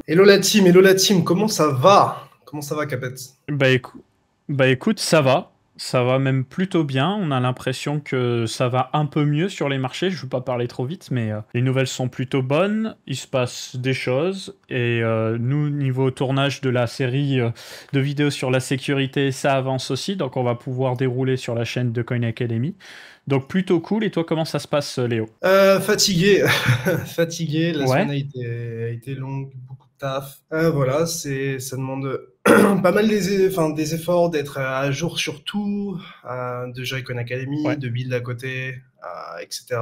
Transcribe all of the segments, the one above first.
Hello la team, comment ça va? Comment ça va, Capet? Bah, écoute, ça va même plutôt bien. On a l'impression que ça va un peu mieux sur les marchés. Je ne veux pas parler trop vite, mais les nouvelles sont plutôt bonnes. Il se passe des choses. Et nous, niveau tournage de la série de vidéos sur la sécurité, ça avance aussi. Donc on va pouvoir dérouler sur la chaîne de Coin Academy. Donc plutôt cool. Et toi, comment ça se passe, Léo? Fatigué, fatigué, la semaine Ouais. a été longue, beaucoup de taf. Voilà, ça demande pas mal des efforts d'être à jour sur tout, de gérer Khan Academy, Ouais. de build à côté, etc.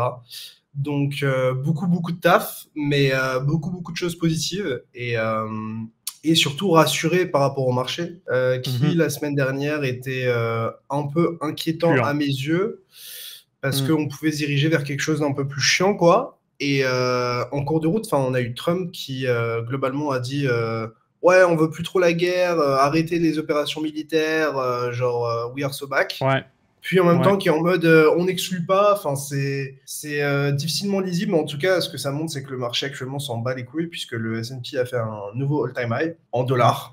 Donc beaucoup de taf, mais beaucoup de choses positives et surtout rassuré par rapport au marché, qui Mhm. la semaine dernière était un peu inquiétant à Fluent. mes yeux parce Mm. qu'on pouvait se diriger vers quelque chose d'un peu plus chiant, quoi. Et en cours de route, on a eu Trump qui globalement a dit ouais, on veut plus trop la guerre, arrêtez les opérations militaires, we are so back. Ouais. Puis en même Ouais. temps, qui est en mode on n'exclut pas. Enfin, c'est difficilement lisible, mais en tout cas, ce que ça montre, c'est que le marché actuellement s'en bat les couilles puisque le S&P a fait un nouveau all-time high en Mm. dollars.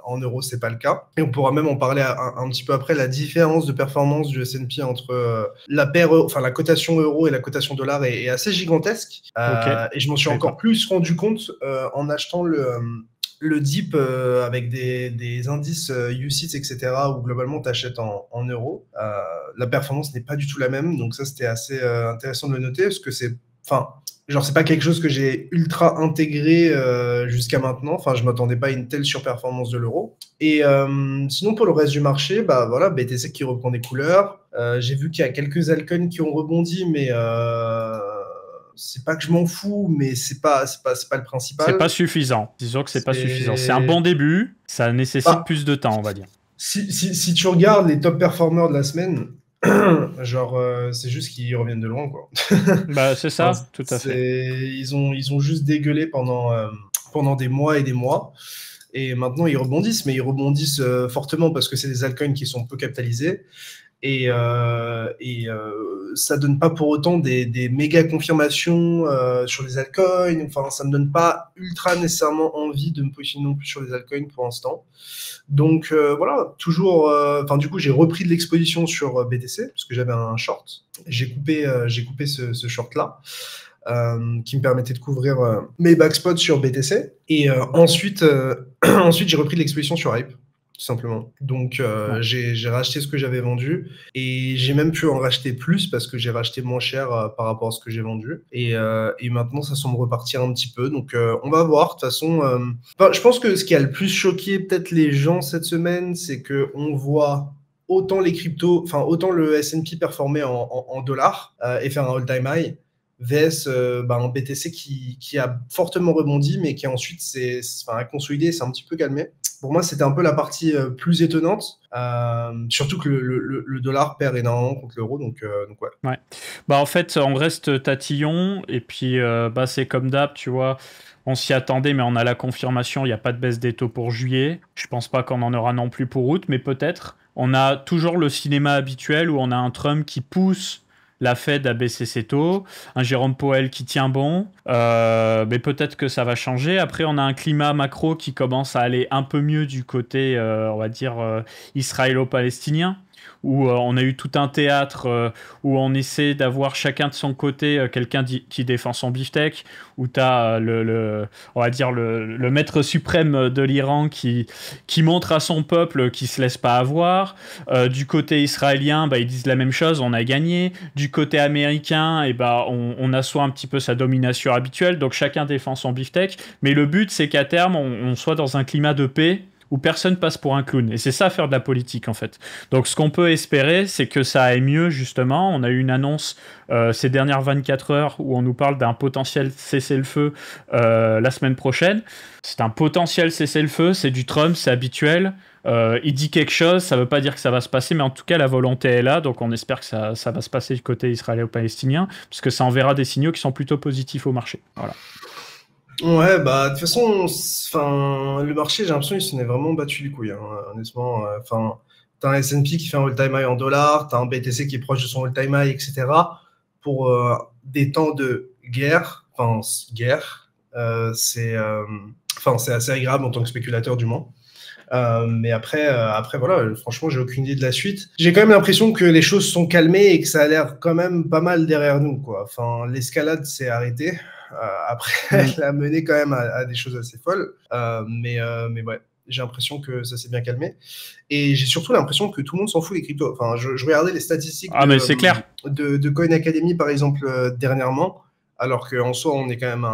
En euros, c'est pas le cas. Et on pourra même en parler un petit peu après, la différence de performance du S&P entre la cotation euro et la cotation dollar est assez gigantesque. Ok. Et je m'en Je suis savais encore pas. plus rendu compte en achetant le dip avec des indices UCITS, etc., où globalement tu achètes en euros. La performance n'est pas du tout la même. Donc ça, c'était assez intéressant de le noter parce que c'est pas quelque chose que j'ai ultra intégré jusqu'à maintenant. Enfin, je m'attendais pas à une telle surperformance de l'euro. Et sinon, pour le reste du marché, bah voilà, BTC qui reprend des couleurs. J'ai vu qu'il y a quelques altcoins qui ont rebondi, mais c'est pas que je m'en fous, mais c'est pas le C'est principal. pas suffisant. Disons que c'est pas suffisant. C'est un bon C'est début, ça nécessite bah, plus de temps, on va dire. si tu regardes les top performers de la semaine, c'est juste qu'ils reviennent de loin, quoi. Bah, c'est Enfin, ça, tout à fait. ils ont juste dégueulé pendant des mois et des mois. Et maintenant, ils rebondissent, mais ils rebondissent fortement parce que c'est des altcoins qui sont peu capitalisés. Ça donne pas pour autant des méga confirmations sur les altcoins. Enfin, ça me donne pas ultra nécessairement envie de me positionner non plus sur les altcoins pour l'instant. Donc voilà, toujours. Du coup, j'ai repris de l'exposition sur BTC parce que j'avais un short. J'ai coupé ce short là. Qui me permettait de couvrir mes backspots sur BTC. Et ensuite, j'ai repris de l'exposition sur Hype, tout simplement. Donc, Ouais. j'ai racheté ce que j'avais vendu et j'ai même pu en racheter plus parce que j'ai racheté moins cher par rapport à ce que j'ai vendu. Et maintenant, ça semble repartir un petit peu. Donc, on va voir. De toute façon, je pense que ce qui a le plus choqué peut-être les gens cette semaine, c'est que on voit autant les cryptos, enfin autant le S&P performer en dollars et faire un all-time high, VS un BTC qui a fortement rebondi, mais qui ensuite a consolidé, s'est un petit peu calmé. Pour moi, c'était un peu la partie plus étonnante, surtout que le dollar perd énormément contre l'euro, donc ouais. Ouais. Bah, en fait, on reste tatillon, et puis bah, c'est comme d'hab, tu vois. On s'y attendait, mais on a la confirmation, il n'y a pas de baisse des taux pour juillet. Je pense pas qu'on en aura non plus pour août, mais peut-être. On a toujours le cinéma habituel où on a un Trump qui pousse la Fed à baisser ses taux, un Jérôme Powell qui tient bon, mais peut-être que ça va changer. Après, on a un climat macro qui commence à aller un peu mieux du côté, on va dire, israélo-palestinien, où on a eu tout un théâtre où on essaie d'avoir chacun de son côté quelqu'un qui défend son beefsteak, où tu as on va dire le maître suprême de l'Iran qui montre à son peuple qu'il se laisse pas avoir. Du côté israélien, bah, ils disent la même chose, on a gagné. Du côté américain, et bah, on assoit un petit peu sa domination habituelle, donc chacun défend son beefsteak. Mais le but, c'est qu'à terme, on soit dans un climat de paix où personne passe pour un clown. Et c'est ça faire de la politique en fait. Donc ce qu'on peut espérer, c'est que ça aille mieux justement. On a eu une annonce ces dernières 24 heures où on nous parle d'un potentiel cessez-le-feu la semaine prochaine. C'est un potentiel cessez-le-feu, c'est du Trump, c'est habituel. Il dit quelque chose, ça ne veut pas dire que ça va se passer, mais en tout cas la volonté est là, donc on espère que ça va se passer du côté israélo-palestinien, puisque ça enverra des signaux qui sont plutôt positifs au marché. Voilà. Ouais, bah de toute façon, le marché, j'ai l'impression qu'il s'en est vraiment battu les couilles, hein, honnêtement. T'as un S&P qui fait un all-time high en dollars, t'as un BTC qui est proche de son all-time high, etc. Pour des temps de guerre, guerre, Enfin, c'est assez agréable en tant que spéculateur, du moins. Mais après, voilà, franchement, j'ai aucune idée de la suite. J'ai quand même l'impression que les choses sont calmées et que ça a l'air quand même pas mal derrière nous, quoi. Enfin, l'escalade s'est arrêtée. Après, elle a mené quand même à des choses assez folles. Mais ouais, j'ai l'impression que ça s'est bien calmé. Et j'ai surtout l'impression que tout le monde s'en fout des cryptos. Enfin, je regardais les statistiques mais c'est clair. de Coin Academy, par exemple, dernièrement, alors qu'en soi, on est quand même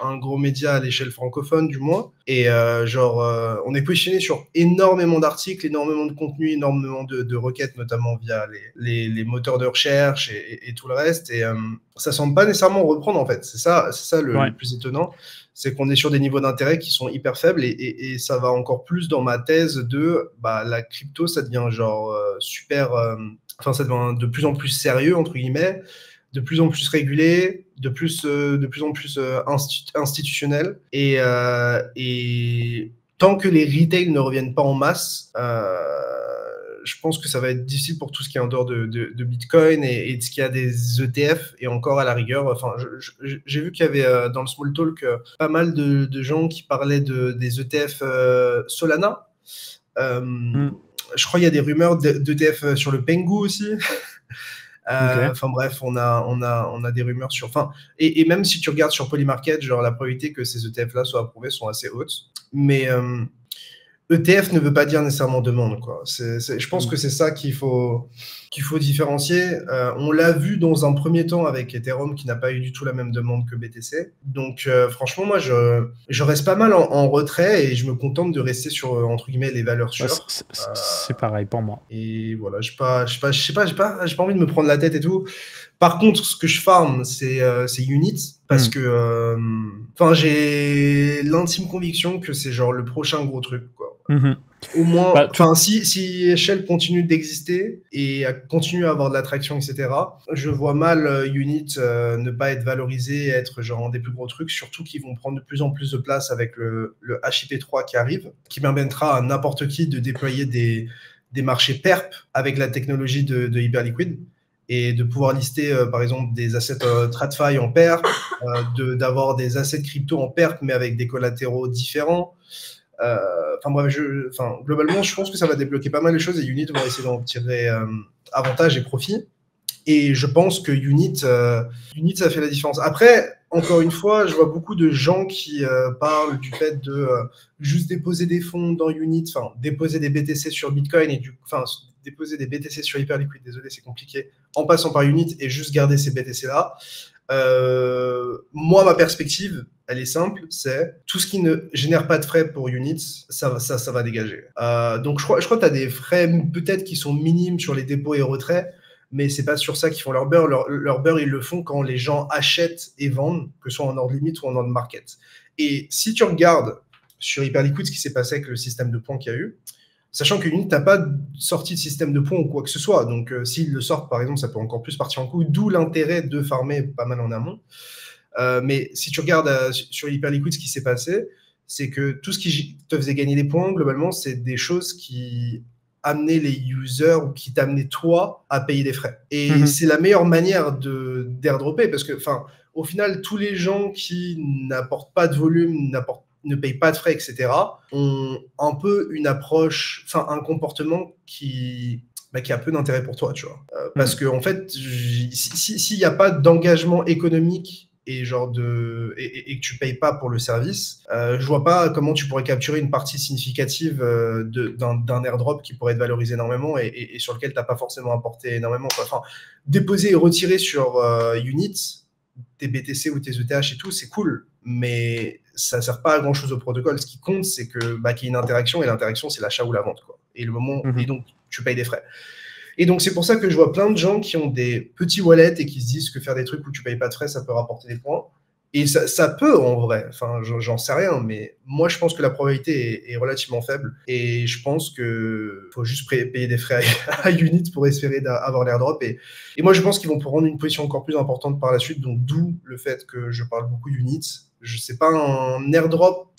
un gros média à l'échelle francophone, du moins. Et on est positionné sur énormément d'articles, énormément de contenu, énormément de requêtes, notamment via les moteurs de recherche et tout le reste. Et ça semble pas nécessairement reprendre, en fait. C'est ça le plus étonnant. C'est qu'on est sur des niveaux d'intérêt qui sont hyper faibles et ça va encore plus dans ma thèse de la crypto, ça devient super... ça devient de plus en plus sérieux, entre guillemets, de plus en plus régulé, de plus en plus institutionnel. Et tant que les retails ne reviennent pas en masse, je pense que ça va être difficile pour tout ce qui est en dehors de Bitcoin et de ce qu'il y a des ETF. Et encore à la rigueur, j'ai vu qu'il y avait dans le Small Talk pas mal de gens qui parlaient des ETF Solana. Je crois qu'il y a des rumeurs d'ETF sur le Pengu aussi. Enfin bref, on a des rumeurs sur... Et même si tu regardes sur Polymarket, genre la probabilité que ces ETF-là soient approuvés sont assez hautes. Mais ETF ne veut pas dire nécessairement demande, quoi. Je pense que c'est ça qu'il faut différencier. On l'a vu dans un premier temps avec Ethereum qui n'a pas eu du tout la même demande que BTC. Donc franchement, moi, je reste pas mal en retrait et je me contente de rester sur, entre guillemets, les valeurs sûres. C'est pareil pour moi. Et voilà, j'ai pas envie de me prendre la tête et tout. Par contre, ce que je farm, c'est Unit, parce que j'ai l'intime conviction que c'est genre le prochain gros truc, quoi. Au moins, si Shell continue d'exister et continue à avoir de l'attraction, etc., je vois mal Unit ne pas être valorisé, être genre un des plus gros trucs, surtout qu'ils vont prendre de plus en plus de place avec le HIP3 qui arrive, qui permettra à n'importe qui de déployer des marchés perp avec la technologie de Hyperliquid et de pouvoir lister, par exemple, des assets TradFi en perp, d'avoir des assets crypto en perp, mais avec des collatéraux différents. Globalement, je pense que ça va débloquer pas mal de choses et Unit va essayer d'en tirer avantage et profit. Et je pense que Unit, ça fait la différence. Après, encore une fois, je vois beaucoup de gens qui parlent du fait de juste déposer des fonds dans Unit, déposer des BTC sur Bitcoin et déposer des BTC sur Hyperliquid, désolé, c'est compliqué, en passant par Unit et juste garder ces BTC-là. Moi, ma perspective, elle est simple, c'est tout ce qui ne génère pas de frais pour Unit, ça va dégager. Donc, je crois que tu as des frais peut-être qui sont minimes sur les dépôts et retraits, mais c'est pas sur ça qu'ils font leur beurre. Leur beurre, ils le font quand les gens achètent et vendent, que ce soit en ordre limite ou en ordre market. Et si tu regardes sur Hyperliquid ce qui s'est passé avec le système de points qu'il y a eu, sachant que Unit n'a pas sorti de système de points ou quoi que ce soit, donc s'ils le sortent, par exemple, ça peut encore plus partir en couille, d'où l'intérêt de farmer pas mal en amont. Mais si tu regardes sur Hyperliquid ce qui s'est passé, c'est que tout ce qui te faisait gagner des points, globalement, c'est des choses qui amenaient les users ou qui t'amenaient toi à payer des frais. Et c'est la meilleure manière d'airdropper parce que, au final, tous les gens qui n'apportent pas de volume, ne payent pas de frais, etc., ont un peu une approche, un comportement qui a peu d'intérêt pour toi, tu vois. Parce que, en fait, s'il n'y a pas d'engagement économique et que tu payes pas pour le service, je vois pas comment tu pourrais capturer une partie significative d'un airdrop qui pourrait être valorisé énormément et sur lequel tu n'as pas forcément apporté énormément. Déposer et retirer sur Unit tes BTC ou tes ETH et tout, c'est cool, mais ça sert pas à grand chose au protocole. Ce qui compte, c'est qu'il y ait une interaction, et l'interaction, c'est l'achat ou la vente, quoi. Et et donc tu payes des frais. Et donc c'est pour ça que je vois plein de gens qui ont des petits wallets et qui se disent que faire des trucs où tu payes pas de frais, ça peut rapporter des points. Et ça peut en vrai, j'en sais rien, mais moi je pense que la probabilité est relativement faible et je pense que faut juste payer des frais à Unit pour espérer avoir l'airdrop. Et moi je pense qu'ils vont prendre une position encore plus importante par la suite, donc d'où le fait que je parle beaucoup d'Unit. Je sais pas, un airdrop,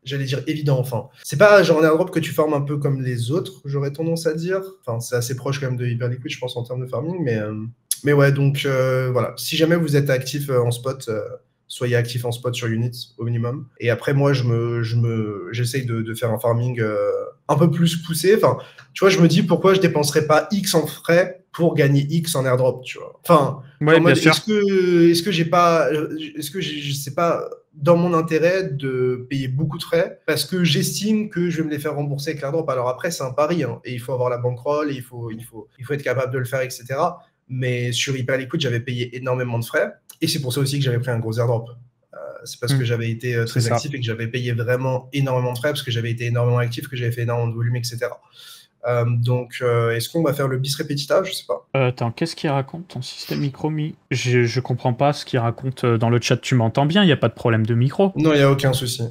j'allais dire évident, c'est pas genre un airdrop que tu formes un peu comme les autres, j'aurais tendance à dire. C'est assez proche quand même de Hyperliquid, je pense, en termes de farming, mais ouais, donc voilà. Si jamais vous êtes actif en spot, soyez actifs en spot sur Unit au minimum. Et après, moi, j'essaye de faire un farming un peu plus poussé. Enfin, tu vois, je me dis pourquoi je dépenserais pas X en frais pour gagner X en airdrop, tu vois. Enfin, Ouais, en bien mode, sûr. est-ce que c'est pas dans mon intérêt de payer beaucoup de frais parce que j'estime que je vais me les faire rembourser avec l'airdrop. Alors après, c'est un pari, hein, et il faut avoir la bankroll, et il faut être capable de le faire, etc. Mais sur Hyperliquid, j'avais payé énormément de frais, et c'est pour ça aussi que j'avais pris un gros airdrop. C'est parce que j'avais été C'est très ça. actif et que j'avais payé vraiment énormément de frais parce que j'avais été énormément actif, que j'avais fait énormément de volume, etc. Donc, est-ce qu'on va faire le bis repetita? Je sais pas. Attends, qu'est-ce qu'il raconte ton système micro-mi? Je comprends pas ce qu'il raconte dans le chat. Tu m'entends bien? Il n'y a pas de problème de micro? Non, il n'y a aucun souci.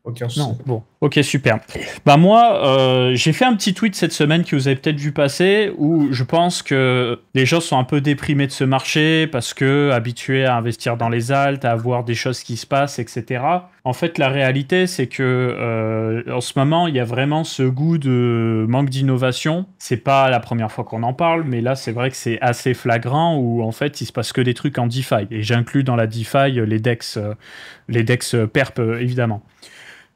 Aucun souci. Non, bon, ok, super. Bah moi, j'ai fait un petit tweet cette semaine que vous avez peut-être vu passer, où je pense que les gens sont un peu déprimés de ce marché parce que habitués à investir dans les alts, à voir des choses qui se passent, etc. En fait, la réalité, c'est que en ce moment, il y a vraiment ce goût de manque d'innovation. C'est pas la première fois qu'on en parle, mais là, c'est vrai que c'est assez flagrant où en fait, il se passe que des trucs en DeFi. Et j'inclus dans la DeFi les DEX perp évidemment.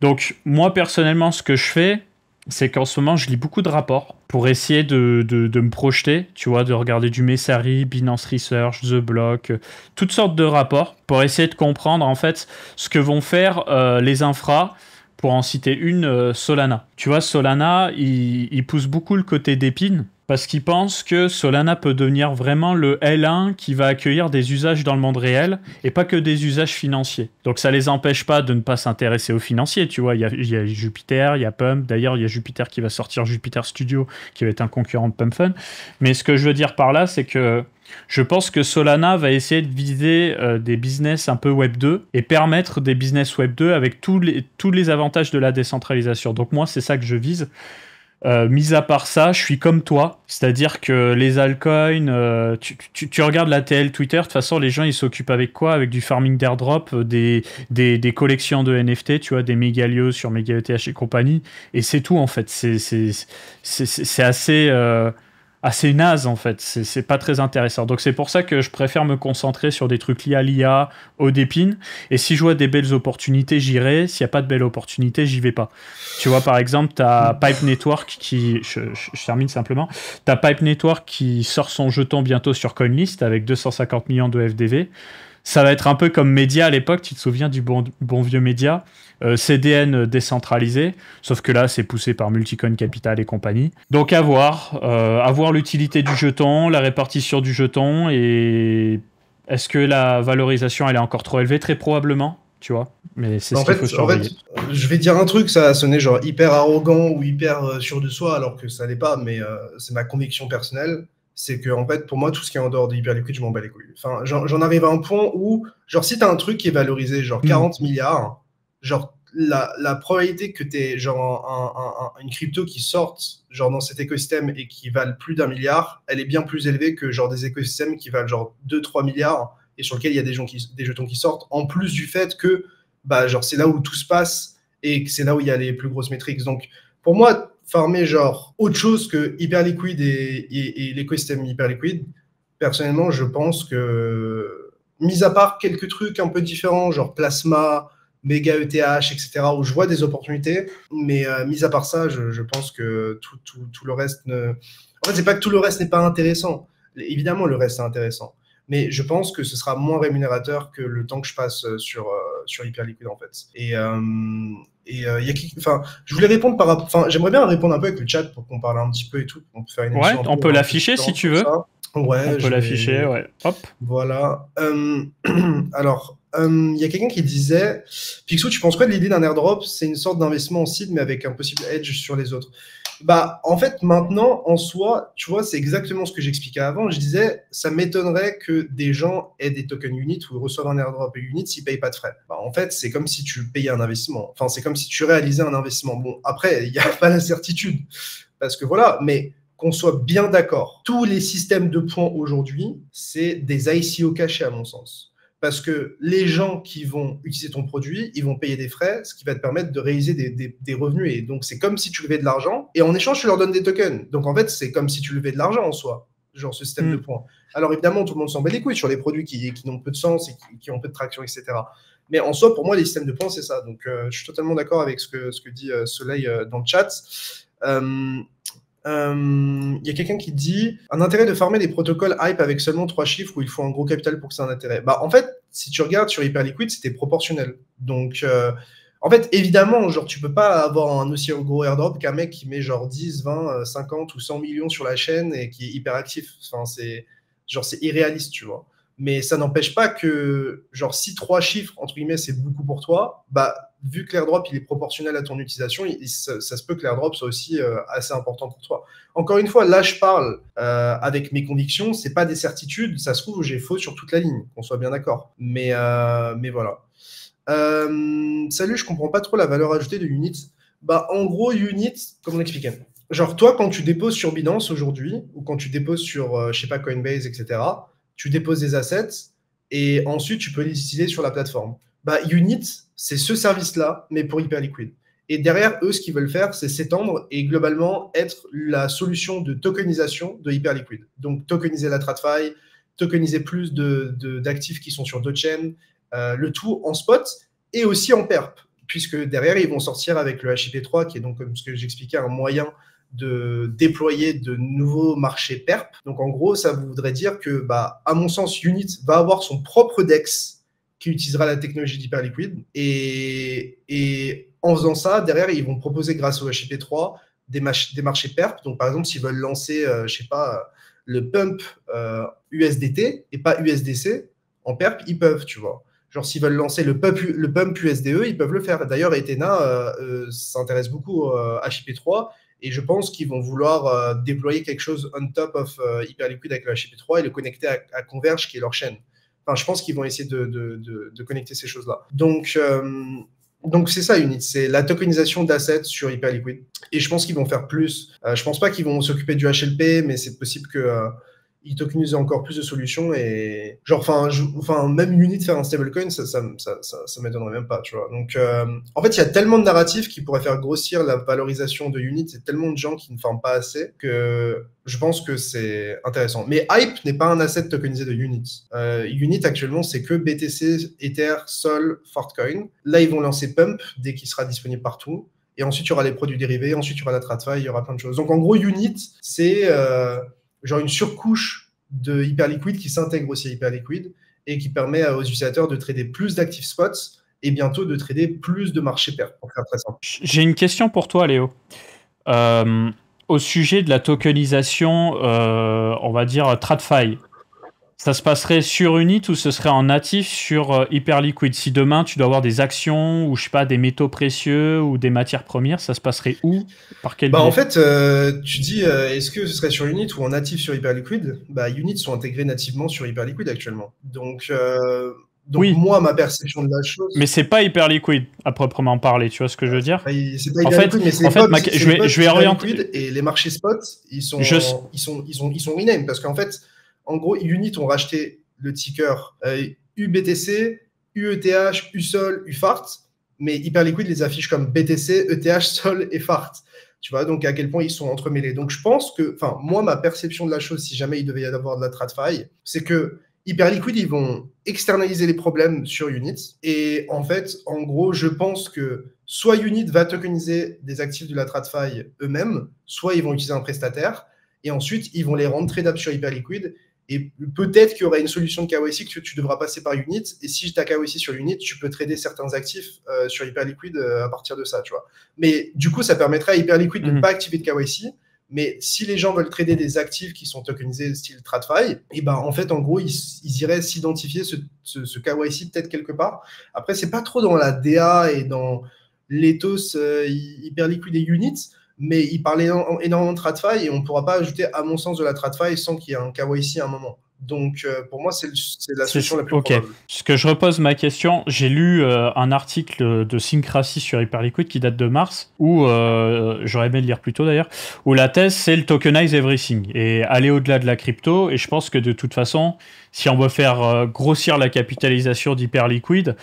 Donc, moi, personnellement, ce que je fais, c'est qu'en ce moment, je lis beaucoup de rapports pour essayer de me projeter, tu vois, de regarder du Messari, Binance Research, The Block, toutes sortes de rapports pour essayer de comprendre, en fait, ce que vont faire les infras. Pour en citer une, Solana. Tu vois, Solana, il pousse beaucoup le côté d'épine parce qu'il pense que Solana peut devenir vraiment le L1 qui va accueillir des usages dans le monde réel et pas que des usages financiers. Donc ça les empêche pas de ne pas s'intéresser aux financiers, tu vois. Il y a Jupiter, il y a Pump. D'ailleurs, il y a Jupiter qui va sortir Jupiter Studio, qui va être un concurrent de Pump Fun. Mais ce que je veux dire par là, c'est que je pense que Solana va essayer de viser des business un peu Web 2 et permettre des business Web 2 avec tous les avantages de la décentralisation. Donc moi, c'est ça que je vise. Mis à part ça, je suis comme toi, c'est-à-dire que les altcoins, tu regardes la TL Twitter, de toute façon les gens ils s'occupent avec quoi? Avec du farming d'airdrop, des collections de NFT, tu vois, des Megalios sur MegaETH et compagnie, et c'est tout en fait, c'est assez naze en fait, c'est pas très intéressant. Donc c'est pour ça que je préfère me concentrer sur des trucs liés à l'IA, au dépine, et si je vois des belles opportunités, j'irai, s'il n'y a pas de belles opportunités, j'y vais pas. Tu vois, par exemple, t'as Pipe Network qui, je termine simplement, t'as Pipe Network qui sort son jeton bientôt sur CoinList avec 250 millions de FDV. Ça va être un peu comme Média à l'époque, tu te souviens du bon vieux Média, CDN décentralisé, sauf que là c'est poussé par Multicoin Capital et compagnie. Donc à voir l'utilité du jeton, la répartition du jeton, et est-ce que la valorisation elle est encore trop élevée? Très probablement, tu vois, mais c'est ce qu'il faut surveiller. En fait, je vais dire un truc, ça va sonner genre hyper arrogant ou hyper sûr de soi, alors que ça l'est pas, mais c'est ma conviction personnelle. C'est que, en fait, pour moi, tout ce qui est en dehors de Hyperliquid, je m'en bats les couilles. Enfin, j'en arrive à un point où, genre, si t'as un truc qui est valorisé, genre 40 milliards, genre, la probabilité que t'aies, genre, une crypto qui sorte, genre, dans cet écosystème et qui valent plus d'1 milliard, elle est bien plus élevée que, genre, des écosystèmes qui valent, genre, 2-3 milliards et sur lesquels il y a des jetons qui sortent, en plus du fait que, bah, genre, c'est là où tout se passe et que c'est là où il y a les plus grosses métriques. Donc, pour moi, farmer genre autre chose que Hyperliquid et l'écosystème Hyperliquid, personnellement, je pense que, mis à part quelques trucs un peu différents, genre Plasma, Mega ETH, etc., où je vois des opportunités, mais mis à part ça, je pense que tout le reste ne... En fait, c'est pas que tout le reste n'est pas intéressant. Évidemment, le reste est intéressant. Mais je pense que ce sera moins rémunérateur que le temps que je passe sur Hyperliquid, en fait. Y a enfin, je voulais répondre enfin, j'aimerais bien répondre un peu avec le chat pour qu'on parle un petit peu et tout. On peut faire une Ouais, émission on peut l'afficher si tu veux. Ouais, on peut l'afficher, ouais. Hop. Voilà. Alors, il y a quelqu'un qui disait, Pixou, tu penses quoi de l'idée d'un airdrop? C'est une sorte d'investissement en seed, mais avec un possible edge sur les autres. Bah, en fait, maintenant, en soi, tu vois, c'est exactement ce que j'expliquais avant. Je disais, ça m'étonnerait que des gens aient des tokens Unit ou reçoivent un airdrop Unit s'ils ne payent pas de frais. Bah, en fait, c'est comme si tu payais un investissement. Enfin, c'est comme si tu réalisais un investissement. Bon, après, il n'y a pas l'incertitude. Parce que voilà, mais qu'on soit bien d'accord, tous les systèmes de points aujourd'hui, c'est des ICO cachés, à mon sens. Parce que les gens qui vont utiliser ton produit, ils vont payer des frais, ce qui va te permettre de réaliser des revenus. Et donc, c'est comme si tu levais de l'argent, et en échange, tu leur donnes des tokens. Donc, en fait, c'est comme si tu levais de l'argent en soi. genre ce système de points. Alors évidemment, tout le monde s'en bat les couilles sur les produits qui n'ont peu de sens et qui ont peu de traction, etc. Mais en soi, pour moi, les systèmes de points, c'est ça. Donc, je suis totalement d'accord avec ce que dit Soleil dans le chat. Il y a quelqu'un qui dit un intérêt de farmer des protocoles hype avec seulement 3 chiffres où il faut un gros capital pour que c'est un intérêt. Bah, en fait, si tu regardes sur Hyperliquid, c'était proportionnel. Donc, en fait, évidemment, genre, tu peux pas avoir un aussi gros airdrop qu'un mec qui met genre 10, 20, 50 ou 100 millions sur la chaîne et qui est hyper actif. Enfin, c'est irréaliste, tu vois. Mais ça n'empêche pas que, genre, si 3 chiffres, entre guillemets, c'est beaucoup pour toi, bah, vu que l'airdrop, il est proportionnel à ton utilisation, ça se peut que l'airdrop soit aussi assez important pour toi. Encore une fois, là, je parle avec mes convictions, c'est pas des certitudes, ça se trouve, j'ai faux sur toute la ligne, qu'on soit bien d'accord. Mais voilà. Salut, je comprends pas trop la valeur ajoutée de Unit. Bah, en gros, Unit, comme on expliquait, genre, toi, quand tu déposes sur Binance aujourd'hui, ou quand tu déposes sur, je sais pas, Coinbase, etc., tu déposes des assets et ensuite tu peux les utiliser sur la plateforme. Bah, Unit, c'est ce service-là, mais pour Hyperliquid. Et derrière, eux, ce qu'ils veulent faire, c'est s'étendre et globalement être la solution de tokenisation de Hyperliquid. Donc, tokeniser la TradFi, tokeniser plus d'actifs qui sont sur d'autres chaînes, le tout en spot et aussi en perp, puisque derrière, ils vont sortir avec le HIP3, qui est donc, comme ce que j'expliquais, un moyen de déployer de nouveaux marchés perp. Donc en gros, ça voudrait dire que, bah, à mon sens, Unit va avoir son propre DEX qui utilisera la technologie d'Hyperliquid. Et en faisant ça, derrière, ils vont proposer grâce au HIP3 des marchés perp. Donc par exemple, s'ils veulent lancer, je sais pas, le pump USDT et pas USDC en perp, ils peuvent, tu vois. Genre, s'ils veulent lancer le pump USDE, ils peuvent le faire. D'ailleurs, Ethena s'intéresse beaucoup à HIP3 et je pense qu'ils vont vouloir déployer quelque chose on top of Hyperliquid avec le HIP3 et le connecter à Converge, qui est leur chaîne. Enfin, je pense qu'ils vont essayer de connecter ces choses-là. Donc c'est ça, Unit. C'est la tokenisation d'assets sur Hyperliquid. Et je pense qu'ils vont faire plus. Je pense pas qu'ils vont s'occuper du HLP, mais c'est possible que ils tokenisent encore plus de solutions et genre même Unit faire un stablecoin, ça m'étonnerait même pas, tu vois. Donc en fait, il y a tellement de narratifs qui pourraient faire grossir la valorisation de Unit et tellement de gens qui ne farment pas assez que je pense que c'est intéressant. Mais Hype n'est pas un asset tokenisé de Unit. Unit actuellement, c'est que BTC, Ether, Sol, Fortcoin. Là, ils vont lancer Pump dès qu'il sera disponible partout. Et ensuite, il y aura les produits dérivés, ensuite, il y aura la TradFi, il y aura plein de choses. Donc en gros, Unit, c'est genre une surcouche de Hyperliquid qui s'intègre aussi à Hyperliquid et qui permet aux utilisateurs de trader plus d'actifs spots et bientôt de trader plus de marchés perp, pour faire très simple. J'ai une question pour toi, Léo. Au sujet de la tokenisation, on va dire TradFi, ça se passerait sur Unit ou ce serait en natif sur Hyperliquid? Si demain tu dois avoir des actions ou je sais pas, des métaux précieux ou des matières premières, ça se passerait où? Par quel biais? En fait, tu dis est-ce que ce serait sur Unit ou en natif sur Hyperliquid? Bah, Unit sont intégrés nativement sur Hyperliquid actuellement. Donc oui. Moi, ma perception de la chose. Mais c'est pas Hyperliquid à proprement parler, tu vois ce que je veux dire? C'est pas Hyperliquid, mais c'est je vais orienter. Et les marchés spots, ils sont rename parce qu'en fait, en gros, Unit ont racheté le ticker UBTC, UETH, USOL, UFART, mais Hyperliquid les affiche comme BTC, ETH, SOL et FART. Tu vois, donc à quel point ils sont entremêlés. Donc je pense que, moi, ma perception de la chose, si jamais il devait y avoir de la TradFi, c'est que Hyperliquid, ils vont externaliser les problèmes sur Unit. Et en fait, en gros, je pense que soit Unit va tokeniser des actifs de la TradFi eux-mêmes, soit ils vont utiliser un prestataire. Et ensuite, ils vont les rendre tradables sur Hyperliquid. Et peut-être qu'il y aura une solution de KYC que tu devras passer par Unit. Et si tu as KYC sur Unit, tu peux trader certains actifs sur Hyperliquid à partir de ça, tu vois. Mais du coup, ça permettrait à Hyperliquid de ne pas activer de KYC. Mais si les gens veulent trader des actifs qui sont tokenisés style TradFi, et ben en fait, en gros, ils iraient s'identifier ce KYC peut-être quelque part. Après, c'est pas trop dans la DA et dans l'ethos Hyperliquid et Unit, mais il parlait énormément de TradFi et on ne pourra pas ajouter, à mon sens, de la TradFi sans qu'il y ait un KYC à un moment. Donc, pour moi, c'est la solution la plus probable. Ce que je repose ma question, j'ai lu un article de Syncracy sur Hyperliquid qui date de mars, où, j'aurais aimé le lire plus tôt d'ailleurs, où la thèse, c'est le tokenize everything et aller au-delà de la crypto. Et je pense que de toute façon, si on veut faire grossir la capitalisation d'Hyperliquid,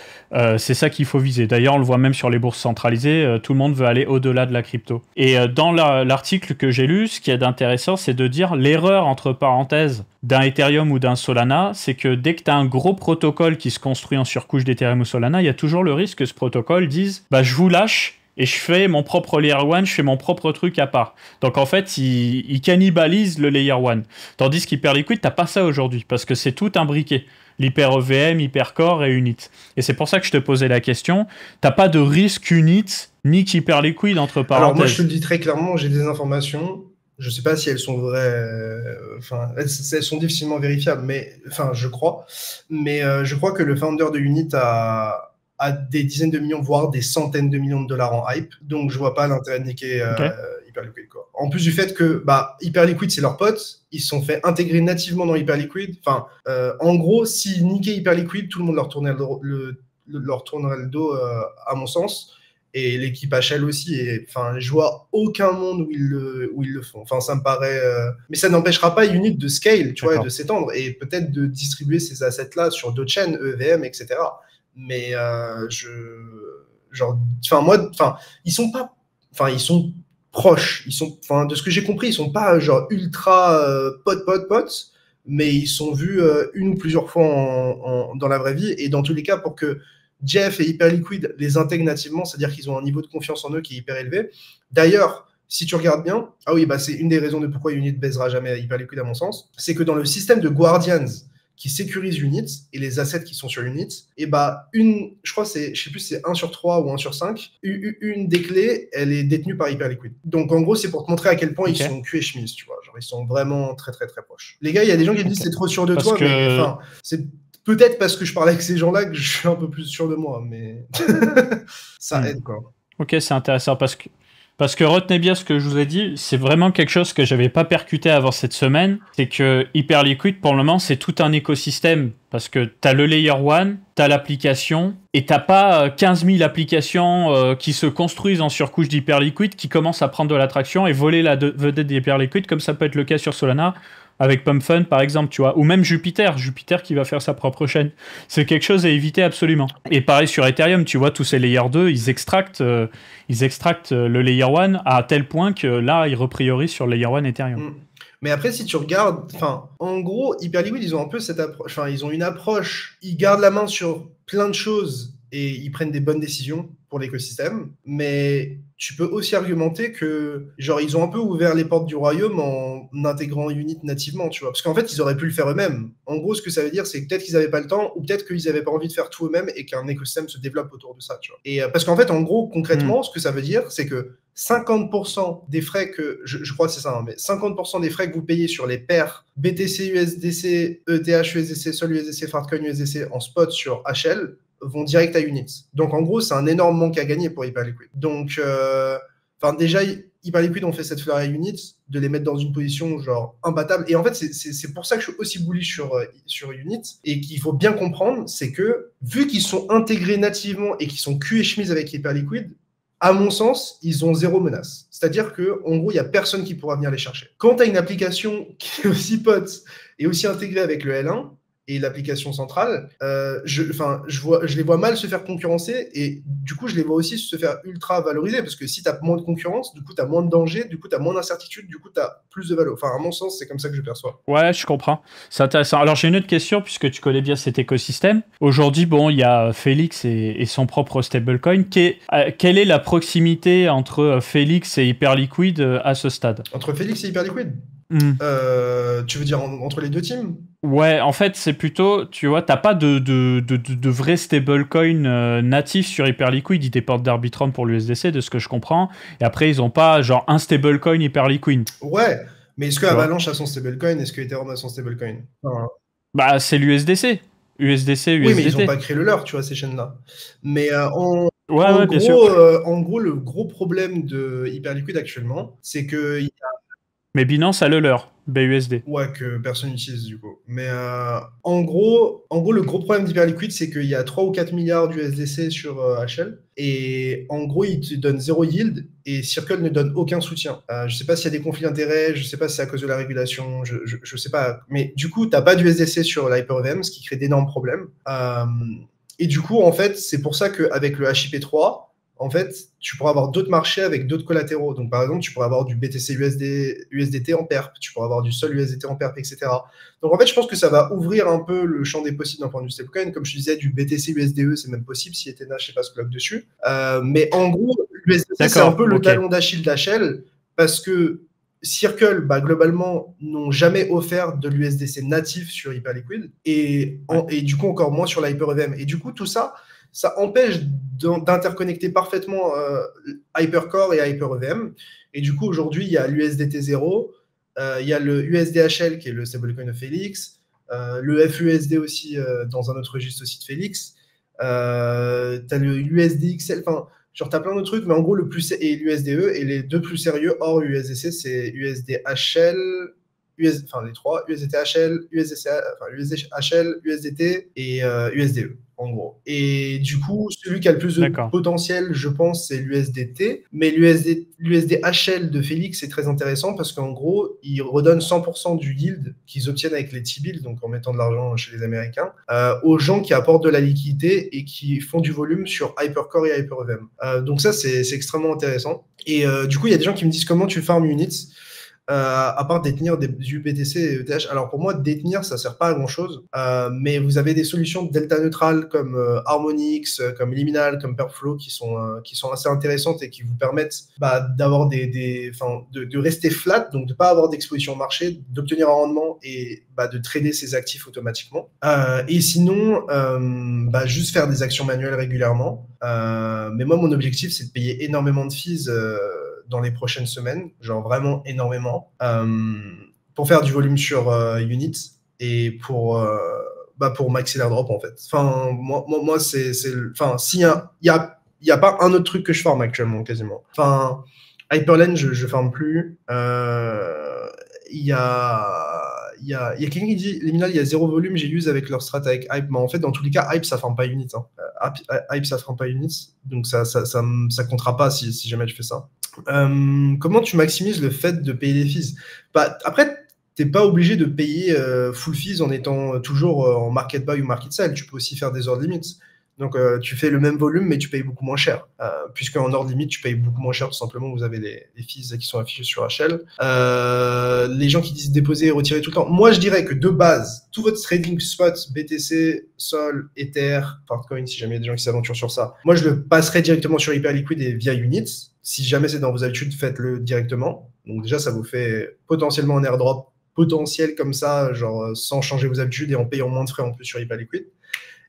c'est ça qu'il faut viser. D'ailleurs, on le voit même sur les bourses centralisées, tout le monde veut aller au-delà de la crypto. Et dans l'article que j'ai lu, ce qui est intéressant, c'est de dire l'erreur, entre parenthèses, d'un Ethereum ou d'un Solana, c'est que dès que tu as un gros protocole qui se construit en surcouche d'Ethereum ou Solana, il y a toujours le risque que ce protocole dise « bah je vous lâche ». Et je fais mon propre layer 1, je fais mon propre truc à part. Donc en fait, il cannibalise le layer 1. Tandis qu'Hyperliquid, t'as pas ça aujourd'hui, parce que c'est tout imbriqué. L'hyper EVM, Hypercore et Unit. Et c'est pour ça que je te posais la question. T'as pas de risque Unit, ni qu'Hyperliquid, entre parenthèses. Alors moi, je te le dis très clairement, j'ai des informations. Je sais pas si elles sont vraies, enfin, elles sont difficilement vérifiables, mais, enfin, je crois. Mais je crois que le founder de Unit a des dizaines de millions, voire des centaines de millions de dollars en hype. Donc, je vois pas l'intérêt de niquer Hyperliquid, quoi. En plus du fait que Hyperliquid, c'est leur pote, ils se sont fait intégrer nativement dans Hyperliquid. Enfin, en gros, s'ils niquaient Hyperliquid, tout le monde leur tournerait le dos, à mon sens. Et l'équipe HL aussi. Et, enfin, je vois aucun monde où ils le font. Enfin, ça me paraît... Mais ça n'empêchera pas Unit de scale, tu vois, et de s'étendre, et peut-être de distribuer ces assets-là sur d'autres chaînes, EVM, etc. Mais ils sont pas... Enfin, ils sont proches. Enfin, de ce que j'ai compris, ils sont pas genre ultra potes, mais ils sont vus une ou plusieurs fois dans la vraie vie. Et dans tous les cas, pour que Jeff et Hyperliquid les intègrent nativement, c'est-à-dire qu'ils ont un niveau de confiance en eux qui est hyper élevé. D'ailleurs, si tu regardes bien, c'est une des raisons de pourquoi Unit baisera jamais à Hyperliquid à mon sens, c'est que dans le système de Guardians qui sécurise Unit et les assets qui sont sur Unit, je crois je sais plus si c'est 1 sur 3 ou 1 sur 5, une des clés, elle est détenue par Hyperliquid. Donc en gros, c'est pour te montrer à quel point ils sont cul et chemise, tu vois. Genre, ils sont vraiment très très très proches. Les gars, il y a des gens qui me disent c'est trop sûr de toi, mais enfin, c'est peut-être parce que je parle avec ces gens-là que je suis un peu plus sûr de moi, mais ça aide, quoi. Ok, c'est intéressant parce que retenez bien ce que je vous ai dit, c'est vraiment quelque chose que j'avais pas percuté avant cette semaine, c'est que Hyperliquid, pour le moment, c'est tout un écosystème, parce que t'as le Layer 1, t'as l'application, et t'as pas 15 000 applications qui se construisent en surcouche d'Hyperliquid, qui commencent à prendre de l'attraction et voler la vedette d'Hyperliquid, comme ça peut être le cas sur Solana, avec PumpFun par exemple, tu vois, ou même Jupiter qui va faire sa propre chaîne. C'est quelque chose à éviter absolument. Et pareil sur Ethereum, tu vois, tous ces Layer 2, ils extractent le Layer 1 à tel point que là, ils repriorisent sur le Layer 1 Ethereum. Mais après, si tu regardes, en gros, Hyperliquid, ils ont un peu cette approche, ils ont une approche, ils gardent la main sur plein de choses et ils prennent des bonnes décisions pour l'écosystème, mais tu peux aussi argumenter que, genre, ils ont un peu ouvert les portes du royaume en intégrant Unit nativement, tu vois. Parce qu'en fait, ils auraient pu le faire eux-mêmes. En gros, ce que ça veut dire, c'est que peut-être qu'ils n'avaient pas le temps, ou peut-être qu'ils n'avaient pas envie de faire tout eux-mêmes et qu'un écosystème se développe autour de ça, tu vois. Et parce qu'en fait, en gros, concrètement, ce que ça veut dire, c'est que 50% des frais que, je crois que c'est ça, hein, mais 50% des frais que vous payez sur les paires BTC, USDC, ETH, USDC, Sol USDC, Fartcoin USDC en spot sur HL, vont direct à Unit. Donc en gros, c'est un énorme manque à gagner pour Hyperliquid. Donc, déjà, Hyperliquid ont fait cette fleur à Unit, de les mettre dans une position genre imbattable. Et en fait, c'est pour ça que je suis aussi bullish sur Unit. Et qu'il faut bien comprendre, c'est que vu qu'ils sont intégrés nativement et qu'ils sont cul et chemise avec Hyperliquid, à mon sens, ils ont zéro menace. C'est-à-dire qu'en gros, il n'y a personne qui pourra venir les chercher. Quand tu as une application qui est aussi pote et aussi intégrée avec le L1, et l'application centrale, je les vois mal se faire concurrencer, et du coup, je les vois aussi se faire ultra valoriser, parce que si tu as moins de concurrence, du coup, tu as moins de danger, du coup, tu as moins d'incertitude, du coup, tu as plus de valeur. Enfin, à mon sens, c'est comme ça que je perçois. Ouais, je comprends. C'est intéressant. Alors, j'ai une autre question, puisque tu connais bien cet écosystème. Aujourd'hui, bon, il y a Felix et son propre stablecoin. Quelle est la proximité entre Felix et Hyperliquid à ce stade? Entre Felix et Hyperliquid tu veux dire entre les deux teams? Ouais, en fait, c'est plutôt, tu vois, t'as pas de vrai stablecoin natif sur Hyperliquid. Ils dépendent d'Arbitrum pour l'USDC, de ce que je comprends. Et après, ils ont pas, genre, un stablecoin Hyperliquid. Ouais, mais est-ce que Avalanche a son stablecoin? Est-ce que Ethereum a son stablecoin? Bah, c'est l'USDC. USDC, Oui, mais ils n'ont pas créé le leur, tu vois, ces chaînes-là. Mais en bien sûr. En gros, le gros problème de Hyperliquid actuellement, c'est que Mais Binance a le leur. BUSD. Ouais, que personne n'utilise du coup. Mais en gros, le gros problème d'Hyperliquid, c'est qu'il y a 3 ou 4 milliards d'USDC sur HL. Et en gros, il te donne 0 yield et Circle ne donne aucun soutien. Je sais pas s'il y a des conflits d'intérêts, je sais pas si c'est à cause de la régulation, je sais pas. Mais du coup, t'as pas d'USDC sur l'HyperVM, ce qui crée d'énormes problèmes. Et du coup, en fait, c'est pour ça qu'avec le HIP3, en fait, tu pourras avoir d'autres marchés avec d'autres collatéraux. Donc, par exemple, tu pourras avoir du BTC USDT en perp, tu pourras avoir du Sol USDT en perp, etc. Donc, en fait, je pense que ça va ouvrir un peu le champ des possibles d'un point de vue stablecoin. Comme je disais, du BTC USDE, c'est même possible si Ethena, je sais pas, se bloque dessus. Mais en gros, l'USDT, c'est un peu le talon d'Achille d'HL parce que Circle, globalement, n'ont jamais offert de l'USDC natif sur Hyperliquid et du coup, encore moins sur l'HyperEVM. Et du coup, tout ça, ça empêche d'interconnecter parfaitement Hypercore et HyperEVM. Et du coup, aujourd'hui, il y a l'USDT 0, il y a le USDHL qui est le stablecoin de Felix, le FUSD aussi dans un autre registre aussi de Felix, tu as le USDXL, enfin, genre tu as plein de trucs, mais en gros, le plus et l'USDE, et les deux plus sérieux hors USDC, c'est USDHL, enfin les trois, USDTHL, USDHL, USDT et USDE, en gros. Et du coup, celui qui a le plus de potentiel, je pense, c'est l'USDT. Mais l'USDHL de Felix, c'est très intéressant parce qu'en gros, il redonne 100% du yield qu'ils obtiennent avec les T-bills, donc en mettant de l'argent chez les Américains, aux gens qui apportent de la liquidité et qui font du volume sur Hypercore et HyperEVM. Donc ça, c'est extrêmement intéressant. Et du coup, il y a des gens qui me disent comment tu farmes units à part détenir des UBTC et ETH. Alors pour moi, détenir, ça sert pas à grand chose, mais vous avez des solutions de delta neutrales comme Harmonix, comme Liminal, comme Perflow qui sont assez intéressantes et qui vous permettent d'avoir de rester flat, donc de pas avoir d'exposition au marché, d'obtenir un rendement et de trader ses actifs automatiquement. Et sinon, juste faire des actions manuelles régulièrement. Mais moi, mon objectif, c'est de payer énormément de fees dans les prochaines semaines, genre vraiment énormément, pour faire du volume sur Unit et pour maxer l'airdrop en fait. Enfin, moi c'est enfin, s'il y a pas un autre truc que je farm actuellement quasiment. Enfin, Hyperlane, je farm plus. Il y a quelqu'un qui dit Liminal, il y a 0 volume, j'ai use avec leur strat avec Hype. Mais en fait, dans tous les cas, Hype, ça farm pas Unit. Hype, ça farm pas Unit. Donc ça comptera pas si jamais tu fais ça. Comment tu maximises le fait de payer des fees? Après, t'es pas obligé de payer full fees en étant toujours en market buy ou market sell. Tu peux aussi faire des ordre limits. Donc, tu fais le même volume, mais tu payes beaucoup moins cher. Puisqu'en ordre limite, tu payes beaucoup moins cher, tout simplement. Vous avez les fees qui sont affichés sur HL. Les gens qui disent déposer et retirer tout le temps. Moi, je dirais que de base, tout votre trading spot, BTC, Sol, Ether, Partcoin, si jamais il y a des gens qui s'aventurent sur ça, moi, je le passerai directement sur Hyperliquid et via Units. Si jamais c'est dans vos habitudes, faites-le directement. Donc, déjà, ça vous fait potentiellement un airdrop potentiel comme ça, genre sans changer vos habitudes et en payant moins de frais en plus sur Hyperliquid.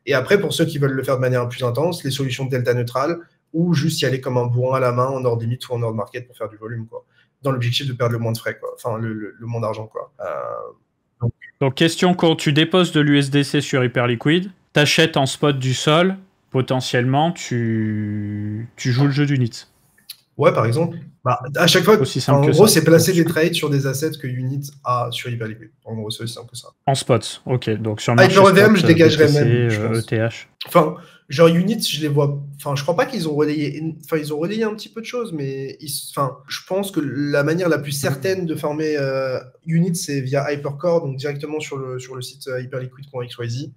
Et après, pour ceux qui veulent le faire de manière plus intense, les solutions de delta neutrale ou juste y aller comme un bourrin à la main en ordre limite ou en ordre market pour faire du volume, quoi. Dans l'objectif de perdre le moins de frais, quoi. Enfin, le moins d'argent, quoi. Donc, question, quand tu déposes de l'USDC sur Hyperliquid, t'achètes en spot du sol, potentiellement, tu joues le jeu d'Unit. Ouais, par exemple. À chaque fois, en gros, c'est placer des trades sur des assets que Unit a sur Hyperliquid. En gros, c'est aussi simple que ça. En spot, ok. Donc sur le marché HyperEVM, je dégagerais BTC, même, je pense. ETH. Enfin, genre Unit, je les vois. Enfin, je crois pas qu'ils ont relayé. Enfin, ils ont relayé un petit peu de choses, mais je pense que la manière la plus certaine de farmer Unit, c'est via Hypercore, donc directement sur le site hyperliquid.xyz.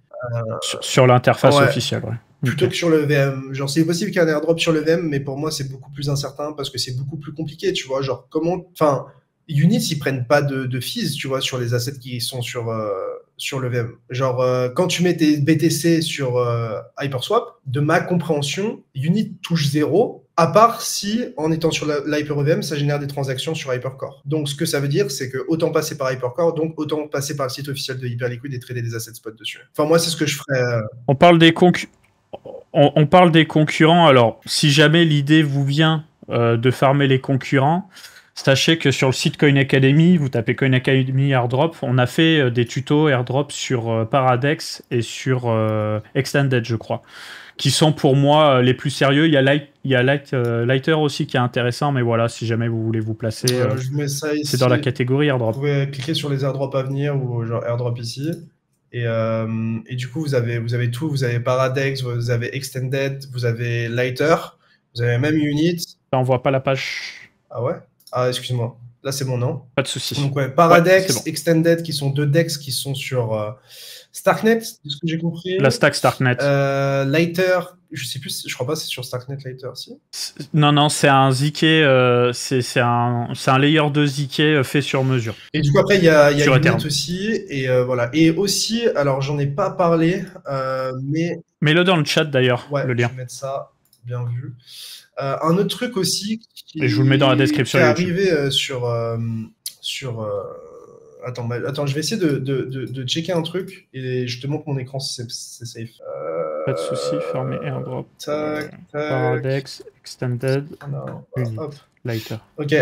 Sur l'interface officielle, ouais. Plutôt que sur le VM. Genre, c'est possible qu'il y ait un airdrop sur le VM, mais pour moi, c'est beaucoup plus incertain parce que c'est beaucoup plus compliqué, tu vois. Genre, enfin, Unit, ils prennent pas de fees, tu vois, sur les assets qui sont sur le VM. Genre, quand tu mets tes BTC sur Hyperswap, de ma compréhension, Unit touche 0, à part si, en étant sur l'HyperEVM, ça génère des transactions sur Hypercore. Donc, ce que ça veut dire, c'est que autant passer par Hypercore, donc autant passer par le site officiel de Hyperliquid et trader des assets spot dessus. Enfin, moi, c'est ce que je ferais. On parle des concurrents. Alors, si jamais l'idée vous vient de farmer les concurrents, Sachez que sur le site Coin Academy, vous tapez Coin Academy airdrop, on a fait des tutos airdrop sur Paradex et sur Extended, je crois, qui sont pour moi les plus sérieux. Il y a Lighter aussi qui est intéressant, mais voilà, si jamais vous voulez vous placer, je mets ça ici. c'est dans la catégorie airdrop. Vous pouvez cliquer sur les airdrops à venir ou genre airdrop ici. Et du coup, vous avez tout. Vous avez Paradex, vous avez Extended, vous avez Lighter, vous avez même Unit. Là, on voit pas la page. Ah ouais? Ah, excuse-moi. Là, c'est mon nom. Pas de souci. Donc, ouais, Paradex, ouais, bon. Extended, qui sont 2 DEX qui sont sur Starknet, de ce que j'ai compris. La stack Starknet. Lighter, je sais plus, je crois pas c'est sur Starknet Lighter, si. Non, c'est un ZK, c'est un layer de ZK fait sur mesure. Et du coup, après, il y a Unit aussi. Et voilà. Et aussi, alors, j'en ai pas parlé, mais. Mets-le dans le chat d'ailleurs, ouais, le lien. Je vais mettre ça, bien vu. Un autre truc aussi et je vous le mets dans la description. Qui est arrivé sur attends, je vais essayer de checker un truc et je te montre mon écran si c'est safe. Pas de souci, fermé airdrop. Tac. Paradex, Extended, Unit, hop. Lighter. Ok.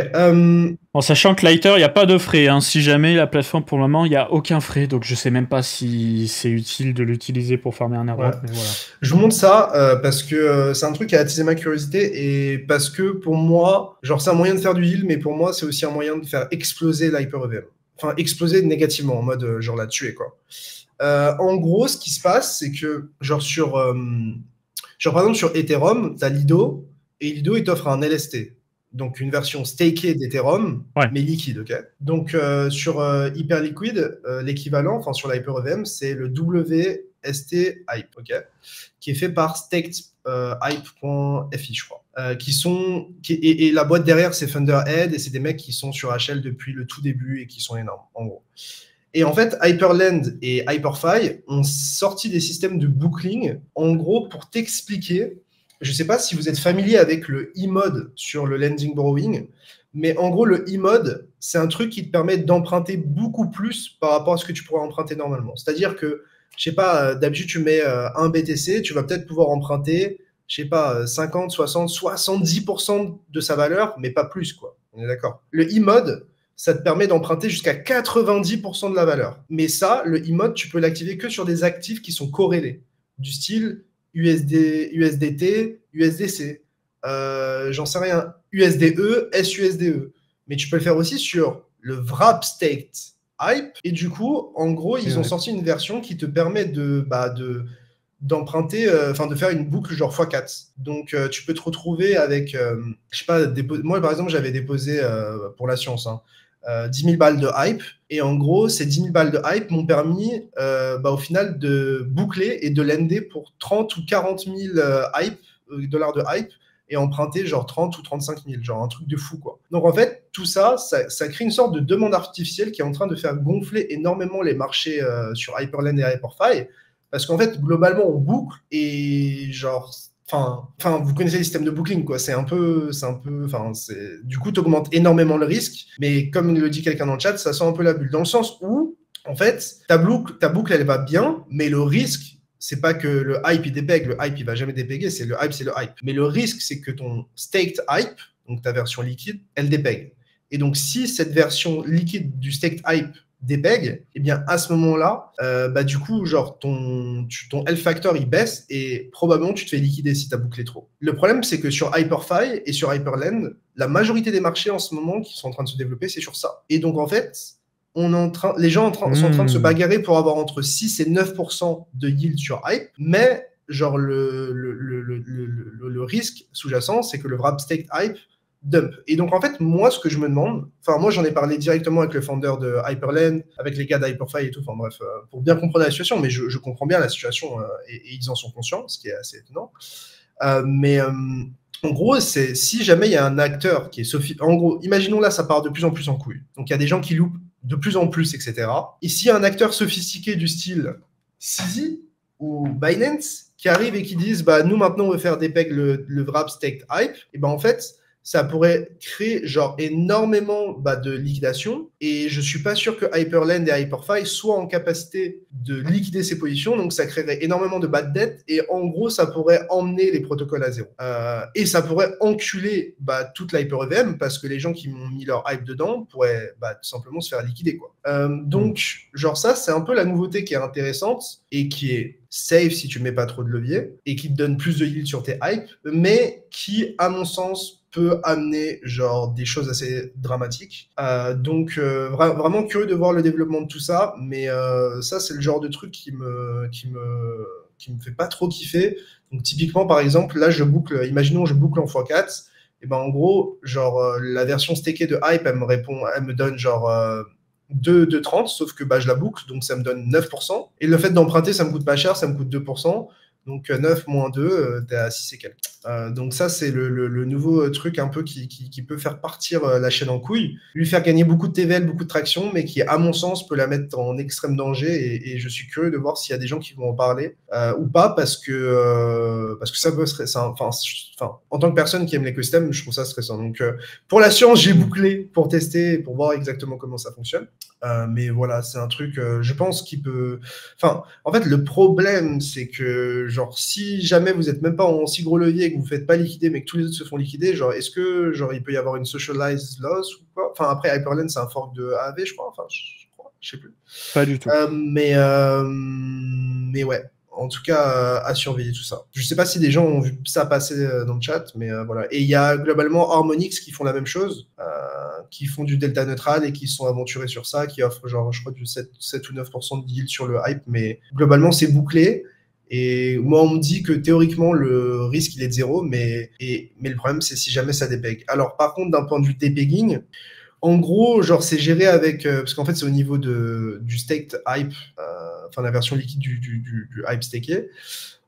En sachant que Lighter, il n'y a pas de frais. Hein. Si jamais la plateforme, pour le moment, il n'y a aucun frais. Donc je sais même pas si c'est utile de l'utiliser pour farmer un airdrop. Ouais. Mais voilà. Je vous montre ça parce que c'est un truc qui a attisé ma curiosité et parce que pour moi, genre c'est un moyen de faire du heal, mais pour moi c'est aussi un moyen de faire exploser l'hyper-EVM. Enfin, exploser négativement, en mode genre la tuer, quoi. En gros, ce qui se passe, c'est que genre par exemple sur Ethereum, tu as Lido et Lido il t'offre un LST. Donc une version staked d'Ethereum, mais liquide, ok. Donc sur Hyperliquid, l'équivalent, enfin sur l'hyper-EVM, c'est le WST Hype, ok, qui est fait par staked-hype.fi, je crois. Et la boîte derrière, c'est Thunderhead, et c'est des mecs qui sont sur HL depuis le tout début et qui sont énormes, en gros. Et en fait, Hyperland et Hyperfi ont sorti des systèmes de bookling, en gros, pour t'expliquer. Je ne sais pas si vous êtes familier avec le e-mode sur le lending borrowing, mais en gros, le e-mode, c'est un truc qui te permet d'emprunter beaucoup plus par rapport à ce que tu pourrais emprunter normalement. C'est-à-dire que, je sais pas, d'habitude, tu mets un BTC, tu vas peut-être pouvoir emprunter, je sais pas, 50, 60, 70% de sa valeur, mais pas plus, quoi. On est d'accord. Le e-mode, ça te permet d'emprunter jusqu'à 90% de la valeur. Mais ça, le e-mode, tu peux l'activer que sur des actifs qui sont corrélés, du style USDT, USDC, j'en sais rien, USDE, SUSDE. Mais tu peux le faire aussi sur le Wrap Staked Hype. Et du coup, en gros, ils ont sorti une version qui te permet d'emprunter, enfin de faire une boucle genre x4. Donc tu peux te retrouver avec, je sais pas, moi par exemple j'avais déposé pour la science, 10 000 balles de hype, et en gros ces 10 000 balles de hype m'ont permis au final de boucler et de lender pour 30 ou 40 000 dollars de hype, et emprunter genre 30 ou 35 000, genre un truc de fou, quoi. Donc en fait, tout ça crée une sorte de demande artificielle qui est en train de faire gonfler énormément les marchés sur Hyperland et Hyperfi, parce qu'en fait, globalement, on boucle et genre, enfin, vous connaissez le système de booking, quoi. Du coup, tu augmentes énormément le risque, mais comme le dit quelqu'un dans le chat, ça sent un peu la bulle, dans le sens où, en fait, ta boucle, elle va bien, mais le risque, c'est pas que le hype, il dépègue. Le hype, il va jamais dépéguer. C'est le hype. Mais le risque, c'est que ton staked hype, donc ta version liquide, elle dépègue. Et donc, si cette version liquide du staked hype dépègue, et bien à ce moment-là, du coup, genre ton L factor il baisse et probablement tu te fais liquider si tu as bouclé trop. Le problème, c'est que sur Hyperfi et sur Hyperland, la majorité des marchés en ce moment qui sont en train de se développer, c'est sur ça. Et donc en fait, les gens sont en train de se bagarrer pour avoir entre 6 et 9% de yield sur Hype, mais genre le risque sous-jacent, c'est que le Wrap Staked Hype dump. Et donc, en fait, moi, ce que je me demande, moi, j'en ai parlé directement avec le founder de Hyperland, avec les gars d'Hyperfi et tout, enfin bref, pour bien comprendre la situation, mais je comprends bien la situation et ils en sont conscients, ce qui est assez étonnant. En gros, c'est si jamais il y a un acteur qui est en gros, imaginons là, ça part de plus en plus en couille. Donc, il y a des gens qui loupent de plus en plus, etc. Et s'il y a un acteur sophistiqué du style CZ ou Binance qui arrive et qui disent, nous, maintenant, on veut faire dépeg le Wrap Staked Hype, et en fait, ça pourrait créer genre énormément de liquidation et je suis pas sûr que Hyperland et Hyperfy soient en capacité de liquider ces positions, donc ça créerait énormément de bad debt et en gros ça pourrait emmener les protocoles à zéro. Et ça pourrait enculer toute l'Hyper-EVM parce que les gens qui m'ont mis leur hype dedans pourraient tout simplement se faire liquider quoi. Donc genre ça c'est un peu la nouveauté qui est intéressante et qui est safe si tu mets pas trop de levier et qui te donne plus de yield sur tes hypes, mais qui à mon sens peut amener genre des choses assez dramatiques. Donc vraiment curieux de voir le développement de tout ça, mais ça c'est le genre de truc qui me fait pas trop kiffer. Donc typiquement par exemple là imaginons je boucle en x4, et ben en gros genre la version stakée de Hype elle me donne genre 2,30, sauf que je la boucle, donc ça me donne 9%. Et le fait d'emprunter, ça me coûte pas cher, ça me coûte 2%. Donc 9 moins 2, t'es à 6 et quelques. Donc ça, c'est le nouveau truc un peu qui peut faire partir la chaîne en couille, lui faire gagner beaucoup de TVL, beaucoup de traction, mais qui, à mon sens, peut la mettre en extrême danger. Et je suis curieux de voir s'il y a des gens qui vont en parler ou pas, parce que ça peut stressant. Enfin, en tant que personne qui aime l'écosystème, je trouve ça stressant. Donc pour la science, j'ai bouclé pour tester, pour voir exactement comment ça fonctionne. Mais voilà, c'est un truc, je pense, qui peut... Enfin, en fait, le problème, c'est que, genre, si jamais vous n'êtes même pas en si gros levier et que vous ne faites pas liquider, mais que tous les autres se font liquider, genre, est-ce que, genre, il peut y avoir une socialized loss ou quoi? Enfin, après, Hyperland, c'est un fork de AAV, je crois. Enfin, je sais plus. Pas du tout. Mais ouais. En tout cas, à surveiller tout ça. Je sais pas si des gens ont vu ça passer dans le chat, mais voilà. Et il y a globalement Harmonix qui font la même chose, qui font du delta neutral et qui se sont aventurés sur ça, qui offrent genre, je crois, du 7 ou 9% de yield sur le hype, mais globalement, c'est bouclé. Et moi, on me dit que théoriquement, le risque, il est de zéro, mais le problème, c'est si jamais ça dépeg. Alors, par contre, d'un point de vue depegging, en gros, genre, c'est géré avec... parce qu'en fait, c'est au niveau du staked hype, enfin, la version liquide du hype staké.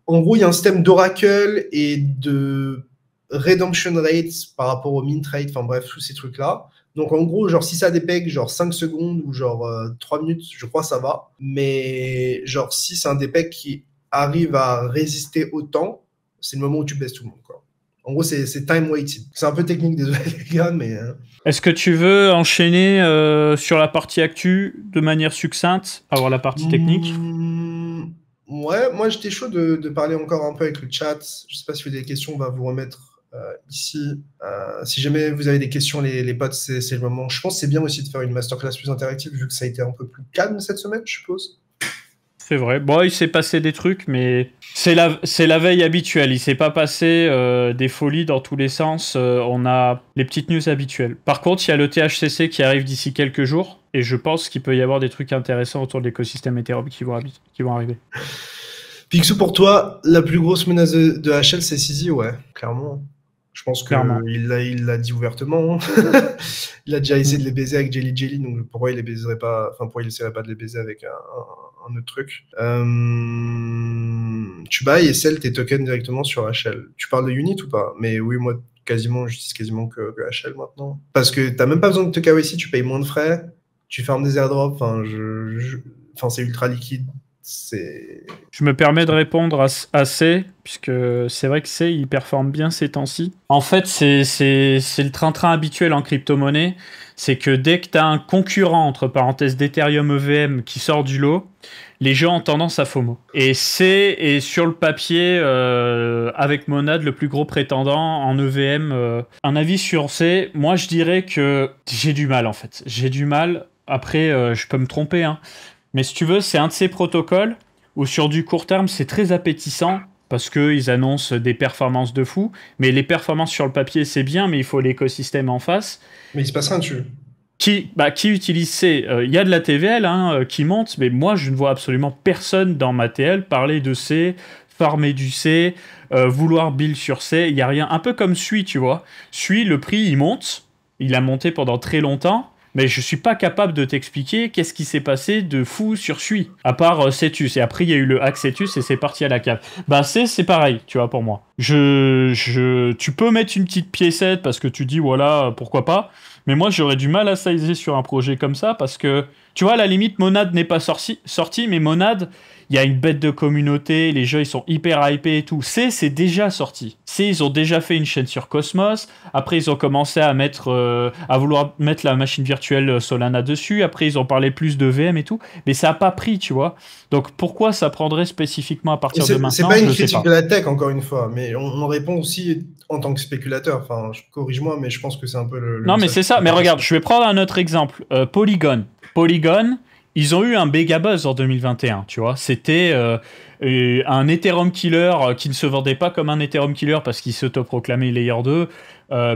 En gros, il y a un système d'oracle et de redemption rates par rapport au mint rate, enfin bref, tous ces trucs-là. Donc, en gros, genre, si ça dépeg, genre 5 secondes ou genre 3 minutes, je crois ça va. Mais genre, si c'est un dépeg qui arrive à résister autant, c'est le moment où tu baisses tout le monde, quoi. En gros, c'est time weighted. C'est un peu technique, désolé les gars, mais... Est-ce que tu veux enchaîner sur la partie actu de manière succincte, avoir la partie technique? Ouais, moi j'étais chaud de parler encore un peu avec le chat. Je sais pas si vous avez des questions, on va vous remettre ici. Si jamais vous avez des questions, les potes, c'est le moment. Je pense que c'est bien aussi de faire une masterclass plus interactive, vu que ça a été un peu plus calme cette semaine, je suppose. C'est vrai. Bon, il s'est passé des trucs, mais c'est la veille habituelle. Il s'est pas passé des folies dans tous les sens. On a les petites news habituelles. Par contre, il y a le THCC qui arrive d'ici quelques jours, et je pense qu'il peut y avoir des trucs intéressants autour de l'écosystème Ethereum qui vont arriver. Picsou, pour toi, la plus grosse menace de HL, c'est CZ, ouais, clairement. Je pense qu'il l'a dit ouvertement. Il a déjà essayé de les baiser avec Jelly, donc pourquoi il les baiserait pas, enfin pourquoi il essaierait pas de les baiser avec un autre truc. Tu buy et sell tes tokens directement sur HL. Tu parles de Unit ou pas? Mais oui, moi j'utilise quasiment que HL maintenant. Parce que t'as même pas besoin de te KYC, tu payes moins de frais, tu fermes des airdrops, enfin c'est ultra liquide. Je me permets de répondre à C, puisque c'est vrai que C, il performe bien ces temps-ci. En fait, c'est le train-train habituel en crypto-monnaie. C'est que dès que tu as un concurrent, entre parenthèses, d'Ethereum EVM qui sort du lot, les gens ont tendance à FOMO. Et C est sur le papier, avec Monad, le plus gros prétendant en EVM. Un avis sur C, moi je dirais que j'ai du mal en fait. J'ai du mal. Après, je peux me tromper, hein. Mais si tu veux, c'est un de ces protocoles où sur du court terme, c'est très appétissant parce qu'ils annoncent des performances de fou. Mais les performances sur le papier, c'est bien, mais il faut l'écosystème en face. Mais il se passe rien dessus. Qui utilise C? Il y a de la TVL qui monte, mais moi, je ne vois absolument personne dans ma TL parler de C, farmer du C, vouloir build sur C. Il n'y a rien. Un peu comme Sui, tu vois. Sui, le prix, il monte. Il a monté pendant très longtemps. Mais je suis pas capable de t'expliquer qu'est-ce qui s'est passé de fou sur Sui, à part Cetus. Et après, il y a eu le hack Cetus et c'est parti à la cave. Bah, c'est pareil, tu vois, pour moi. Tu peux mettre une petite piécette parce que tu dis, voilà, pourquoi pas. Mais moi, j'aurais du mal à sizer sur un projet comme ça parce que, tu vois, à la limite, Monad n'est pas sorti, mais Monad, il y a une bête de communauté, les jeux, ils sont hyper hypés et tout. C'est déjà sorti. Ils ont déjà fait une chaîne sur Cosmos. Après, ils ont commencé à vouloir mettre la machine virtuelle Solana dessus. Après, ils ont parlé plus de VM et tout. Mais ça n'a pas pris, tu vois. Donc, pourquoi ça prendrait spécifiquement à partir de maintenant? C'est pas une Je sais critique pas. de la tech, encore une fois, mais on répond aussi en tant que spéculateur. Enfin, corrige-moi, mais je pense que c'est un peu le Non, mais message. c'est ça. Mais regarde, je vais prendre un autre exemple. Polygon. Polygon, ils ont eu un méga buzz en 2021, tu vois. C'était un Ethereum killer qui ne se vendait pas comme un Ethereum killer parce qu'il s'autoproclamait Layer 2.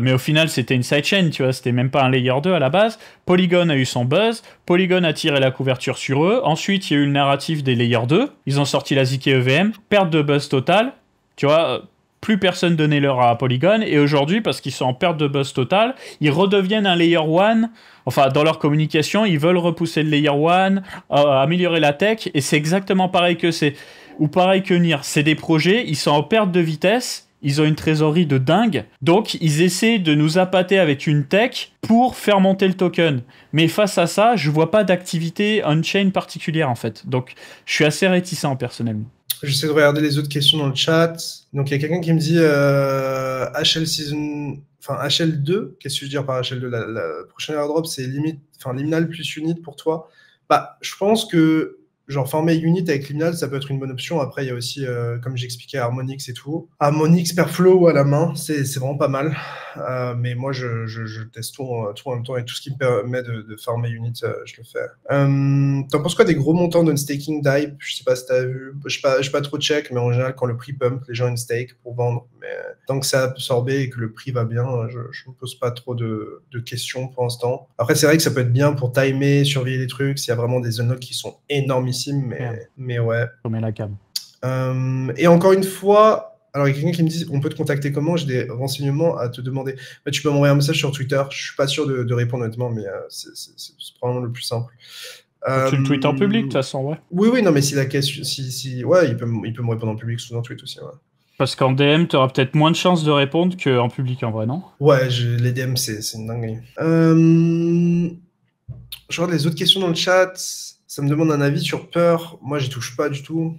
Mais au final, c'était une sidechain, tu vois. C'était même pas un Layer 2 à la base. Polygon a eu son buzz. Polygon a tiré la couverture sur eux. Ensuite, il y a eu le narratif des Layer 2. Ils ont sorti la ZK EVM. Perte de buzz totale. Tu vois, plus personne donnait l'heure à Polygon. Et aujourd'hui, parce qu'ils sont en perte de buzz totale, ils redeviennent un Layer 1. Enfin, dans leur communication, ils veulent repousser le Layer 1, améliorer la tech. Et c'est exactement pareil que c'est. Ou pareil que NIR. C'est des projets, ils sont en perte de vitesse. Ils ont une trésorerie de dingue. Donc, ils essaient de nous appâter avec une tech pour faire monter le token. Mais face à ça, je vois pas d'activité on-chain particulière, en fait. Donc, je suis assez réticent, personnellement. J'essaie de regarder les autres questions dans le chat. Donc, il y a quelqu'un qui me dit HL Season... Enfin, HL2, qu'est-ce que je veux dire par HL2? La prochaine airdrop, c'est Liminal plus Unit pour toi. Bah, je pense que genre former Unit avec Liminal, ça peut être une bonne option. Après, il y a aussi, comme j'expliquais, Harmonix et tout. Harmonix per flow à la main, c'est vraiment pas mal. Mais moi, je teste tout en même temps et tout ce qui me permet de farmer Unit, je le fais. T'en penses quoi des gros montants d'unstaking d'hype? Je sais pas si t'as vu. Je suis pas trop check, mais en général, quand le prix pump, les gens unstake pour vendre. Mais tant que c'est absorbé et que le prix va bien, je me pose pas trop de questions pour l'instant. Après, c'est vrai que ça peut être bien pour timer, surveiller les trucs, s'il y a vraiment des unlocks qui sont énormissimes, mais ouais. Je mets la cam. Et encore une fois, alors il y a quelqu'un qui me dit on peut te contacter comment? J'ai des renseignements à te demander. Bah, tu peux m'envoyer un message sur Twitter. Je suis pas sûr de répondre honnêtement, mais c'est probablement le plus simple. Tu le tweets en public, de toute façon, ouais. Oui, non, mais si la question, ouais, il peut me répondre en public sous un tweet aussi, ouais. Parce qu'en DM, tu auras peut-être moins de chances de répondre qu'en public, en vrai, non? Ouais, les DM, c'est une dinguerie. Je regarde les autres questions dans le chat. Ça me demande un avis sur Peur. Moi, j'y touche pas du tout.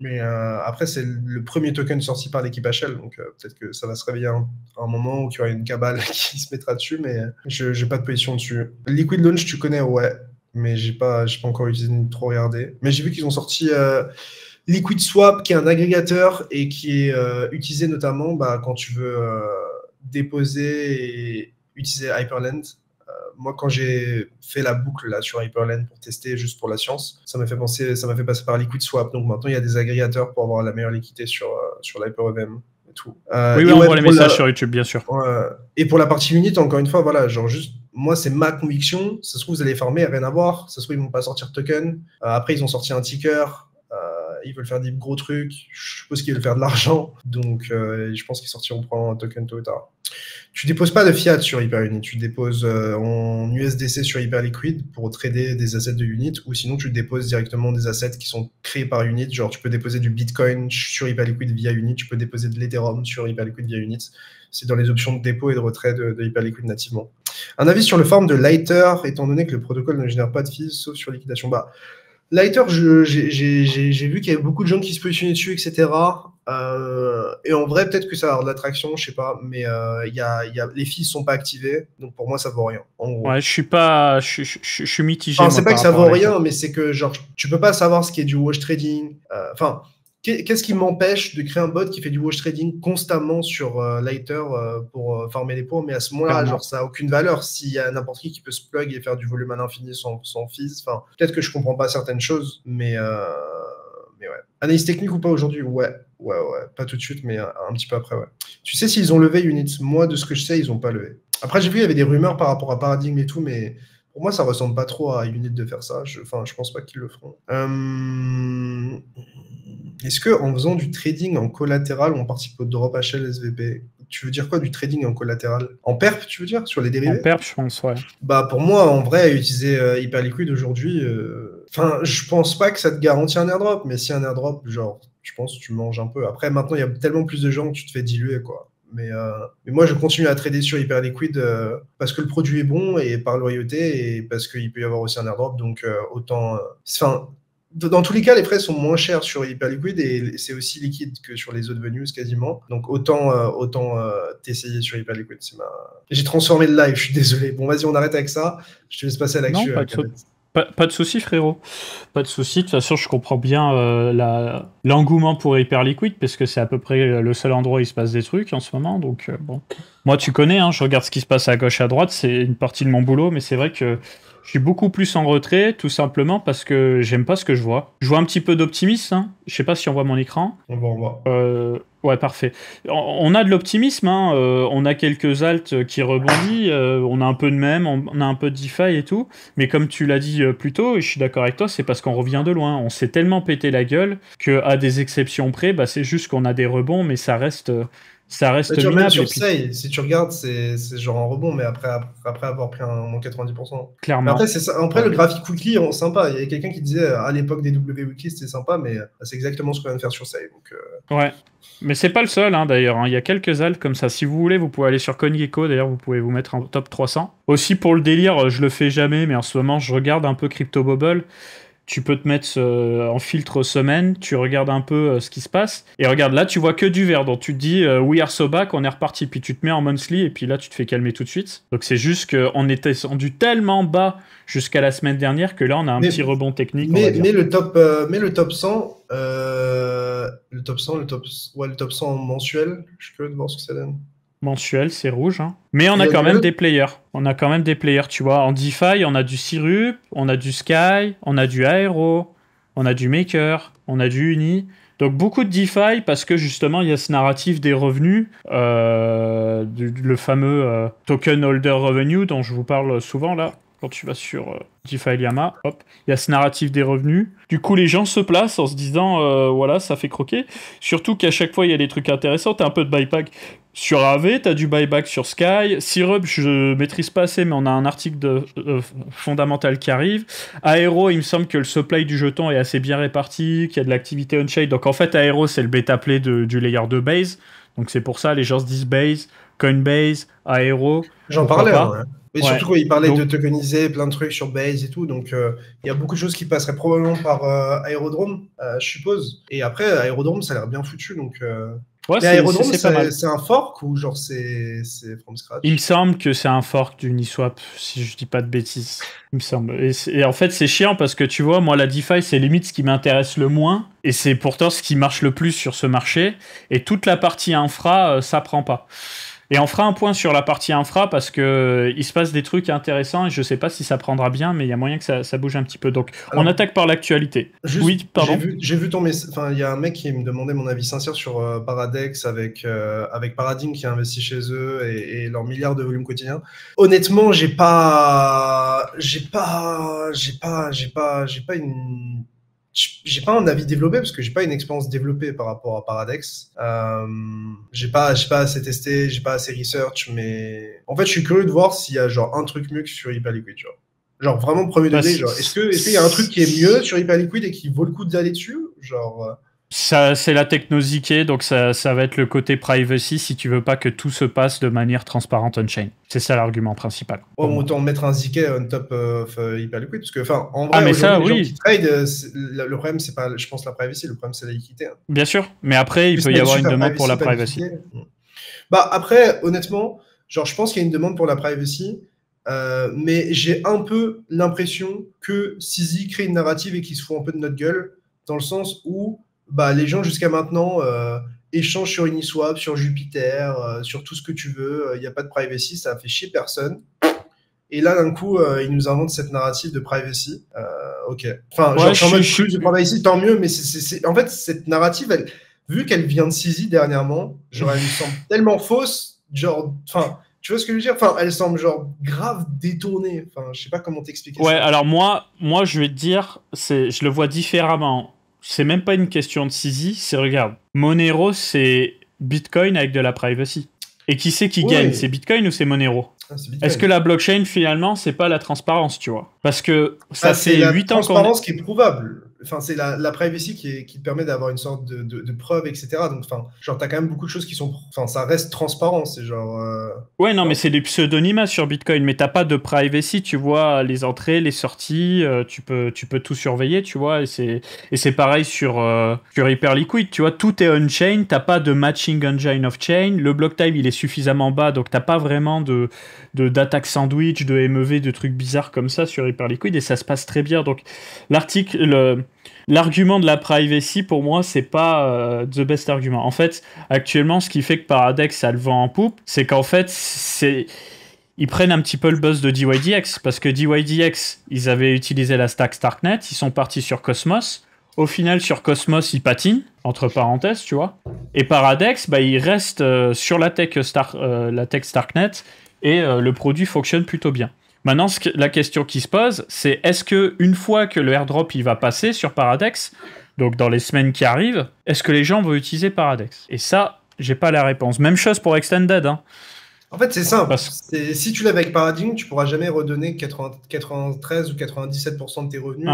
Mais après, c'est le premier token sorti par l'équipe HL, donc peut-être que ça va se réveiller à un moment où il y aura une cabale qui se mettra dessus, mais je n'ai pas de position dessus. Liquid Launch, tu connais, ouais, mais j'ai pas encore utilisé ni trop regardé. Mais j'ai vu qu'ils ont sorti Liquid Swap, qui est un agrégateur et qui est utilisé notamment quand tu veux déposer et utiliser Hyperland. Moi, quand j'ai fait la boucle là sur Hyperland pour tester juste pour la science, ça m'a fait passer par Liquid Swap. Donc maintenant, il y a des agrégateurs pour avoir la meilleure liquidité sur l'HyperEVM et tout. Oui, on voit les messages sur YouTube, bien sûr. Et pour la partie unit, encore une fois, voilà, genre juste, moi, c'est ma conviction. Ça se trouve, vous allez farmer, rien à voir. Ça se trouve, ils vont pas sortir token. Après, ils ont sorti un ticker. Ils veulent faire des gros trucs. Je suppose qu'ils veulent faire de l'argent. Donc, je pense qu'ils sortiront probablement un token tôt ou tard. Tu déposes pas de fiat sur Hyperunit, tu déposes en USDC sur Hyperliquid pour trader des assets de Unit, ou sinon tu déposes directement des assets qui sont créés par Unit, genre tu peux déposer du Bitcoin sur Hyperliquid via Unit, tu peux déposer de l'Ethereum sur Hyperliquid via Unit. C'est dans les options de dépôt et de retrait de Hyperliquid nativement. Un avis sur le farm de Lighter, étant donné que le protocole ne génère pas de fees sauf sur liquidation. Lighter, j'ai vu qu'il y avait beaucoup de gens qui se positionnaient dessus, etc. Et en vrai, peut-être que ça va avoir de l'attraction, je sais pas, mais les fees sont pas activées, donc pour moi, ça vaut rien. En gros. Ouais, je suis mitigé. Enfin, c'est pas que ça vaut rien, mais c'est que genre, tu peux pas savoir ce qui est du wash trading. Enfin, qu'est-ce qui m'empêche de créer un bot qui fait du wash trading constamment sur Lighter pour farmer les pots, mais à ce moment-là, genre, ça a aucune valeur. S'il y a n'importe qui peut se plug et faire du volume à l'infini sans fees, enfin, peut-être que je comprends pas certaines choses, mais ouais. Analyse technique ou pas aujourd'hui? Ouais. Pas tout de suite, mais un petit peu après, ouais. Tu sais s'ils ont levé Unit? Moi, de ce que je sais, ils ont pas levé. Après, j'ai vu, il y avait des rumeurs par rapport à Paradigm et tout, mais pour moi, ça ressemble pas trop à Unit de faire ça. Je pense pas qu'ils le feront. Est-ce que en faisant du trading en collatéral, on participe au drop HL SVP? Tu veux dire quoi du trading en collatéral? En perp, tu veux dire? Sur les dérivés? En perp, je pense, ouais. Pour moi, en vrai, utiliser Hyperliquid aujourd'hui, je pense pas que ça te garantit un airdrop, mais si un airdrop, genre, je pense que tu manges un peu. Après, maintenant, il y a tellement plus de gens que tu te fais diluer, quoi. Mais moi, je continue à trader sur Hyperliquid parce que le produit est bon et par loyauté et parce qu'il peut y avoir aussi un airdrop. Donc, autant. Enfin, dans tous les cas, les frais sont moins chers sur Hyperliquid et c'est aussi liquide que sur les autres venues quasiment. Donc, autant t'essayer sur Hyperliquid. J'ai transformé le live, je suis désolé. Bon, vas-y, on arrête avec ça. Je te laisse passer à l'actu. Pas de souci, frérot. Pas de souci. De toute façon, je comprends bien l'engouement pour Hyperliquid parce que c'est à peu près le seul endroit où il se passe des trucs en ce moment. Donc, bon. Moi, tu connais, hein, je regarde ce qui se passe à gauche, à droite. C'est une partie de mon boulot, mais c'est vrai que je suis beaucoup plus en retrait, tout simplement parce que j'aime pas ce que je vois. Je vois un petit peu d'optimisme. Hein. Je sais pas si on voit mon écran. On voit. Ouais, parfait. On a de l'optimisme, hein. On a quelques alts qui rebondissent, on a un peu de meme, on a un peu de DeFi et tout, mais comme tu l'as dit plus tôt, et je suis d'accord avec toi, c'est parce qu'on revient de loin. On s'est tellement pété la gueule qu'à des exceptions près, bah, c'est juste qu'on a des rebonds, mais ça reste minable. Sur Sei, si tu regardes, c'est genre un rebond, mais après avoir pris un moins 90%. Clairement. Mais après, c'est ça. Après, le graphique weekly, sympa. Il y a quelqu'un qui disait à l'époque des W weekly, c'était sympa, mais c'est exactement ce qu'on vient de faire sur Sei. Donc, ouais. Mais c'est pas le seul, hein, d'ailleurs. Hein. Il y a quelques alts comme ça. Si vous voulez, vous pouvez aller sur CoinGecko. D'ailleurs, vous pouvez vous mettre en top 300. Aussi, pour le délire, je le fais jamais, mais en ce moment, je regarde un peu Crypto Bubble. Tu peux te mettre en filtre semaine, tu regardes un peu ce qui se passe, et regarde, là, tu vois que du vert, donc tu te dis, we are so back, on est reparti, puis tu te mets en monthly, et puis là, tu te fais calmer tout de suite. Donc c'est juste qu'on était descendu tellement bas jusqu'à la semaine dernière que là, on a un petit rebond technique. Mais le top 100, le top 100 mensuel, je suis curieux de voir ce que ça donne. Mensuel, c'est rouge. Hein. Mais on a quand même des players. On a quand même des players, tu vois. En DeFi, on a du Syrup, on a du Sky, on a du Aero, on a du Maker, on a du Uni. Donc beaucoup de DeFi parce que justement, il y a ce narratif des revenus, le fameux token holder revenue dont je vous parle souvent là. Quand tu vas sur DeFi Llama, hop, il y a ce narratif des revenus. Du coup, les gens se placent en se disant, voilà, ça fait croquer. Surtout qu'à chaque fois, il y a des trucs intéressants. T'as un peu de buyback sur AV, t'as du buyback sur Sky. Syrup, je maîtrise pas assez, mais on a un article fondamental qui arrive. Aero, il me semble que le supply du jeton est assez bien réparti, qu'il y a de l'activité on-chain. Donc en fait, Aero, c'est le bêta play du layer 2 Base. Donc c'est pour ça, les gens se disent Base, Coinbase, Aero. J'en parlais, ouais. Mais Ouais. surtout quand il parlait de tokeniser plein de trucs sur Base et tout, donc il y a beaucoup de choses qui passeraient probablement par Aerodrome, je suppose. Et après, Aerodrome, ça a l'air bien foutu, donc... Ouais, mais Aerodrome, c'est un fork ou genre c'est from scratch? Il me semble que c'est un fork d'Uniswap, si je dis pas de bêtises. Il me semble. Et en fait, c'est chiant parce que tu vois, moi, la DeFi, c'est limite ce qui m'intéresse le moins. Et c'est pourtant ce qui marche le plus sur ce marché. Et toute la partie infra, ça prend pas. Et on fera un point sur la partie infra parce que il se passe des trucs intéressants et je sais pas si ça prendra bien, mais il y a moyen que ça bouge un petit peu. Donc, alors, on attaque par l'actualité. Oui, pardon. J'ai vu ton message. Enfin, il y a un mec qui me demandait mon avis sincère sur Paradex avec Paradigm qui a investi chez eux et leurs milliards de volume quotidien. Honnêtement, j'ai pas un avis développé parce que j'ai pas une expérience développée par rapport à Paradex. J'ai pas assez testé, j'ai pas assez research, mais en fait, je suis curieux de voir s'il y a genre un truc mieux que sur Hyperliquid, genre vraiment premier degré. Genre, est-ce qu'il y a un truc qui est mieux sur Hyperliquid et qui vaut le coup d'aller dessus, genre? Ça, c'est la techno ZK, donc ça va être le côté privacy si tu veux pas que tout se passe de manière transparente on-chain. C'est ça l'argument principal. Autant mettre un ZK on top of Hyperliquid, parce que, en vrai, mais ça, les gens qui trade, le problème, c'est pas, je pense, la privacy, le problème, c'est la liquidité. Hein. Bien sûr, mais après, il peut y avoir une demande pour la privacy. Bah, après, honnêtement, genre, je pense qu'il y a une demande pour la privacy, mais j'ai un peu l'impression que CZ crée une narrative et qu'il se fout un peu de notre gueule, dans le sens où bah, les gens jusqu'à maintenant échangent sur Uniswap, sur Jupiter, sur tout ce que tu veux. Il n'y a pas de privacy, ça a fait chier personne. Et là, d'un coup, ils nous inventent cette narrative de privacy. Ok. Enfin, genre, en mode plus de privacy, tant mieux, mais en fait, cette narrative, vu qu'elle vient de CZ dernièrement, genre, elle me semble tellement fausse, genre, enfin... Tu vois ce que je veux dire? Enfin, elle semble genre grave détournée. Enfin, je sais pas comment t'expliquer ça. Ouais, alors moi, je vais te dire, je le vois différemment. C'est même pas une question de CZ, c'est regarde. Monero, c'est Bitcoin avec de la privacy. Et qui c'est qui gagne? C'est Bitcoin ou c'est Monero? Est-ce que la blockchain, finalement, c'est pas la transparence, tu vois? Parce que ça fait 8 ans qu'on... transparence qui est prouvable. enfin, c'est la privacy qui te permet d'avoir une sorte de preuve, etc. Donc, enfin, genre, t'as quand même beaucoup de choses qui sont, enfin, ça reste transparent. C'est genre. Ouais, non, mais c'est des pseudonymes sur Bitcoin, mais t'as pas de privacy, tu vois, les entrées, les sorties, tu peux tout surveiller, tu vois, et c'est pareil sur Hyperliquid, tu vois, tout est on-chain, t'as pas de matching engine off-chain, le block time il est suffisamment bas, donc t'as pas vraiment d'attaque sandwich, de MEV, de trucs bizarres comme ça sur Hyperliquid, et ça se passe très bien, donc l'argument de la privacy, pour moi, c'est pas the best argument. En fait, actuellement, ce qui fait que Paradex, ça le vend en poupe, c'est qu'en fait, ils prennent un petit peu le buzz de DYDX, parce que DYDX, ils avaient utilisé la stack Starknet, ils sont partis sur Cosmos. Au final, sur Cosmos, ils patinent, entre parenthèses, tu vois. Et Paradex, bah, ils restent sur la tech Starknet, et le produit fonctionne plutôt bien. Maintenant, la question qui se pose, c'est est-ce que une fois que le airdrop il va passer sur Paradex, donc dans les semaines qui arrivent, est-ce que les gens vont utiliser Paradex? Et ça, j'ai pas la réponse. Même chose pour Extended. Hein. En fait, c'est simple. Si tu l'as avec Paradigm, tu pourras jamais redonner 93 ou 97% de tes revenus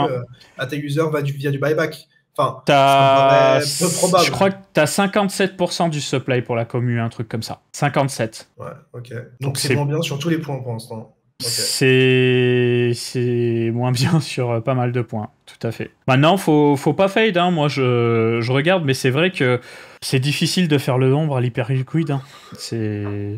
à tes users via du buyback. Enfin, ça peu probable. Je crois que tu as 57% du supply pour la commu, un truc comme ça. 57. Ouais, ok. Donc c'est moins bien sur tous les points pour l'instant. Okay. C'est moins bien sur pas mal de points, tout à fait. Maintenant, faut pas fade, hein. Moi je regarde, mais c'est vrai que c'est difficile de faire le nombre à l'Hyperliquid. Hein. C'est...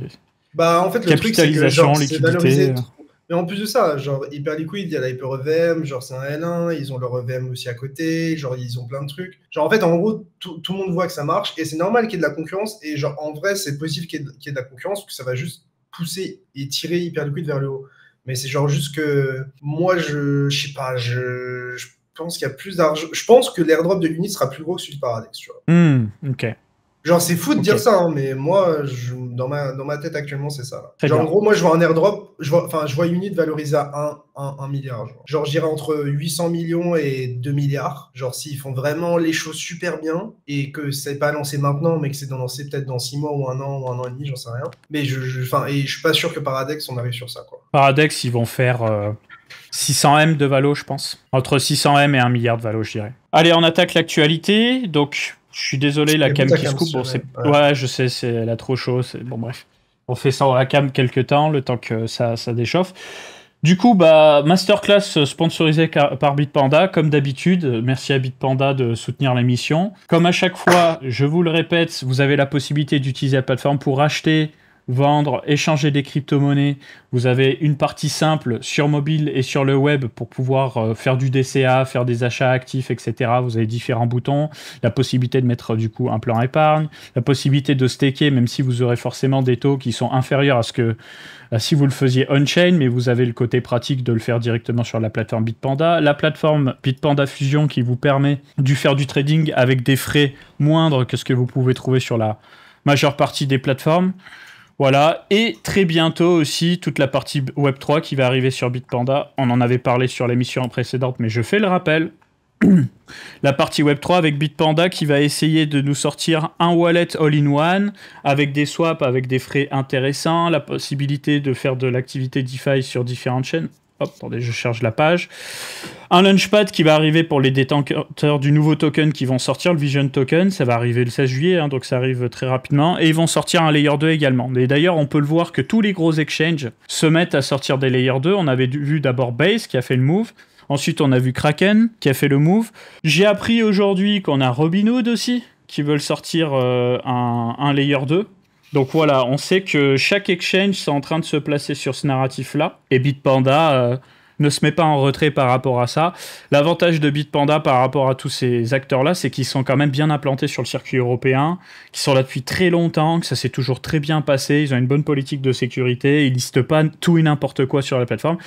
Bah en fait, le truc c'est que genre, c'est valorisé trop. Mais en plus de ça, genre Hyperliquid, il y a la Hyper EVM, genre c'est un L1, ils ont leur EVM aussi à côté, genre ils ont plein de trucs. Genre en fait, en gros, tout le monde voit que ça marche et c'est normal qu'il y ait de la concurrence et genre en vrai, c'est possible qu'il y ait de la concurrence parce que ça va juste pousser et tirer Hyperliquid vers le haut. Mais c'est genre juste que moi, je sais pas, je pense qu'il y a plus d'argent. Je pense que l'airdrop de Unit sera plus gros que celui de Paradex, tu vois. Ok. Genre, c'est fou de dire ça, hein, mais moi, dans ma tête actuellement, c'est ça. Genre, en gros, moi, je vois un airdrop, je vois Unit valorisé à 1 milliard. Genre, je dirais entre 800 millions et 2 milliards. Genre, s'ils font vraiment les choses super bien et que c'est pas lancé maintenant, mais que c'est lancé peut-être dans 6 mois ou un an et demi, j'en sais rien. Mais je suis pas sûr que Paradex, on arrive sur ça, quoi. Paradex, ils vont faire 600 M de valo, je pense. Entre 600 M et 1 milliard de valo, je dirais. Allez, on attaque l'actualité. Donc, je suis désolé, la cam qui se coupe. Bon, ouais, je sais, elle a trop chaud. Bon, bref. On fait ça en la cam quelques temps, le temps que ça déchauffe. Du coup, masterclass sponsorisé par Bitpanda, comme d'habitude. Merci à Bitpanda de soutenir l'émission. Comme à chaque fois, je vous le répète, vous avez la possibilité d'utiliser la plateforme pour acheter, vendre, échanger des crypto-monnaies. Vous avez une partie simple sur mobile et sur le web pour pouvoir faire du DCA, faire des achats actifs, etc. Vous avez différents boutons, la possibilité de mettre du coup un plan épargne, la possibilité de staker, même si vous aurez forcément des taux qui sont inférieurs à ce que si vous le faisiez on-chain, mais vous avez le côté pratique de le faire directement sur la plateforme Bitpanda. La plateforme Bitpanda Fusion qui vous permet de faire du trading avec des frais moindres que ce que vous pouvez trouver sur la majeure partie des plateformes. Voilà, et très bientôt aussi toute la partie Web3 qui va arriver sur Bitpanda. On en avait parlé sur l'émission précédente, mais je fais le rappel. La partie Web3 avec Bitpanda qui va essayer de nous sortir un wallet all-in-one avec des swaps, avec des frais intéressants, la possibilité de faire de l'activité DeFi sur différentes chaînes. Hop, attendez, je cherche la page. Un launchpad qui va arriver pour les détenteurs du nouveau token qui vont sortir, le Vision Token. Ça va arriver le 16 juillet, donc ça arrive très rapidement. Et ils vont sortir un Layer 2 également. Et d'ailleurs, on peut le voir que tous les gros exchanges se mettent à sortir des Layer 2. On avait vu d'abord Base qui a fait le move. Ensuite, on a vu Kraken qui a fait le move. J'ai appris aujourd'hui qu'on a Robinhood aussi qui veulent sortir un Layer 2. Donc voilà, on sait que chaque exchange est en train de se placer sur ce narratif-là. Et Bitpanda ne se met pas en retrait par rapport à ça. L'avantage de Bitpanda par rapport à tous ces acteurs-là, c'est qu'ils sont quand même bien implantés sur le circuit européen, qu'ils sont là depuis très longtemps, que ça s'est toujours très bien passé, ils ont une bonne politique de sécurité, ils listent pas tout et n'importe quoi sur la plateforme.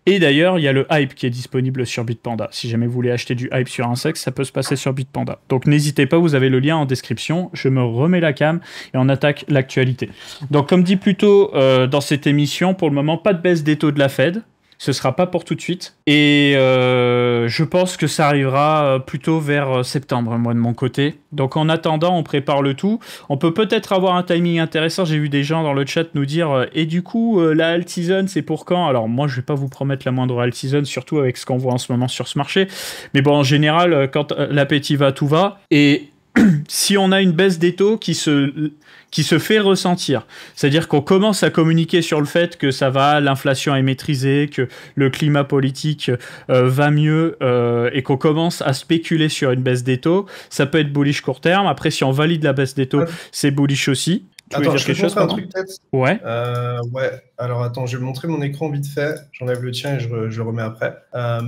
Et d'ailleurs, il y a le hype qui est disponible sur Bitpanda. Si jamais vous voulez acheter du hype sur un sexe, ça peut se passer sur Bitpanda. Donc n'hésitez pas, vous avez le lien en description. Je me remets la cam et on attaque l'actualité. Donc comme dit plus tôt dans cette émission, pour le moment, pas de baisse des taux de la Fed. Ce sera pas pour tout de suite. Et je pense que ça arrivera plutôt vers septembre, moi de mon côté. Donc en attendant, on prépare le tout. On peut peut-être avoir un timing intéressant. J'ai vu des gens dans le chat nous dire et du coup, la alt season, c'est pour quand? Alors moi, je vais pas vous promettre la moindre alt season, surtout avec ce qu'on voit en ce moment sur ce marché. Mais bon, en général, quand l'appétit va, tout va. Et si on a une baisse des taux qui se fait ressentir, c'est-à-dire qu'on commence à communiquer sur le fait que ça va, l'inflation est maîtrisée, que le climat politique va mieux et qu'on commence à spéculer sur une baisse des taux, ça peut être bullish court terme. Après, si on valide la baisse des taux, c'est bullish aussi. Attends, je peux te montrer un truc peut-être? Ouais. Ouais, alors attends, je vais montrer mon écran vite fait. J'enlève le tien et je le remets après.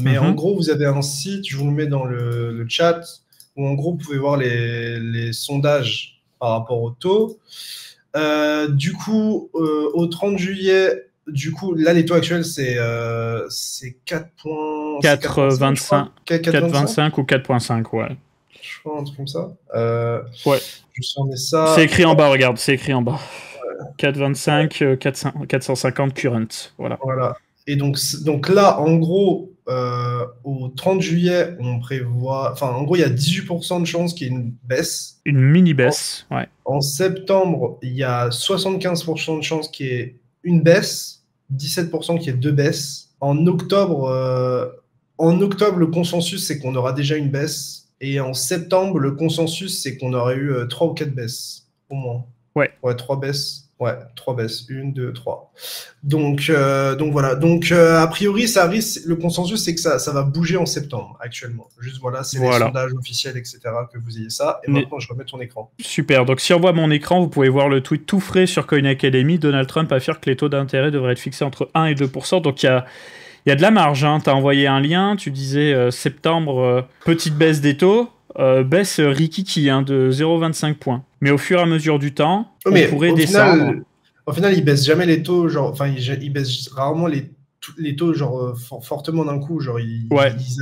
Mais en gros, vous avez un site, je vous le mets dans le chat, où en gros, vous pouvez voir les sondages par rapport au taux. Du coup, au 30 juillet, du coup, là, les taux actuels, c'est 4,25 ou 4,5, ouais. Je crois, un truc comme ça. Ouais. Ça. C'est écrit en bas, regarde, c'est écrit en bas. 4,25, 450 current, voilà. Voilà. Et donc là, en gros, au 30 juillet, on prévoit... Enfin, en gros, il y a 18% de chances qu'il y ait une baisse. Une mini-baisse, ouais. En septembre, il y a 75% de chances qu'il y ait une baisse, 17% qu'il y ait deux baisses. En octobre, le consensus, c'est qu'on aura déjà une baisse. Et en septembre, le consensus, c'est qu'on aurait eu 3 ou 4 baisses, au moins. Ouais. Ouais, 3 baisses. Ouais, 3 baisses. 1, 2, 3. Donc voilà. Donc, a priori, ça risque, le consensus, c'est que ça va bouger en septembre, actuellement. Juste voilà, c'est les sondages officiels, etc., que vous ayez ça. Et maintenant, je remets ton écran. Super. Donc, si on voit mon écran, vous pouvez voir le tweet tout frais sur Coin Academy. Donald Trump affirme que les taux d'intérêt devraient être fixés entre 1 et 2%. Donc, il y a de la marge. Hein. Tu as envoyé un lien. Tu disais septembre, petite baisse des taux. Baisse rikiki de 0,25 points. Mais au fur et à mesure du temps, on pourrait descendre. Au final, il baisse jamais les taux, genre, enfin, il baisse rarement les taux, genre, fortement d'un coup, genre, ils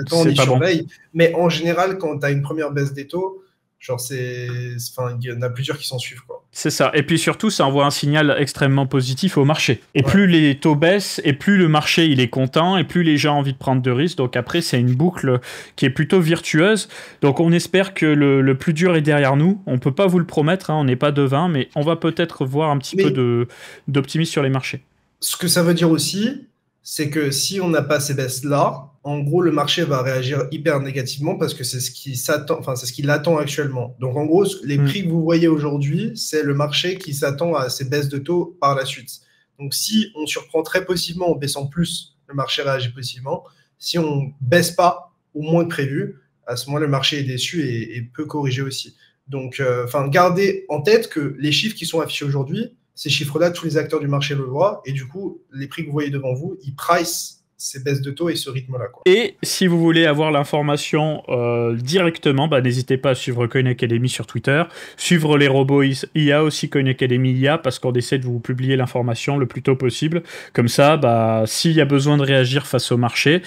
attendent, ils surveillent. Bon. Mais en général, quand tu as une première baisse des taux, genre, il y en a plusieurs qui s'en suivent, quoi. C'est ça. Et puis surtout, ça envoie un signal extrêmement positif au marché. Et plus les taux baissent, et plus le marché il est content, et plus les gens ont envie de prendre de risques. Donc après, c'est une boucle qui est plutôt virtueuse. Donc on espère que le plus dur est derrière nous. On peut pas vous le promettre, hein, on n'est pas devin, mais on va peut-être voir un petit peu d'optimisme sur les marchés. Ce que ça veut dire aussi, c'est que si on n'a pas ces baisses-là, en gros, le marché va réagir hyper négativement parce que c'est ce qui s'attend, enfin, c'est ce qu'il attend actuellement. Donc, en gros, les prix que vous voyez aujourd'hui, c'est le marché qui s'attend à ces baisses de taux par la suite. Donc, si on surprend très possiblement en baissant plus, le marché réagit positivement. Si on baisse pas au moins que prévu, à ce moment, le marché est déçu et peut corriger aussi. Donc, gardez en tête que les chiffres qui sont affichés aujourd'hui, ces chiffres-là, tous les acteurs du marché le voient, et du coup, les prix que vous voyez devant vous, ils price ces baisses de taux et ce rythme-là, quoi. Et si vous voulez avoir l'information directement, n'hésitez pas à suivre Coin Academy sur Twitter, suivre les robots IA aussi, Coin Academy IA, parce qu'on essaie de vous publier l'information le plus tôt possible. Comme ça, s'il y a besoin de réagir face au marché,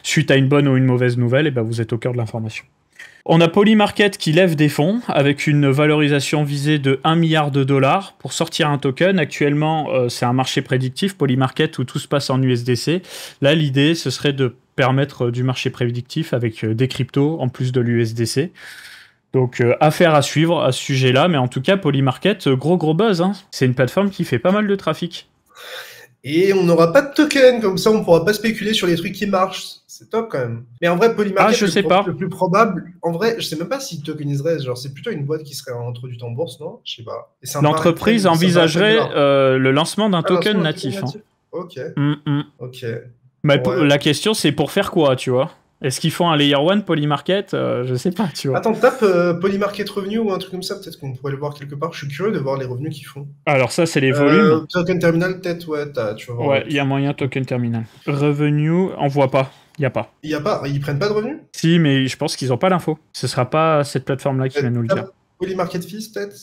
suite à une bonne ou une mauvaise nouvelle, vous êtes au cœur de l'information. On a Polymarket qui lève des fonds avec une valorisation visée de 1 milliard de dollars pour sortir un token. Actuellement, c'est un marché prédictif, Polymarket, où tout se passe en USDC. Là, l'idée, ce serait de permettre du marché prédictif avec des cryptos en plus de l'USDC. Donc, affaire à suivre à ce sujet-là. Mais en tout cas, Polymarket, gros buzz. Hein. C'est une plateforme qui fait pas mal de trafic. Et on n'aura pas de token, comme ça on ne pourra pas spéculer sur les trucs qui marchent. C'est top quand même. Mais en vrai, Polymarket, le plus probable, en vrai, je sais même pas s'il tokeniserait, genre c'est plutôt une boîte qui serait introduite en bourse, non? Je sais pas. L'entreprise envisagerait le lancement d'un token natif. Ok. Ok. Mais la question, c'est pour faire quoi, tu vois? Est-ce qu'ils font un Layer 1 Polymarket? Je sais pas, tu vois. Attends, tape Polymarket Revenue ou un truc comme ça, peut-être qu'on pourrait le voir quelque part. Je suis curieux de voir les revenus qu'ils font. Alors ça, c'est les volumes. Token Terminal, peut-être, ouais, tu vas voir. Ouais, il y a moyen Token Terminal. Revenu, on voit pas. Il y a pas. Ils prennent pas de revenus? Si, mais je pense qu'ils ont pas l'info. Ce sera pas cette plateforme-là qui va nous le dire. Polymarket Fees, peut-être?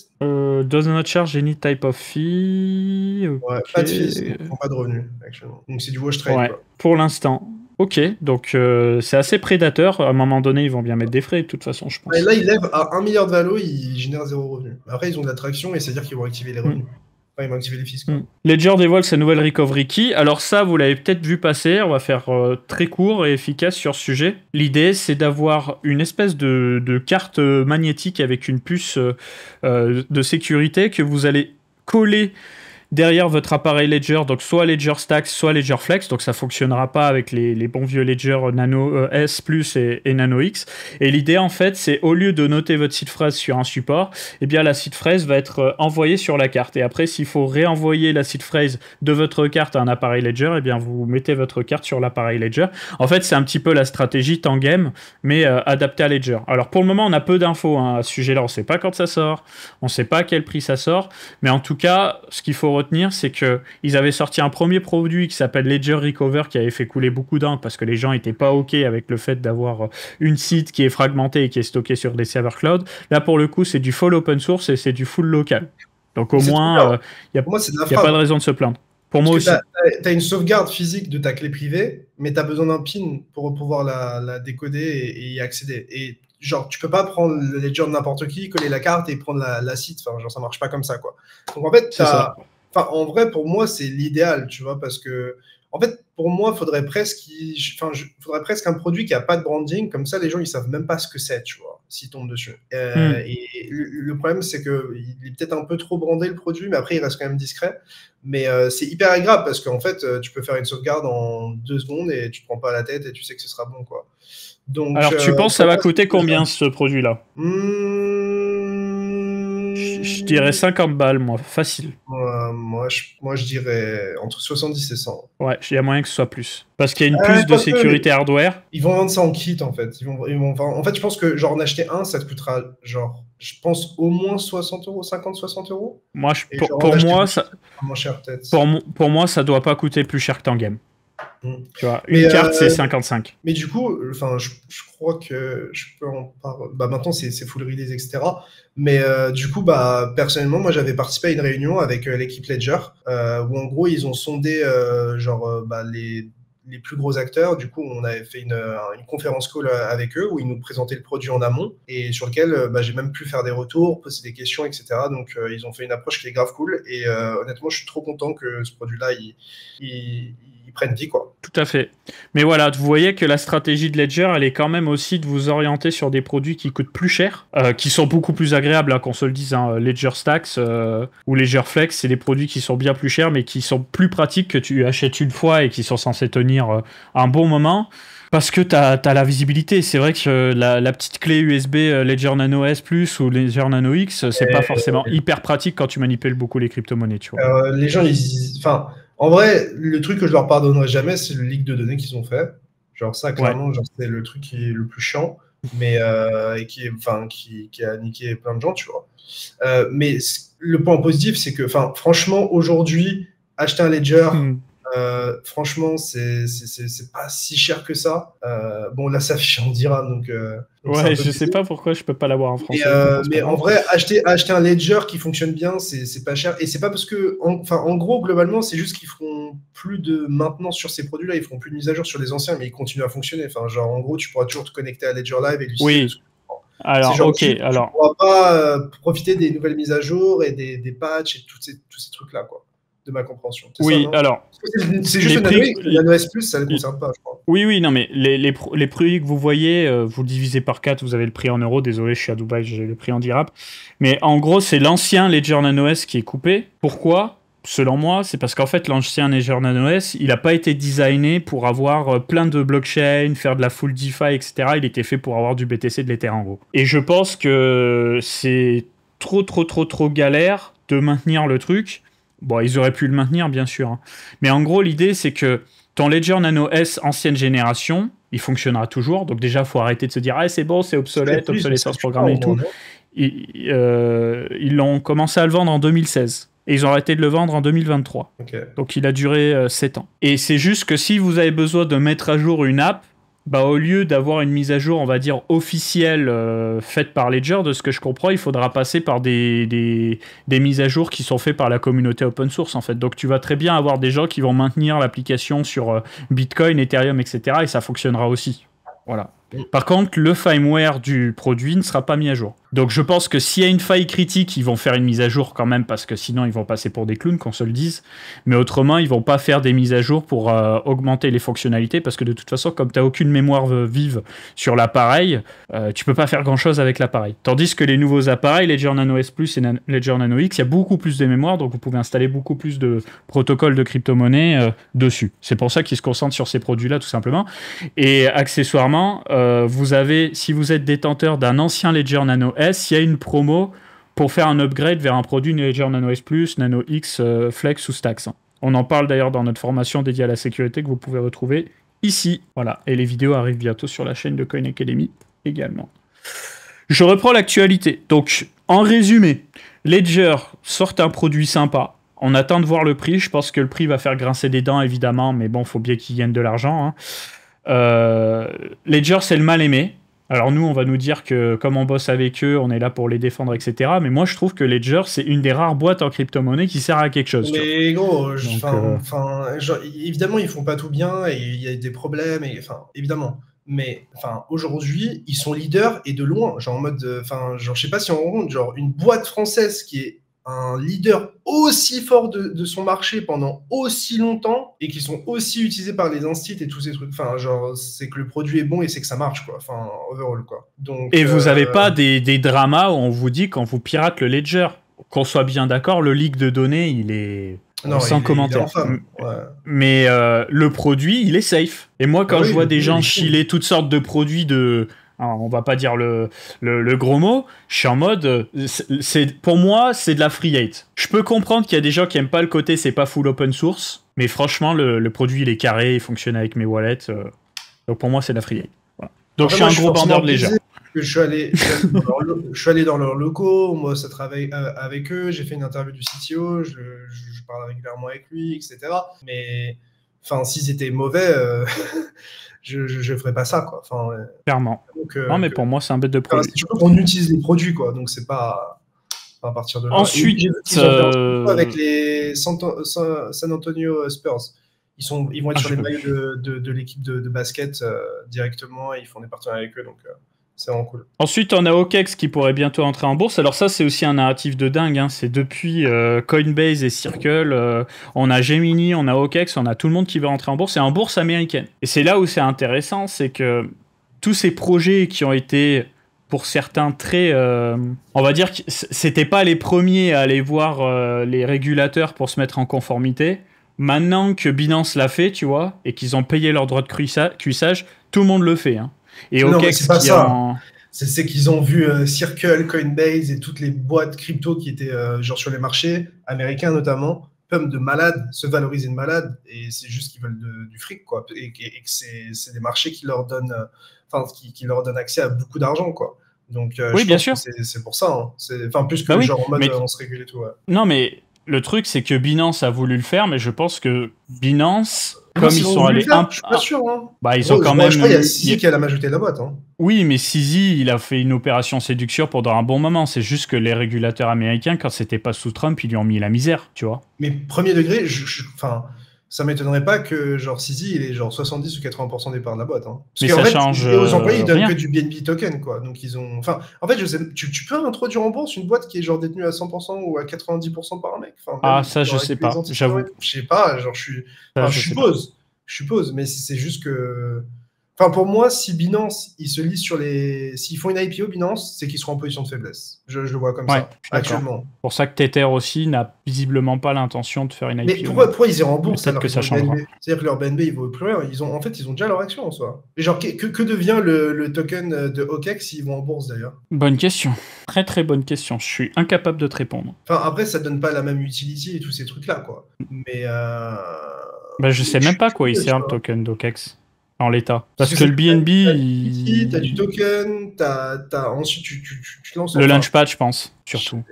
Does not charge any type of fee. Okay. Ouais, pas de fees, ils font pas de revenus, actuellement. Donc c'est du wash trade, ouais, quoi. Pour l'instant. Ok, donc c'est assez prédateur. À un moment donné, ils vont bien mettre des frais, de toute façon, je pense. Et là, ils lèvent à 1 milliard de valo, ils génèrent 0 revenu. Après, ils ont de l'attraction et c'est-à-dire qu'ils vont activer les revenus. Enfin, ils vont activer les fees, quoi. Ledger dévoile sa nouvelle recovery key. Alors ça, vous l'avez peut-être vu passer. On va faire très court et efficace sur ce sujet. L'idée, c'est d'avoir une espèce de carte magnétique avec une puce de sécurité que vous allez coller derrière votre appareil Ledger, donc soit Ledger Stax, soit Ledger Flex, donc ça fonctionnera pas avec les bons vieux Ledger Nano S Plus et Nano X. Et l'idée en fait, c'est au lieu de noter votre seed phrase sur un support, eh bien la seed phrase va être envoyée sur la carte. Et après, s'il faut réenvoyer la seed phrase de votre carte à un appareil Ledger, eh bien vous mettez votre carte sur l'appareil Ledger. En fait, c'est un petit peu la stratégie Tangame, mais adaptée à Ledger. Alors pour le moment, on a peu d'infos à ce sujet-là. On sait pas quand ça sort, on sait pas à quel prix ça sort, mais en tout cas, ce qu'il faut retenir, c'est qu'ils avaient sorti un premier produit qui s'appelle Ledger Recover qui avait fait couler beaucoup d'encre parce que les gens n'étaient pas OK avec le fait d'avoir une seed qui est fragmentée et qui est stockée sur des serveurs cloud. Là, pour le coup, c'est du full open source et c'est du full local. Donc au moins, il n'y a pas de raison de se plaindre. Pour moi aussi. Tu as une sauvegarde physique de ta clé privée, mais tu as besoin d'un PIN pour pouvoir la décoder et y accéder. Et genre, tu peux pas prendre le Ledger de n'importe qui, coller la carte et prendre la seed. Enfin, genre, ça marche pas comme ça, quoi. Donc en fait, en vrai, pour moi, c'est l'idéal, tu vois, parce que, en fait, pour moi, faudrait presque un produit qui a pas de branding, comme ça, les gens, ils savent même pas ce que c'est, tu vois, s'ils tombent dessus. Et le problème, c'est que il est peut-être un peu trop brandé, le produit, mais après, il reste quand même discret. Mais c'est hyper agréable, parce qu'en fait, tu peux faire une sauvegarde en 2 secondes et tu te prends pas la tête et tu sais que ce sera bon, quoi. Donc, alors, tu penses que ça va coûter combien, ce produit-là? Je dirais 50 balles, moi, facile. Moi, je dirais entre 70 et 100. Ouais, il y a moyen que ce soit plus. Parce qu'il y a une puce de sécurité hardware. Ils vont vendre ça en kit, en fait. En fait, je pense que, genre, en acheter un, ça te coûtera, genre, je pense au moins 60 euros, 50-60 euros. Moi, pour moi, ça... moins cher, peut-être. Pour moi, ça doit pas coûter plus cher que Tangame. Tu vois, une carte, c'est 55. Mais du coup, enfin, je crois que je peux en parler. Bah, maintenant, c'est full release, etc. Mais du coup, bah, personnellement, moi, j'avais participé à une réunion avec l'équipe Ledger, où en gros, ils ont sondé les plus gros acteurs. Du coup, on avait fait une conférence call avec eux où ils nous présentaient le produit en amont et sur lequel j'ai même pu faire des retours, poser des questions, etc. Donc, ils ont fait une approche qui est grave cool. Et honnêtement, je suis trop content que ce produit-là, il prenne vie, quoi. Tout à fait. Mais voilà, vous voyez que la stratégie de Ledger, elle est quand même aussi de vous orienter sur des produits qui coûtent plus cher, qui sont beaucoup plus agréables, hein, qu'on se le dise. Hein. Ledger Stax ou Ledger Flex, c'est des produits qui sont bien plus chers, mais qui sont plus pratiques, que tu achètes une fois et qui sont censés tenir un bon moment. Parce que tu as la visibilité. C'est vrai que la petite clé USB Ledger Nano S Plus ou Ledger Nano X, c'est pas forcément hyper pratique quand tu manipules beaucoup les crypto-monnaies. Tu vois. Les gens, enfin, en vrai, le truc que je leur pardonnerai jamais, c'est le leak de données qu'ils ont fait. Genre ça, clairement, genre, c'est le truc qui est le plus chiant, mais et qui a niqué plein de gens, tu vois. Mais le point positif, c'est que, enfin, franchement, aujourd'hui, acheter un Ledger, franchement, c'est pas si cher que ça. Bon, là, ça affiche en dirham, donc ouais, je sais pas pourquoi je peux pas l'avoir en français. Mais en vrai, acheter un Ledger qui fonctionne bien, c'est pas cher. Et c'est pas parce que, en gros, globalement, c'est juste qu'ils feront plus de maintenance sur ces produits-là, ils feront plus de mise à jour sur les anciens, mais ils continuent à fonctionner. Enfin, genre, en gros, tu pourras toujours te connecter à Ledger Live et lui. Oui. Alors, genre, ok. Tu pourras pas profiter des nouvelles mises à jour et des patchs et tous ces trucs-là, quoi. De ma compréhension. Oui, ça, alors. C'est juste le Nano S Plus, ça ne le concerne pas, je crois. Oui, non, mais les prix que vous voyez, vous le divisez par 4, vous avez le prix en euros. Désolé, je suis à Dubaï, j'ai le prix en dirham. Mais en gros, c'est l'ancien Ledger Nano S qui est coupé. Pourquoi ? Selon moi, c'est parce qu'en fait, l'ancien Ledger Nano S, il n'a pas été designé pour avoir plein de blockchain, faire de la full DeFi, etc. Il était fait pour avoir du BTC, de l'Ether, en gros. Et je pense que c'est trop galère de maintenir le truc. Bon, ils auraient pu le maintenir, bien sûr. Hein. Mais en gros, l'idée, c'est que ton Ledger Nano S ancienne génération, il fonctionnera toujours. Donc déjà, il faut arrêter de se dire « Ah, c'est bon, c'est obsolète, obsolescence programmée et tout. » Ils l'ont commencé à le vendre en 2016. Et ils ont arrêté de le vendre en 2023. Okay. Donc il a duré 7 ans. Et c'est juste que si vous avez besoin de mettre à jour une app, au lieu d'avoir une mise à jour, on va dire, officielle faite par Ledger, de ce que je comprends, il faudra passer par des mises à jour qui sont faites par la communauté open source, en fait. Donc tu vas très bien avoir des gens qui vont maintenir l'application sur Bitcoin, Ethereum, etc. Et ça fonctionnera aussi. Voilà. Par contre, le firmware du produit ne sera pas mis à jour. Donc je pense que s'il y a une faille critique, ils vont faire une mise à jour quand même, parce que sinon ils vont passer pour des clowns, qu'on se le dise. Mais autrement, ils vont pas faire des mises à jour pour augmenter les fonctionnalités, parce que de toute façon, comme tu n'as aucune mémoire vive sur l'appareil, tu peux pas faire grand-chose avec l'appareil. Tandis que les nouveaux appareils, Ledger Nano S Plus et Ledger Nano X, il y a beaucoup plus de mémoire, donc vous pouvez installer beaucoup plus de protocoles de crypto-monnaie dessus. C'est pour ça qu'ils se concentrent sur ces produits-là, tout simplement. Et accessoirement, vous avez, si vous êtes détenteur d'un ancien Ledger Nano S, il y a une promo pour faire un upgrade vers un produit Ledger Nano S Plus, Nano X, Flex ou Stax. On en parle d'ailleurs dans notre formation dédiée à la sécurité que vous pouvez retrouver ici. Voilà. Et les vidéos arrivent bientôt sur la chaîne de Coin Academy également. Je reprends l'actualité. Donc, en résumé, Ledger sort un produit sympa. On attend de voir le prix. Je pense que le prix va faire grincer des dents, évidemment, mais bon, il faut bien qu'ils gagnent de l'argent. Ledger, c'est le mal aimé. Alors nous, on va nous dire que comme on bosse avec eux, on est là pour les défendre, etc. Mais moi, je trouve que Ledger, c'est une des rares boîtes en crypto-monnaie qui sert à quelque chose. Mais gros, évidemment, ils font pas tout bien et il y a des problèmes, évidemment. Mais aujourd'hui, ils sont leaders et de loin. Genre en mode, je sais pas si on rencontre, genre une boîte française qui est un leader aussi fort de son marché pendant aussi longtemps et qui sont aussi utilisés par les instits et tous ces trucs. C'est que le produit est bon et c'est que ça marche, quoi. Overall, quoi. Donc, et vous avez pas des dramas où on vous dit quand vous pirate le Ledger. Qu'on soit bien d'accord, le leak de données, il est sans commentaire. Ouais. Mais le produit, il est safe. Et moi, quand je vois des gens chiller toutes sortes de produits de... Alors, on va pas dire le gros mot, je suis en mode, pour moi, c'est de la free hate. Je peux comprendre qu'il y a des gens qui aiment pas le côté, c'est pas full open source, mais franchement, le produit, il est carré, il fonctionne avec mes wallets, donc pour moi, c'est de la free hate. Voilà. Donc, je suis un gros vendeur de Ledger. Je suis allé dans leurs locaux, moi, ça travaille avec eux, j'ai fait une interview du CTO, je parle régulièrement avec lui, etc. Mais, s'ils étaient mauvais... je ferais pas ça, quoi. Clairement. Donc, non, mais pour moi, c'est un bête de produit. On utilise les produits, quoi. Donc, c'est pas à partir de là. Ensuite, avec les San Antonio Spurs. Ils vont être sur les maillots de l'équipe de basket directement et ils font des partenariats avec eux. Donc, c'est vraiment cool. Ensuite, on a OKEx qui pourrait bientôt entrer en bourse. Alors ça, c'est aussi un narratif de dingue. Hein. C'est depuis Coinbase et Circle. On a Gemini, on a OKEx, on a tout le monde qui veut rentrer en bourse. C'est en bourse américaine. Et c'est là où c'est intéressant, c'est que tous ces projets qui ont été, pour certains, très... on va dire que c'était pas les premiers à aller voir les régulateurs pour se mettre en conformité. Maintenant que Binance l'a fait, tu vois, et qu'ils ont payé leur droit de cuissage, tout le monde le fait, hein. Et non, mais c'est pas ça. C'est qu'ils ont vu Circle, Coinbase et toutes les boîtes crypto qui étaient genre sur les marchés américains notamment, pump de malades, se valoriser de malades, et c'est juste qu'ils veulent du fric, quoi, et que c'est des marchés qui leur donnent, qui leur donnent accès à beaucoup d'argent, quoi. Donc, oui, je bien pense sûr. que c'est pour ça. Hein. Plus que genre en mode on se régule et tout. Ouais. Non, mais le truc, c'est que Binance a voulu le faire, mais je pense que Binance... Comme ils sont allés je suis pas sûr. Hein. Ils ont quand même. Je crois qu'il y a Sizi qui a la majorité de la boîte. Hein. Oui, mais Sizi, il a fait une opération séduction pendant un bon moment. C'est juste que les régulateurs américains, quand c'était pas sous Trump, ils lui ont mis la misère, tu vois. Mais premier degré, ça m'étonnerait pas que genre Sizi, il est genre 70 ou 80% des parts de la boîte. Hein. Parce mais ça change. Aux employés, ils donnent que du BNB token, quoi. Donc ils ont. En fait, je sais, tu peux introduire en bourse une boîte qui est genre détenue à 100% ou à 90% par un mec. Ça, je sais pas. J'avoue. Je sais pas. Genre, je suppose, mais c'est juste que. Pour moi, si Binance, ils se lisent sur les. S'ils font une IPO Binance, c'est qu'ils seront en position de faiblesse. Je le vois comme ça, actuellement. Pour ça que Tether aussi n'a visiblement pas l'intention de faire une IPO. Mais pourquoi ils iront en bourse? Peut-être que ça changera. C'est-à-dire que leur BNB, il vaut plus rien. Ils ont déjà leur action en soi. Et genre, que devient le token de OKEx s'ils vont en bourse d'ailleurs? Bonne question. Très très bonne question. Je suis incapable de te répondre. Après, ça donne pas la même utility et tous ces trucs-là, quoi. Mais. Je sais même pas quoi il sert le token d'OKEx. En l'état. Parce que le BNB... T'as du token, ensuite tu lances... Le Launchpad, je pense, surtout.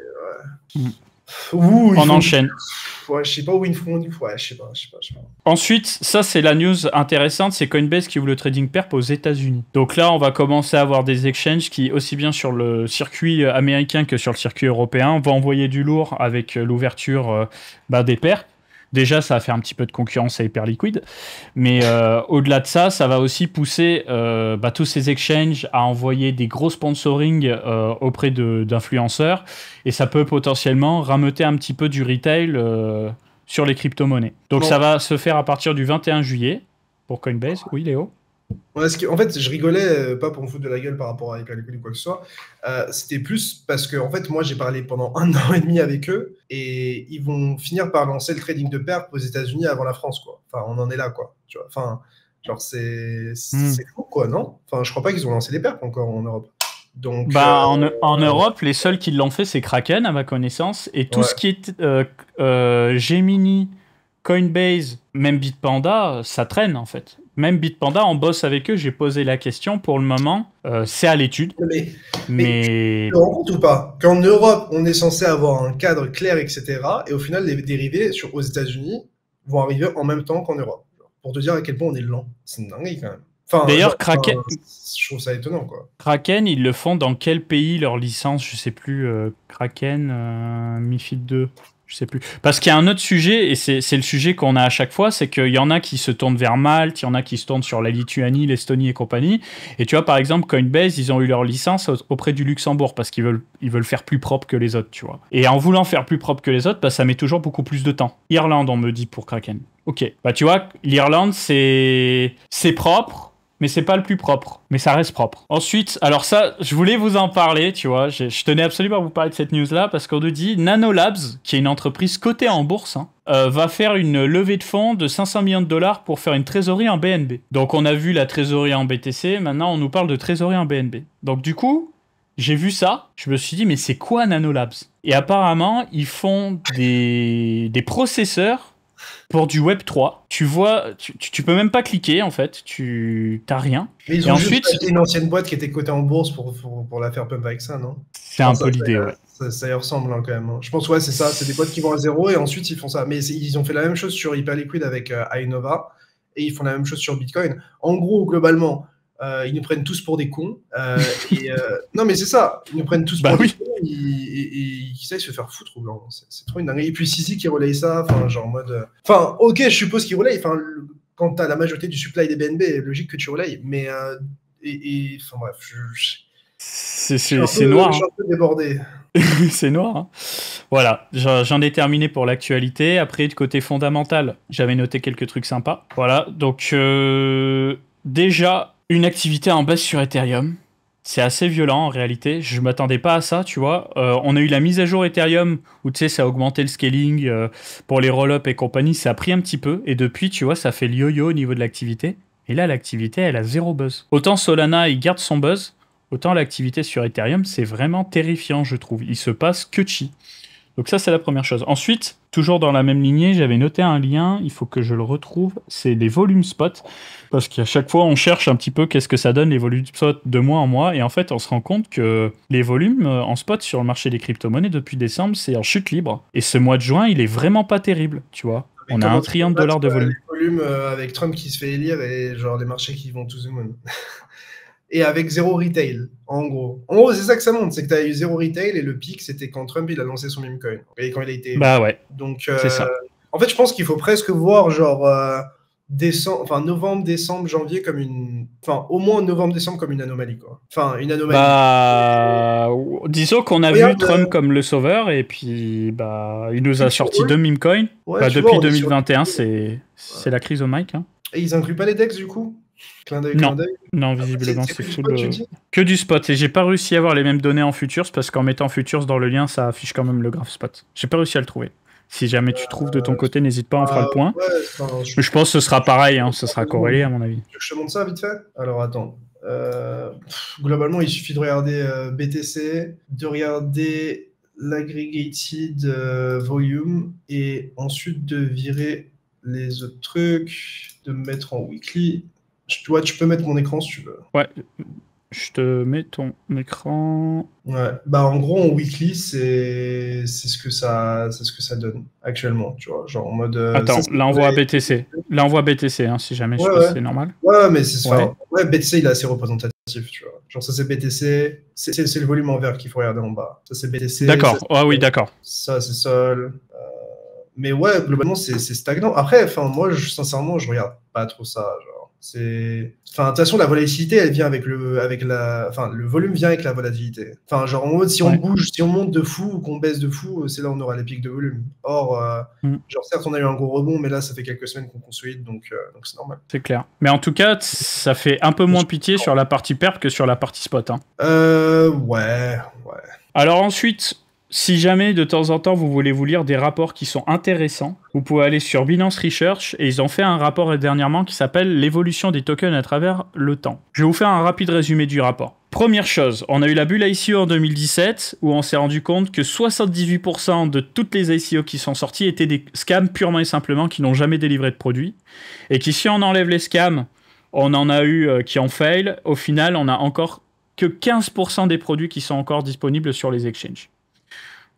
On enchaîne. Ouais, je sais pas où ils font... Ouais, je sais pas. Ensuite, ça c'est la news intéressante, c'est Coinbase qui ouvre le trading perp aux États-Unis. Donc là, on va commencer à avoir des exchanges qui, aussi bien sur le circuit américain que sur le circuit européen, vont envoyer du lourd avec l'ouverture des perps. déjà, ça va faire un petit peu de concurrence à Hyperliquid, mais au-delà de ça, ça va aussi pousser tous ces exchanges à envoyer des gros sponsoring auprès d'influenceurs, et ça peut potentiellement rameuter un petit peu du retail sur les crypto-monnaies. Donc ça va se faire à partir du 21 juillet pour Coinbase. Oui, Léo? Ouais, en fait, je rigolais, pas pour me foutre de la gueule par rapport à Hyperliquid ou quoi que ce soit. C'était plus parce que, en fait, moi, j'ai parlé pendant 1 an et demi avec eux et ils vont finir par lancer le trading de perp aux États-Unis avant la France, quoi. Enfin, on en est là, quoi. Tu vois, enfin, genre, c'est fou, quoi, non? Enfin, je crois pas qu'ils ont lancé les perps encore en Europe. Donc, en Europe, les seuls qui l'ont fait, c'est Kraken, à ma connaissance, et tout ce qui est Gemini, Coinbase, même Bitpanda, ça traîne en fait. Même Bitpanda, on bosse avec eux, j'ai posé la question, pour le moment, c'est à l'étude. Mais tu te rends compte ou pas qu'en Europe, on est censé avoir un cadre clair, etc. Et au final, les dérivés aux États-Unis vont arriver en même temps qu'en Europe. Pour te dire à quel point on est lent. C'est une dinguerie quand même. Enfin, d'ailleurs, Kraken, je trouve ça étonnant, quoi. Kraken, ils le font dans quel pays, leur licence? Je sais plus. Kraken, MiFID 2. Je sais plus. Parce qu'il y a un autre sujet, et c'est le sujet qu'on a à chaque fois, c'est qu'il y en a qui se tournent vers Malte, il y en a qui se tournent sur la Lituanie, l'Estonie et compagnie. Et tu vois, par exemple, Coinbase, ils ont eu leur licence auprès du Luxembourg parce qu'ils veulent faire plus propre que les autres, tu vois. Et en voulant faire plus propre que les autres, ça met toujours beaucoup plus de temps. Irlande, on me dit pour Kraken. Ok. Tu vois, l'Irlande, c'est propre. Mais c'est pas le plus propre, mais ça reste propre. Ensuite, alors ça, je voulais vous en parler, tu vois, je tenais absolument à vous parler de cette news-là, parce qu'on nous dit Nanolabs, qui est une entreprise cotée en bourse, va faire une levée de fonds de 500 millions de dollars pour faire une trésorerie en BNB. Donc on a vu la trésorerie en BTC, maintenant on nous parle de trésorerie en BNB. Donc du coup, j'ai vu ça, je me suis dit, mais c'est quoi Nanolabs? Et apparemment, ils font des processeurs pour du Web 3, tu vois, tu peux même pas cliquer en fait, tu t'as rien. Mais ils ont juste acheté une ancienne boîte qui était cotée en bourse pour la faire pump avec ça, non? C'est un peu l'idée, ouais. Ça y ressemble quand même. Je pense, ouais, c'est ça. C'est des boîtes qui vont à zéro et ensuite ils font ça. Mais ils ont fait la même chose sur Hyperliquid avec Ainova et ils font la même chose sur Bitcoin. En gros, globalement, ils nous prennent tous pour des cons. Non, mais c'est ça. Ils nous prennent tous pour des cons et ils essayent de se faire foutre. C'est trop une dinguerie. Et puis Sisi qui relaye ça, genre en mode. Enfin, ok, je suppose qu'il relaye. Enfin, quand tu as la majorité du supply des BNB, logique que tu relayes. Mais. Enfin, bref. C'est noir. Je suis un peu débordé. C'est noir. Hein. Voilà, j'en ai terminé pour l'actualité. Après, de côté fondamental, j'avais noté quelques trucs sympas. Voilà, donc déjà, une activité en baisse sur Ethereum. C'est assez violent en réalité. Je m'attendais pas à ça, tu vois. On a eu la mise à jour Ethereum où tu sais, ça a augmenté le scaling pour les roll-up et compagnie. Ça a pris un petit peu. Et depuis, tu vois, ça fait le yo-yo au niveau de l'activité. Et là, l'activité, elle a zéro buzz. Autant Solana, il garde son buzz. Autant l'activité sur Ethereum, c'est vraiment terrifiant, je trouve. Il se passe que chi. Donc ça, c'est la première chose. Ensuite, toujours dans la même lignée, j'avais noté un lien, il faut que je le retrouve, c'est les volumes spot, parce qu'à chaque fois, on cherche un petit peu qu'est-ce que ça donne, les volumes spot de mois en mois, et en fait, on se rend compte que les volumes en spot sur le marché des crypto-monnaies depuis décembre, c'est en chute libre. Et ce mois de juin, il est vraiment pas terrible, tu vois. On a $1 trillion de volume. Les volumes avec Trump qui se fait élire et genre les marchés qui vont to the moon. Et avec zéro retail, en gros. En gros, c'est ça que ça montre, c'est que tu as eu zéro retail et le pic, c'était quand Trump il a lancé son meme coin. Et quand il a été... Bah ouais. Donc, c'est ça. En fait, je pense qu'il faut presque voir genre novembre, décembre, janvier comme une... Enfin, au moins novembre, décembre comme une anomalie, quoi. Enfin, une anomalie. Bah, disons qu'on a vu Trump comme le sauveur et puis bah, il nous a sorti 2 meme coins. Ouais, depuis 2021, c'est la crise au mic. Hein. Et ils incluent pas les DEX du coup? Non, visiblement, c'est full que du spot. Et j'ai pas réussi à avoir les mêmes données en futures parce qu'en mettant futures dans le lien, ça affiche quand même le graph spot. J'ai pas réussi à le trouver. Si jamais tu trouves de ton côté, n'hésite pas, on fera le point. Je pense que ce sera pareil, hein, ce sera corrélé à mon avis. Je te montre ça vite fait? Alors attends. Globalement, il suffit de regarder BTC, de regarder l'aggregated volume et ensuite de virer les autres trucs, de mettre en weekly. Tu peux mettre mon écran si tu veux. Ouais, je te mets ton écran. Ouais, bah en gros en weekly c'est ce que ça donne actuellement, tu vois, genre en mode. Attends, là on voit BTC. Là on voit BTC, hein, si jamais je sais pas si c'est normal. Ouais, mais c'est BTC il est assez représentatif, tu vois. Genre ça c'est BTC, c'est le volume en vert qu'il faut regarder en bas. Ça c'est BTC. D'accord. Ah oui, d'accord. Ça c'est Sol. Mais ouais, globalement, c'est stagnant. Après, enfin, moi, sincèrement, je regarde pas trop ça. Genre, enfin, de toute façon, la volatilité, elle vient enfin, le volume vient avec la volatilité. Enfin, genre, en mode, si on Ouais. bouge, si on monte de fou ou qu'on baisse de fou, c'est là où on aura les pics de volume. Or, Mm. genre, certes, on a eu un gros rebond, mais là, ça fait quelques semaines qu'on consolide, donc c'est normal. C'est clair. Mais en tout cas, ça fait un peu moins pitié sur la partie perp que sur la partie spot. Hein. Ouais. Alors ensuite, si jamais de temps en temps vous voulez vous lire des rapports qui sont intéressants, vous pouvez aller sur Binance Research et ils ont fait un rapport dernièrement qui s'appelle l'évolution des tokens à travers le temps. Je vais vous faire un rapide résumé du rapport. Première chose, on a eu la bulle ICO en 2017 où on s'est rendu compte que 78% de toutes les ICO qui sont sorties étaient des scams purement et simplement qui n'ont jamais délivré de produit et qui si on enlève les scams, on en a eu qui ont fail, au final on a encore que 15% des produits qui sont encore disponibles sur les exchanges.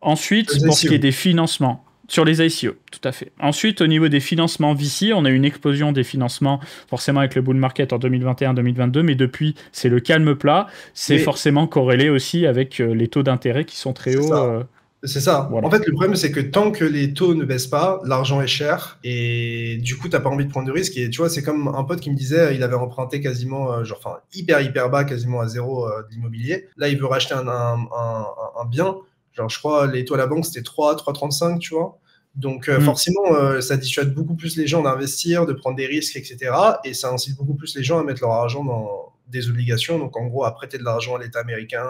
Ensuite, pour ce qui est des financements, sur les ICO, tout à fait. Ensuite, au niveau des financements VC, on a eu une explosion des financements, forcément avec le bull market en 2021-2022, mais depuis, c'est le calme plat. C'est forcément corrélé aussi avec les taux d'intérêt qui sont très hauts. C'est ça. Voilà. En fait, le problème, c'est que tant que les taux ne baissent pas, l'argent est cher et du coup, t'as pas envie de prendre de risques. Et tu vois, c'est comme un pote qui me disait, il avait emprunté quasiment, hyper bas, quasiment à zéro de l'immobilier. Là, il veut racheter un bien. Genre, je crois, les taux à la banque, c'était 3,35, tu vois. Donc, forcément, ça dissuade beaucoup plus les gens d'investir, de prendre des risques, etc. Et ça incite beaucoup plus les gens à mettre leur argent dans des obligations, donc en gros à prêter de l'argent à l'État américain,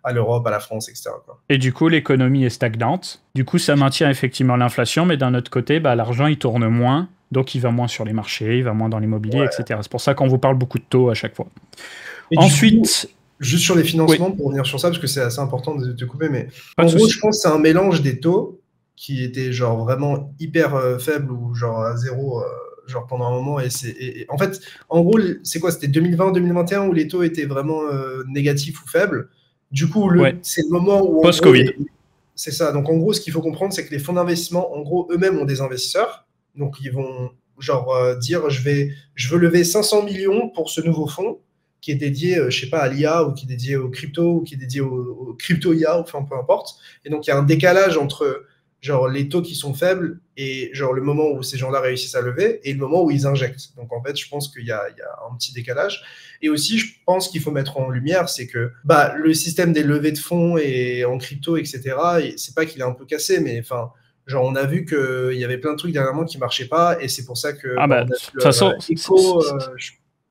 à l'Europe, à la France, etc. quoi. Et du coup, l'économie est stagnante. Du coup, ça maintient effectivement l'inflation, mais d'un autre côté, l'argent, il tourne moins, donc il va moins sur les marchés, il va moins dans l'immobilier, etc. C'est pour ça qu'on vous parle beaucoup de taux à chaque fois. Et ensuite... Juste sur les financements, pour revenir sur ça, parce que c'est assez important de te couper, mais en gros, je pense que c'est un mélange des taux qui étaient genre vraiment hyper faibles ou genre à zéro genre pendant un moment. En fait, en gros, c'est quoi? C'était 2020-2021 où les taux étaient vraiment négatifs ou faibles. Du coup, c'est le moment où... Post-Covid. C'est ça. Donc, en gros, ce qu'il faut comprendre, c'est que les fonds d'investissement, en gros, eux-mêmes ont des investisseurs. Donc, ils vont dire, je veux lever 500 millions pour ce nouveau fonds qui est dédié, je sais pas, à l'IA ou qui est dédié aux crypto ou qui est dédié au crypto-IA, enfin, peu importe. Et donc, il y a un décalage entre genre les taux qui sont faibles et genre le moment où ces gens-là réussissent à lever et le moment où ils injectent. Donc en fait, je pense qu'il y a un petit décalage. Et aussi, je pense qu'il faut mettre en lumière, c'est que le système des levées de fonds et en crypto, etc., c'est pas qu'il est un peu cassé, mais enfin, genre on a vu qu'il y avait plein de trucs dernièrement qui marchaient pas et c'est pour ça que on a vu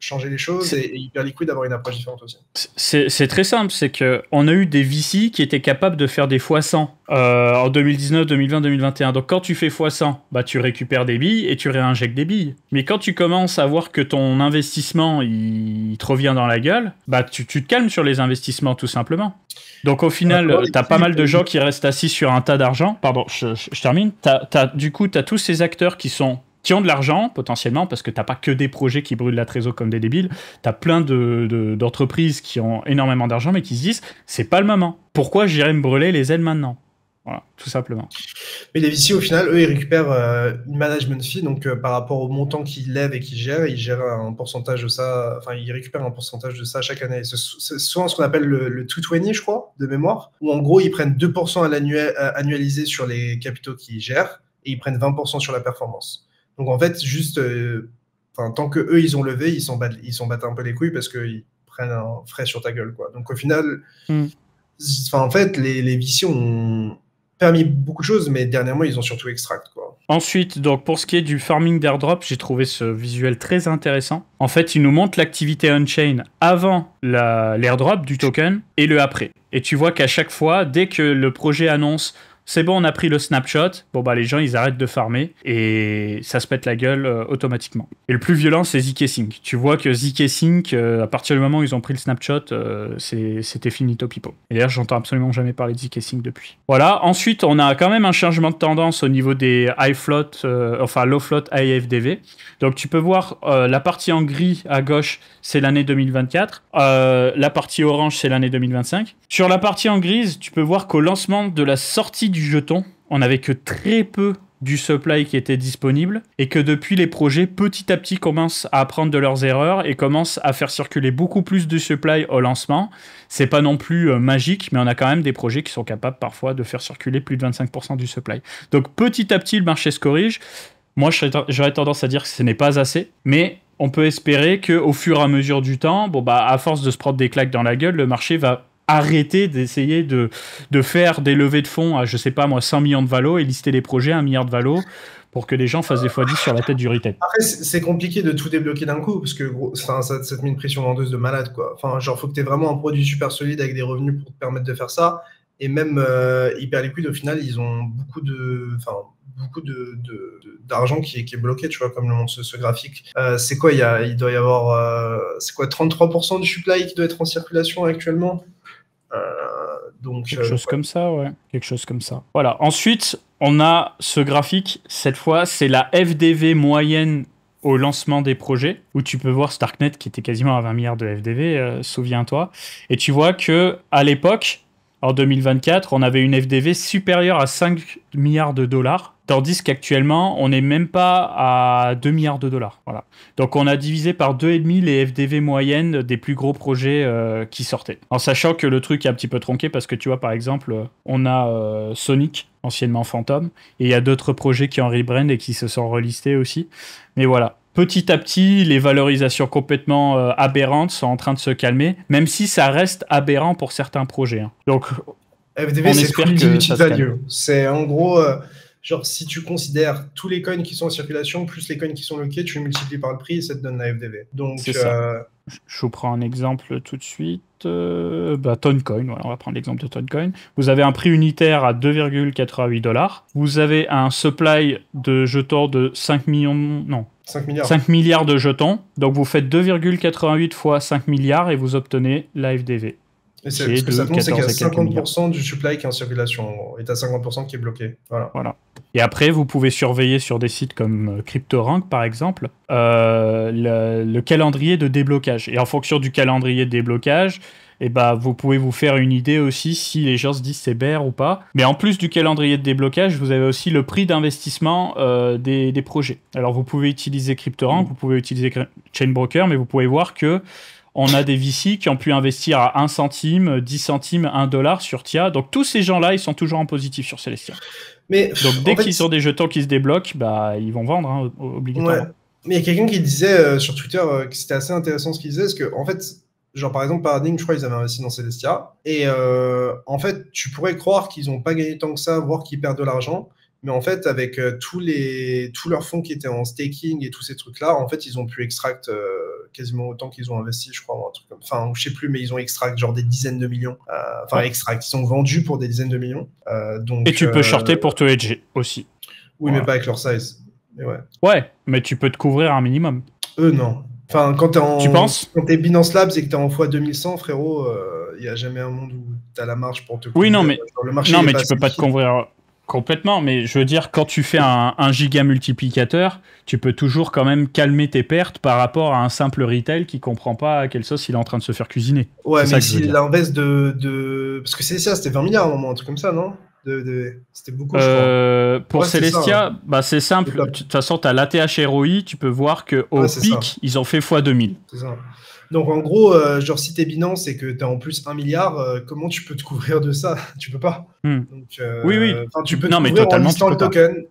changer les choses et Hyperliquid d'avoir une approche différente aussi. C'est très simple, c'est qu'on a eu des VC qui étaient capables de faire des x100 en 2019, 2020, 2021. Donc quand tu fais x100, tu récupères des billes et tu réinjectes des billes. Mais quand tu commences à voir que ton investissement, il te revient dans la gueule, tu te calmes sur les investissements tout simplement. Donc au final, t'as pas mal de gens qui restent assis sur un tas d'argent. Pardon, je termine. Du coup, t'as tous ces acteurs qui ont de l'argent, potentiellement, parce que t'as pas que des projets qui brûlent la trésor comme des débiles, t'as plein d'entreprises qui ont énormément d'argent, mais qui se disent, c'est pas le moment. Pourquoi j'irais me brûler les ailes maintenant? Voilà, tout simplement. Mais les VC, au final, eux, ils récupèrent une management fee, donc par rapport au montant qu'ils lèvent et qu'ils gèrent, ils gèrent un pourcentage de ça, enfin, ils récupèrent un pourcentage de ça chaque année. C'est souvent ce qu'on appelle le 220, je crois, de mémoire, où en gros, ils prennent 2% annualisé sur les capitaux qu'ils gèrent, et ils prennent 20% sur la performance. Donc en fait, juste, tant que eux ils ont levé, ils s'en battent un peu les couilles parce qu'ils prennent un frais sur ta gueule, quoi. Donc au final, en fait, les VC ont permis beaucoup de choses, mais dernièrement ils ont surtout extract, quoi. Ensuite, donc pour ce qui est du farming d'airdrop, j'ai trouvé ce visuel très intéressant. En fait, il nous montre l'activité on-chain avant l'airdrop du token et le après. Et tu vois qu'à chaque fois, dès que le projet annonce c'est bon, on a pris le snapshot, les gens, ils arrêtent de farmer et ça se pète la gueule automatiquement. Et le plus violent, c'est zk-sync. Tu vois que zk-sync, à partir du moment où ils ont pris le snapshot, c'était finito pipo. Et d'ailleurs, j'entends absolument jamais parler de zk-sync depuis. Voilà, ensuite, on a quand même un changement de tendance au niveau des low float AIFDV. Donc, tu peux voir la partie en gris à gauche, c'est l'année 2024. La partie orange, c'est l'année 2025. Sur la partie en grise, tu peux voir qu'au lancement de la sortie du jeton, on n'avait que très peu du supply qui était disponible et que depuis les projets petit à petit commencent à apprendre de leurs erreurs et commencent à faire circuler beaucoup plus de supply au lancement. C'est pas non plus magique, mais on a quand même des projets qui sont capables parfois de faire circuler plus de 25% du supply. Donc petit à petit le marché se corrige. Moi j'aurais tendance à dire que ce n'est pas assez, mais on peut espérer qu'au fur et à mesure du temps, à force de se prendre des claques dans la gueule, le marché va arrêter d'essayer de faire des levées de fonds à, je sais pas moi, 100 millions de valos et lister les projets à 1 milliard de valos pour que les gens fassent des x10 sur la tête du retail. Après, c'est compliqué de tout débloquer d'un coup, parce que ça te met une pression vendeuse de malade, quoi. Enfin, genre, faut que tu aies vraiment un produit super solide avec des revenus pour te permettre de faire ça. Et même Hyperliquid, au final, ils ont beaucoup d'argent qui est bloqué, tu vois, comme le montre ce graphique. C'est quoi, il doit y avoir c'est quoi, 33% du supply qui doit être en circulation actuellement. Donc, quelque chose comme ça, ouais. Quelque chose comme ça. Voilà. Ensuite, on a ce graphique. Cette fois, c'est la FDV moyenne au lancement des projets, où tu peux voir Starknet qui était quasiment à 20 milliards de FDV, souviens-toi. Et tu vois que à l'époque, en 2024, on avait une FDV supérieure à 5 milliards de dollars, tandis qu'actuellement, on n'est même pas à 2 milliards de dollars. Voilà. Donc, on a divisé par 2,5 les FDV moyennes des plus gros projets qui sortaient. En sachant que le truc est un petit peu tronqué, parce que tu vois, par exemple, on a Sonic, anciennement Phantom, et il y a d'autres projets qui ont rebrand et qui se sont relistés aussi. Mais voilà. Petit à petit, les valorisations complètement aberrantes sont en train de se calmer, même si ça reste aberrant pour certains projets. Hein. Donc, FDV, c'est Fully Diluted Value. C'est en gros, genre, si tu considères tous les coins qui sont en circulation, plus les coins qui sont loqués, tu multiplies par le prix et ça te donne la FDV. Donc, c'est ça. Je vous prends un exemple tout de suite. Toncoin, voilà, on va prendre l'exemple de Toncoin. Vous avez un prix unitaire à 2,88 $. Vous avez un supply de jetons de 5 milliards de jetons. Donc vous faites 2,88 fois 5 milliards et vous obtenez la FDV. Et ce que ça montre, c'est qu'il y a 50% du supply qui est en circulation et tu as 50% qui est bloqué. Voilà. Et après, vous pouvez surveiller sur des sites comme CryptoRank, par exemple, le calendrier de déblocage. Et en fonction du calendrier de déblocage, vous pouvez vous faire une idée aussi si les gens se disent c'est bear ou pas. Mais en plus du calendrier de déblocage, vous avez aussi le prix d'investissement des projets. Alors, vous pouvez utiliser CryptoRank, vous pouvez utiliser Chainbroker, mais vous pouvez voir que on a des VC qui ont pu investir à 1 centime, 10 centimes, 1 dollar sur TIA. Donc, tous ces gens-là, ils sont toujours en positif sur Celestia. Donc, dès qu'ils ont des jetons qui se débloquent, ils vont vendre, hein, obligatoirement. Ouais. Mais il y a quelqu'un qui disait sur Twitter que c'était assez intéressant ce qu'il disait, parce que, en fait, genre, par exemple, Paradigm, je crois qu'ils avaient investi dans Celestia. Et en fait, tu pourrais croire qu'ils n'ont pas gagné tant que ça, voire qu'ils perdent de l'argent. Mais en fait, avec tous leurs fonds qui étaient en staking et tous ces trucs-là, en fait, ils ont pu extract quasiment autant qu'ils ont investi, je crois, un truc comme... Enfin, je sais plus, mais ils ont extract genre des dizaines de millions. Extract, ils sont vendus pour des dizaines de millions. Donc, et tu peux shorter pour te hedger aussi. Oui, mais pas avec leur size. Mais ouais, mais tu peux te couvrir un minimum. Non. Enfin, quand tu penses quand t'es Binance Labs et que t'es en x2100, frérot, il n'y a jamais un monde où t'as la marge pour te couvrir. Oui, non, mais, tu peux pas te couvrir complètement, mais je veux dire, quand tu fais un giga multiplicateur, tu peux toujours quand même calmer tes pertes par rapport à un simple retail qui comprend pas à quelle sauce il est en train de se faire cuisiner. Ouais, mais s'il investe parce que Celestia, c'était 20 milliards à un moment, un truc comme ça, non C'était beaucoup, je crois. Pour Celestia, c'est simple. De toute façon, tu as l'ATH ROI, tu peux voir qu'au pic, ils ont fait x2000. C'est ça. Donc, en gros, genre, si t'es Binance et que t'as en plus 1 milliard, comment tu peux te couvrir de ça? Tu peux pas. Donc, oui. Tu peux te couvrir totalement, en listant le token.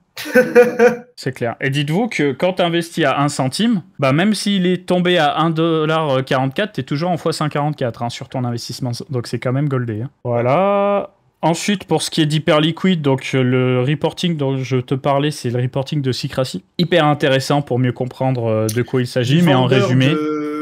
C'est clair. Et dites-vous que quand tu investis à 1 centime, même s'il est tombé à 1,44 $, tu es toujours en x144 sur ton investissement. Donc, c'est quand même goldé. Hein. Voilà. Ensuite, pour ce qui est d'Hyperliquid, donc le reporting dont je te parlais, c'est le reporting de Sycracy. Hyper intéressant pour mieux comprendre de quoi il s'agit, mais en résumé...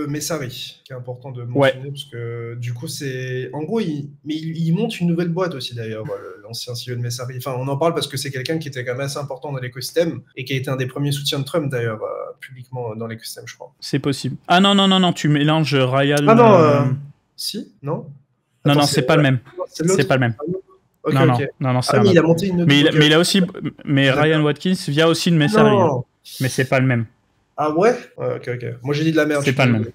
Messari, qui est important de mentionner, parce que du coup, c'est... En gros, il monte une nouvelle boîte aussi, d'ailleurs, l'ancien CEO de Messari. Enfin, on en parle parce que c'est quelqu'un qui était quand même assez important dans l'écosystème, et qui a été un des premiers soutiens de Trump, d'ailleurs, publiquement dans l'écosystème, je crois. C'est possible. Ah non, tu mélanges Ryan... Ah non, si, non. Attends, non, c'est pas le même. C'est pas le même. Okay, non, c'est mais il a monté une autre... Mais il a aussi... Mais Ryan Watkins vient aussi de Messari. Hein. Mais c'est pas le même. Ah ouais, ok. Moi, j'ai dit de la merde. C'est pas le même.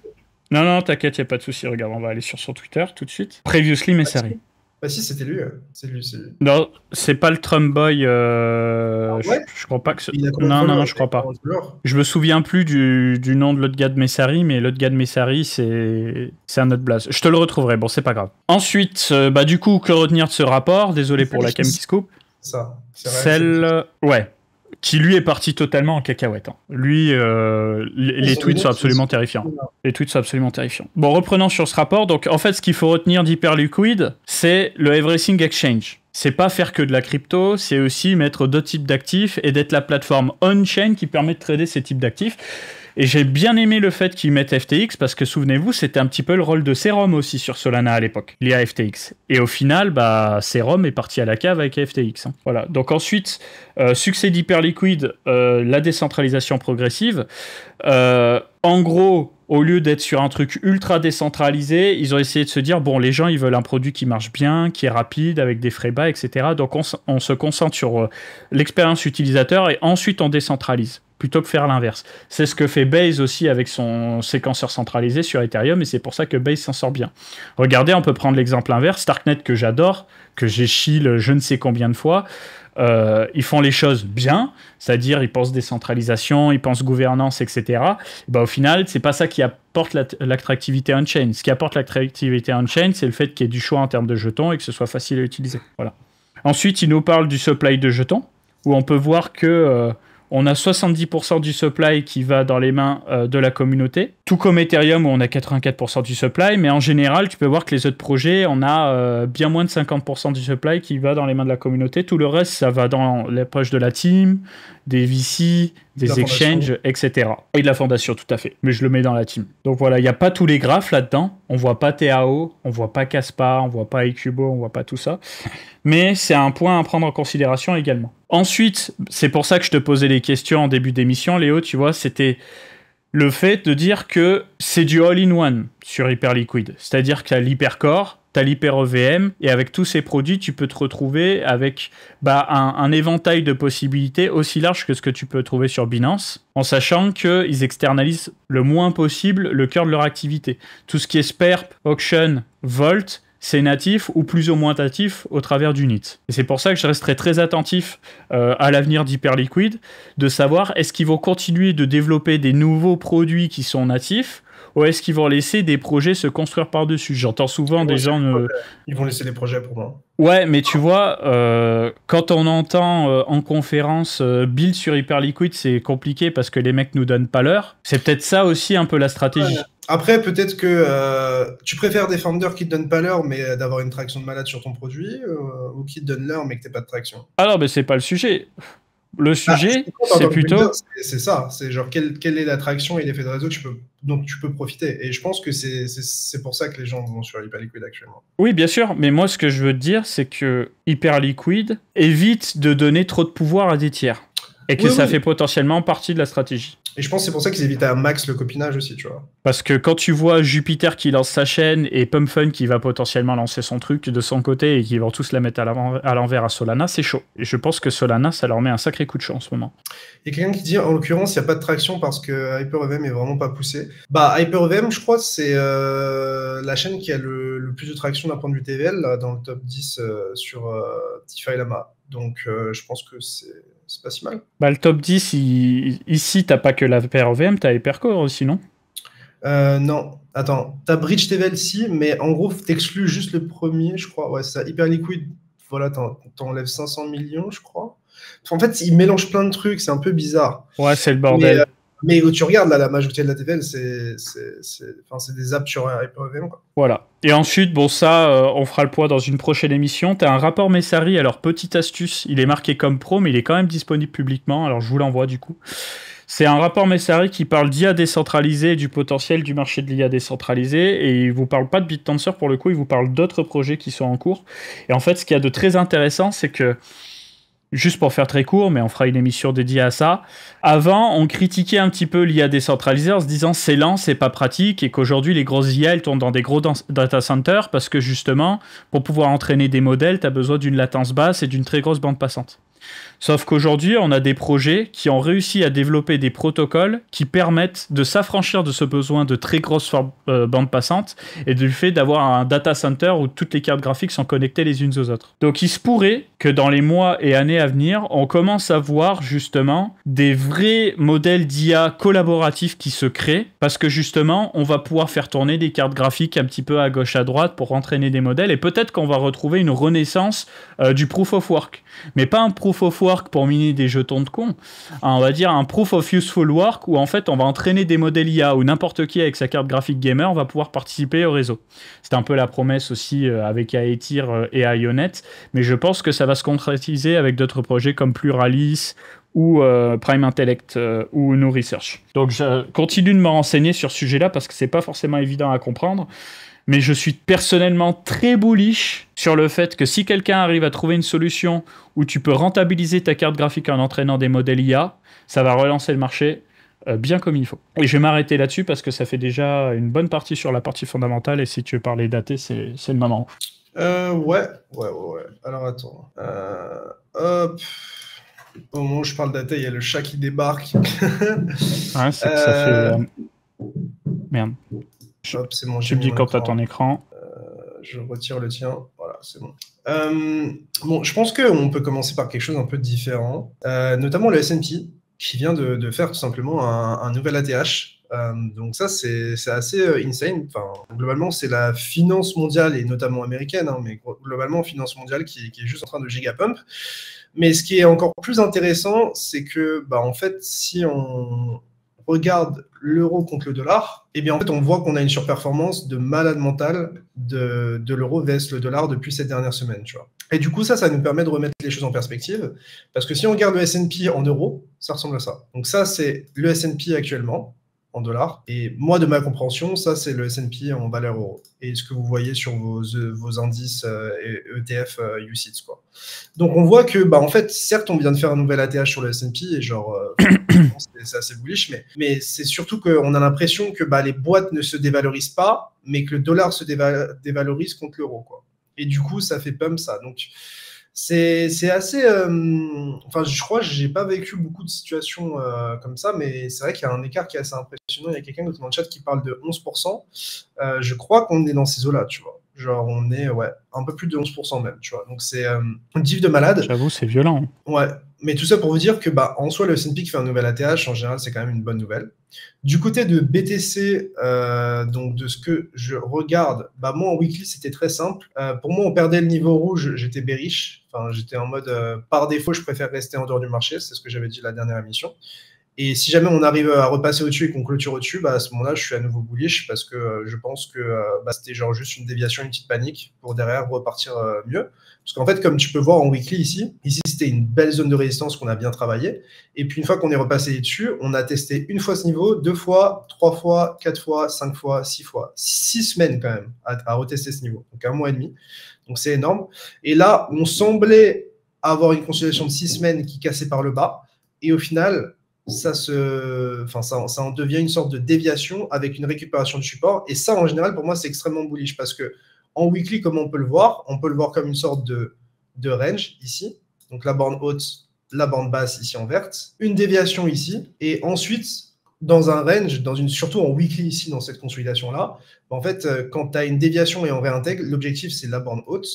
Non, t'inquiète, y a pas de souci. Regarde, on va aller sur son Twitter tout de suite. Previously Messari. Bah si, c'était lui. C'est lui, c'est lui. Non, c'est pas le Trump Boy. Ouais. Je crois pas que ce... Il a combien de Non, followers? je crois pas. 40 followers. Je me souviens plus du nom de l'autre gars de Messari, mais l'autre gars de Messari, c'est un autre blaze. Je te le retrouverai, bon, c'est pas grave. Ensuite, bah du coup, que retenir de ce rapport? Désolé pour la cam qui se coupe. Ça. Celle... Ouais. Qui lui est parti totalement en cacahuète. Hein. Lui, les tweets sont absolument terrifiants. Les tweets sont absolument terrifiants. Bon, reprenons sur ce rapport. Donc, en fait, ce qu'il faut retenir d'Hyperliquid, c'est le Everything Exchange. C'est pas faire que de la crypto, c'est aussi mettre d'autres types d'actifs et d'être la plateforme on-chain qui permet de trader ces types d'actifs. Et j'ai bien aimé le fait qu'ils mettent FTX parce que souvenez-vous, c'était un petit peu le rôle de Serum aussi sur Solana à l'époque, lié à FTX. Et au final, bah, Serum est parti à la cave avec FTX. Hein. Voilà. Donc ensuite, succès d'Hyperliquid, la décentralisation progressive. En gros, au lieu d'être sur un truc ultra décentralisé, ils ont essayé de se dire, bon, les gens, ils veulent un produit qui marche bien, qui est rapide, avec des frais bas, etc. Donc on se concentre sur l'expérience utilisateur et ensuite on décentralise, plutôt que faire l'inverse. C'est ce que fait Base aussi avec son séquenceur centralisé sur Ethereum, et c'est pour ça que Base s'en sort bien. Regardez, on peut prendre l'exemple inverse, Starknet que j'adore, que j'ai chill je ne sais combien de fois, ils font les choses bien, c'est-à-dire ils pensent décentralisation, ils pensent gouvernance, etc. Et bah, au final, c'est pas ça qui apporte l'attractivité on-chain. Ce qui apporte l'attractivité on-chain, c'est le fait qu'il y ait du choix en termes de jetons et que ce soit facile à utiliser. Voilà. Ensuite, ils nous parlent du supply de jetons, où on peut voir que on a 70% du supply qui va dans les mains de la communauté, tout comme Ethereum où on a 84% du supply, mais en général, tu peux voir que les autres projets, on a bien moins de 50% du supply qui va dans les mains de la communauté. Tout le reste, ça va dans les poches de la team, des VC, des exchanges, etc. Et de la fondation, tout à fait. Mais je le mets dans la team. Donc voilà, il n'y a pas tous les graphes là-dedans. On voit pas TAO, on voit pas Caspa, on voit pas Ecubo, on voit pas tout ça. Mais c'est un point à prendre en considération également. Ensuite, c'est pour ça que je te posais les questions en début d'émission, Léo, tu vois, c'était le fait de dire que c'est du all-in-one sur Hyperliquid. C'est-à-dire que tu as l'Hypercore, tu as l'Hyper-EVM, et avec tous ces produits, tu peux te retrouver avec un éventail de possibilités aussi large que ce que tu peux trouver sur Binance, en sachant qu'ils externalisent le moins possible le cœur de leur activité. Tout ce qui est SPERP, Auction, Volt, c'est natif ou plus ou moins natif au travers du NIT. Et c'est pour ça que je resterai très attentif à l'avenir d'Hyperliquid, de savoir est-ce qu'ils vont continuer de développer des nouveaux produits qui sont natifs, ou est-ce qu'ils vont laisser des projets se construire par-dessus? J'entends souvent des gens... Ils vont laisser les projets pour moi. Ouais, mais tu vois, quand on entend en conférence build sur Hyperliquid, c'est compliqué parce que les mecs nous donnent pas l'heure. C'est peut-être ça aussi un peu la stratégie. Ouais. Après, peut-être que tu préfères des founders qui te donnent pas l'heure, mais d'avoir une traction de malade sur ton produit, ou qui te donnent l'heure, mais que t'aies pas de traction. Ah non, mais c'est pas le sujet. Le sujet, c'est plutôt... C'est ça, c'est genre quelle est l'attraction et l'effet de réseau dont tu peux profiter. Et je pense que c'est pour ça que les gens vont sur Hyperliquid actuellement. Oui, bien sûr, mais moi ce que je veux te dire, c'est que Hyperliquid évite de donner trop de pouvoir à des tiers. Et que ça fait potentiellement partie de la stratégie. Et je pense que c'est pour ça qu'ils évitent à max le copinage aussi, tu vois. Parce que quand tu vois Jupiter qui lance sa chaîne et Pumpfun qui va potentiellement lancer son truc de son côté et qui vont tous la mettre à l'envers à Solana, c'est chaud. Et je pense que Solana, ça leur met un sacré coup de chaud en ce moment. Il y a quelqu'un qui dit, en l'occurrence, il n'y a pas de traction parce que HyperEVM est vraiment pas poussé. Bah, HyperEVM, je crois, c'est la chaîne qui a le plus de traction d'un point de vue TVL, là, dans le top 10 sur DeFi Lama. Donc, je pense que c'est pas si mal. Bah, le top 10, ici, t'as pas que la HyperEVM, t'as Hypercore aussi, non? Non, attends, t'as Bridge TVL si, mais en gros, t'exclus juste le premier, je crois. Ouais, c'est ça. Hyperliquid, voilà, t'enlèves 500 millions, je crois. En fait, ils mélangent plein de trucs, c'est un peu bizarre. Ouais, c'est le bordel. Mais tu regardes, là, la majorité de la TVL, c'est des apps sur HyperEVM, quoi. Voilà. Et ensuite, bon, ça, on fera le poids dans une prochaine émission. T'as un rapport Messari, alors petite astuce, il est marqué comme pro, mais il est quand même disponible publiquement, alors je vous l'envoie du coup. C'est un rapport Messari qui parle d'IA décentralisée et du potentiel du marché de l'IA décentralisée, et il vous parle pas de BitTensor pour le coup, il vous parle d'autres projets qui sont en cours. Et en fait, ce qu'il y a de très intéressant, c'est que juste pour faire très court, mais on fera une émission dédiée à ça. Avant, on critiquait un petit peu l'IA décentralisée en se disant c'est lent, c'est pas pratique, et qu'aujourd'hui les grosses IA elles tournent dans des gros data centers parce que justement, pour pouvoir entraîner des modèles, tu as besoin d'une latence basse et d'une très grosse bande passante. Sauf qu'aujourd'hui, on a des projets qui ont réussi à développer des protocoles qui permettent de s'affranchir de ce besoin de très grosses bandes passantes et du fait d'avoir un data center où toutes les cartes graphiques sont connectées les unes aux autres. Donc il se pourrait que dans les mois et années à venir, on commence à voir justement des vrais modèles d'IA collaboratifs qui se créent parce que justement, on va pouvoir faire tourner des cartes graphiques un petit peu à gauche à droite pour entraîner des modèles et peut-être qu'on va retrouver une renaissance du proof of work. Mais pas un proof of work pour miner des jetons de con. On va dire un proof of useful work où en fait on va entraîner des modèles IA où n'importe qui avec sa carte graphique gamer va pouvoir participer au réseau. C'était un peu la promesse aussi avec Aethir et Ionet, mais je pense que ça va se concrétiser avec d'autres projets comme Pluralis ou Prime Intellect ou No Research. Donc je continue de me renseigner sur ce sujet-là parce que c'est pas forcément évident à comprendre. Mais je suis personnellement très bullish sur le fait que si quelqu'un arrive à trouver une solution où tu peux rentabiliser ta carte graphique en entraînant des modèles IA, ça va relancer le marché bien comme il faut. Et je vais m'arrêter là-dessus parce que ça fait déjà une bonne partie sur la partie fondamentale et si tu veux parler daté, c'est le moment. Ouais. Alors attends. Hop. Au moment où je parle daté, il y a le chat qui débarque. Ouais, c'est que ça fait... Merde. Hop, c'est bon, tu me dis quand tu as ton écran. Je retire le tien. Voilà, c'est bon. Bon, je pense qu'on peut commencer par quelque chose un peu différent, notamment le S&P qui vient de faire tout simplement un nouvel ATH. Donc ça, c'est assez insane. Enfin, globalement, c'est la finance mondiale, et notamment américaine, hein, mais globalement, finance mondiale qui est juste en train de gigapump. Mais ce qui est encore plus intéressant, c'est que, en fait, si on regarde l'euro contre le dollar, eh bien en fait on voit qu'on a une surperformance de malade mental de l'euro vs le dollar depuis cette dernière semaine, tu vois. Et du coup ça nous permet de remettre les choses en perspective, parce que si on regarde le S&P en euros, ça ressemble à ça. Donc ça c'est le S&P actuellement en dollars, et moi de ma compréhension, ça c'est le S&P en valeur euro, et ce que vous voyez sur vos indices ETF UCITS, quoi. Donc on voit que en fait certes on vient de faire un nouvel ATH sur le S&P et genre c'est assez bullish, mais c'est surtout qu'on a l'impression que les boîtes ne se dévalorisent pas, mais que le dollar se dévalorise contre l'euro, quoi. Et du coup ça fait pump ça. Donc c'est assez... Enfin, je crois que j'ai pas vécu beaucoup de situations comme ça, mais c'est vrai qu'il y a un écart qui est assez impressionnant. Il y a quelqu'un dans le chat qui parle de 11%. Je crois qu'on est dans ces eaux-là, tu vois. Genre, on est, un peu plus de 11% même, tu vois. Donc, c'est une diff de malade. J'avoue, c'est violent. Ouais, mais tout ça pour vous dire que, en soi, le S&P qui fait un nouvel ATH, en général, c'est quand même une bonne nouvelle. Du côté de BTC, donc de ce que je regarde, moi, en weekly, c'était très simple. Pour moi, on perdait le niveau rouge, j'étais bearish. Enfin, j'étais en mode, par défaut, je préfère rester en dehors du marché. C'est ce que j'avais dit la dernière émission. Et si jamais on arrive à repasser au-dessus et qu'on clôture au-dessus, à ce moment-là, je suis à nouveau bullish parce que je pense que c'était genre juste une déviation, une petite panique pour derrière repartir mieux. Parce qu'en fait, comme tu peux voir en weekly ici c'était une belle zone de résistance qu'on a bien travaillé. Et puis une fois qu'on est repassé dessus, on a testé une fois ce niveau, 2 fois, 3 fois, 4 fois, 5 fois, 6 fois. 6 semaines quand même à retester ce niveau. Donc 1 mois et demi. Donc c'est énorme. Et là, on semblait avoir une consolidation de 6 semaines qui cassait par le bas. Et au final, ça en devient une sorte de déviation avec une récupération de support. Et ça, en général, pour moi, c'est extrêmement bullish parce que en weekly, comme on peut le voir comme une sorte de range ici. Donc la borne haute, la borne basse ici en verte, une déviation ici, et ensuite, dans un range, surtout en weekly ici, dans cette consolidation-là, en fait, quand tu as une déviation et on réintègre, l'objectif, c'est la borne haute.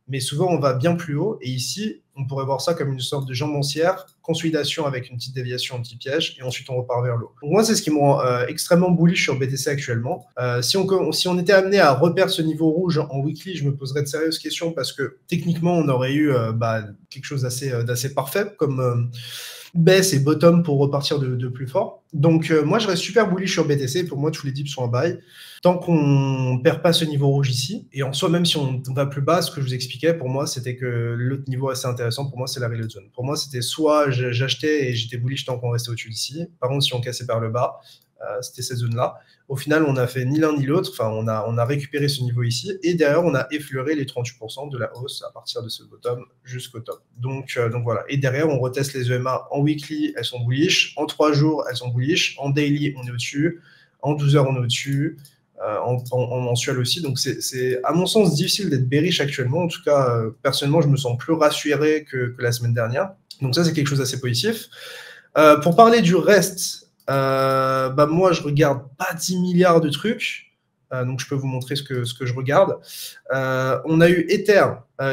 Mais souvent, on va bien plus haut. Et ici, on pourrait voir ça comme une sorte de jambe haussière, consolidation avec une petite déviation anti-piège, et ensuite on repart vers le haut. Donc moi, c'est ce qui me rend extrêmement bullish sur BTC actuellement. Si on était amené à repère ce niveau rouge en weekly, je me poserais de sérieuses questions parce que techniquement, on aurait eu quelque chose d'assez parfait comme baisse et bottom pour repartir de plus fort. Donc moi, je reste super bullish sur BTC. Pour moi, tous les dips sont en buy. Tant qu'on ne perd pas ce niveau rouge ici, et en soi, même si on va plus bas, ce que je vous expliquais, pour moi, c'était que l'autre niveau assez intéressant, pour moi, c'est la reload zone. Pour moi, c'était soit j'achetais et j'étais bullish tant qu'on restait au-dessus d'ici. Par contre, si on cassait par le bas, c'était cette zone-là. Au final, on a fait ni l'un ni l'autre. Enfin, on a récupéré ce niveau ici, et derrière, on a effleuré les 38% de la hausse à partir de ce bottom jusqu'au top. Donc voilà. Et derrière, on reteste les EMA en weekly, elles sont bullish. En 3 jours, elles sont bullish. En daily, on est au-dessus. En 12 heures, on est au-dessus. en mensuel aussi. Donc, c'est à mon sens difficile d'être bearish actuellement. En tout cas, personnellement, je me sens plus rassuré que la semaine dernière. Donc, ça, c'est quelque chose d'assez positif. Pour parler du reste, moi, je regarde pas 10 milliards de trucs. Donc, je peux vous montrer ce que je regarde. On a eu Ether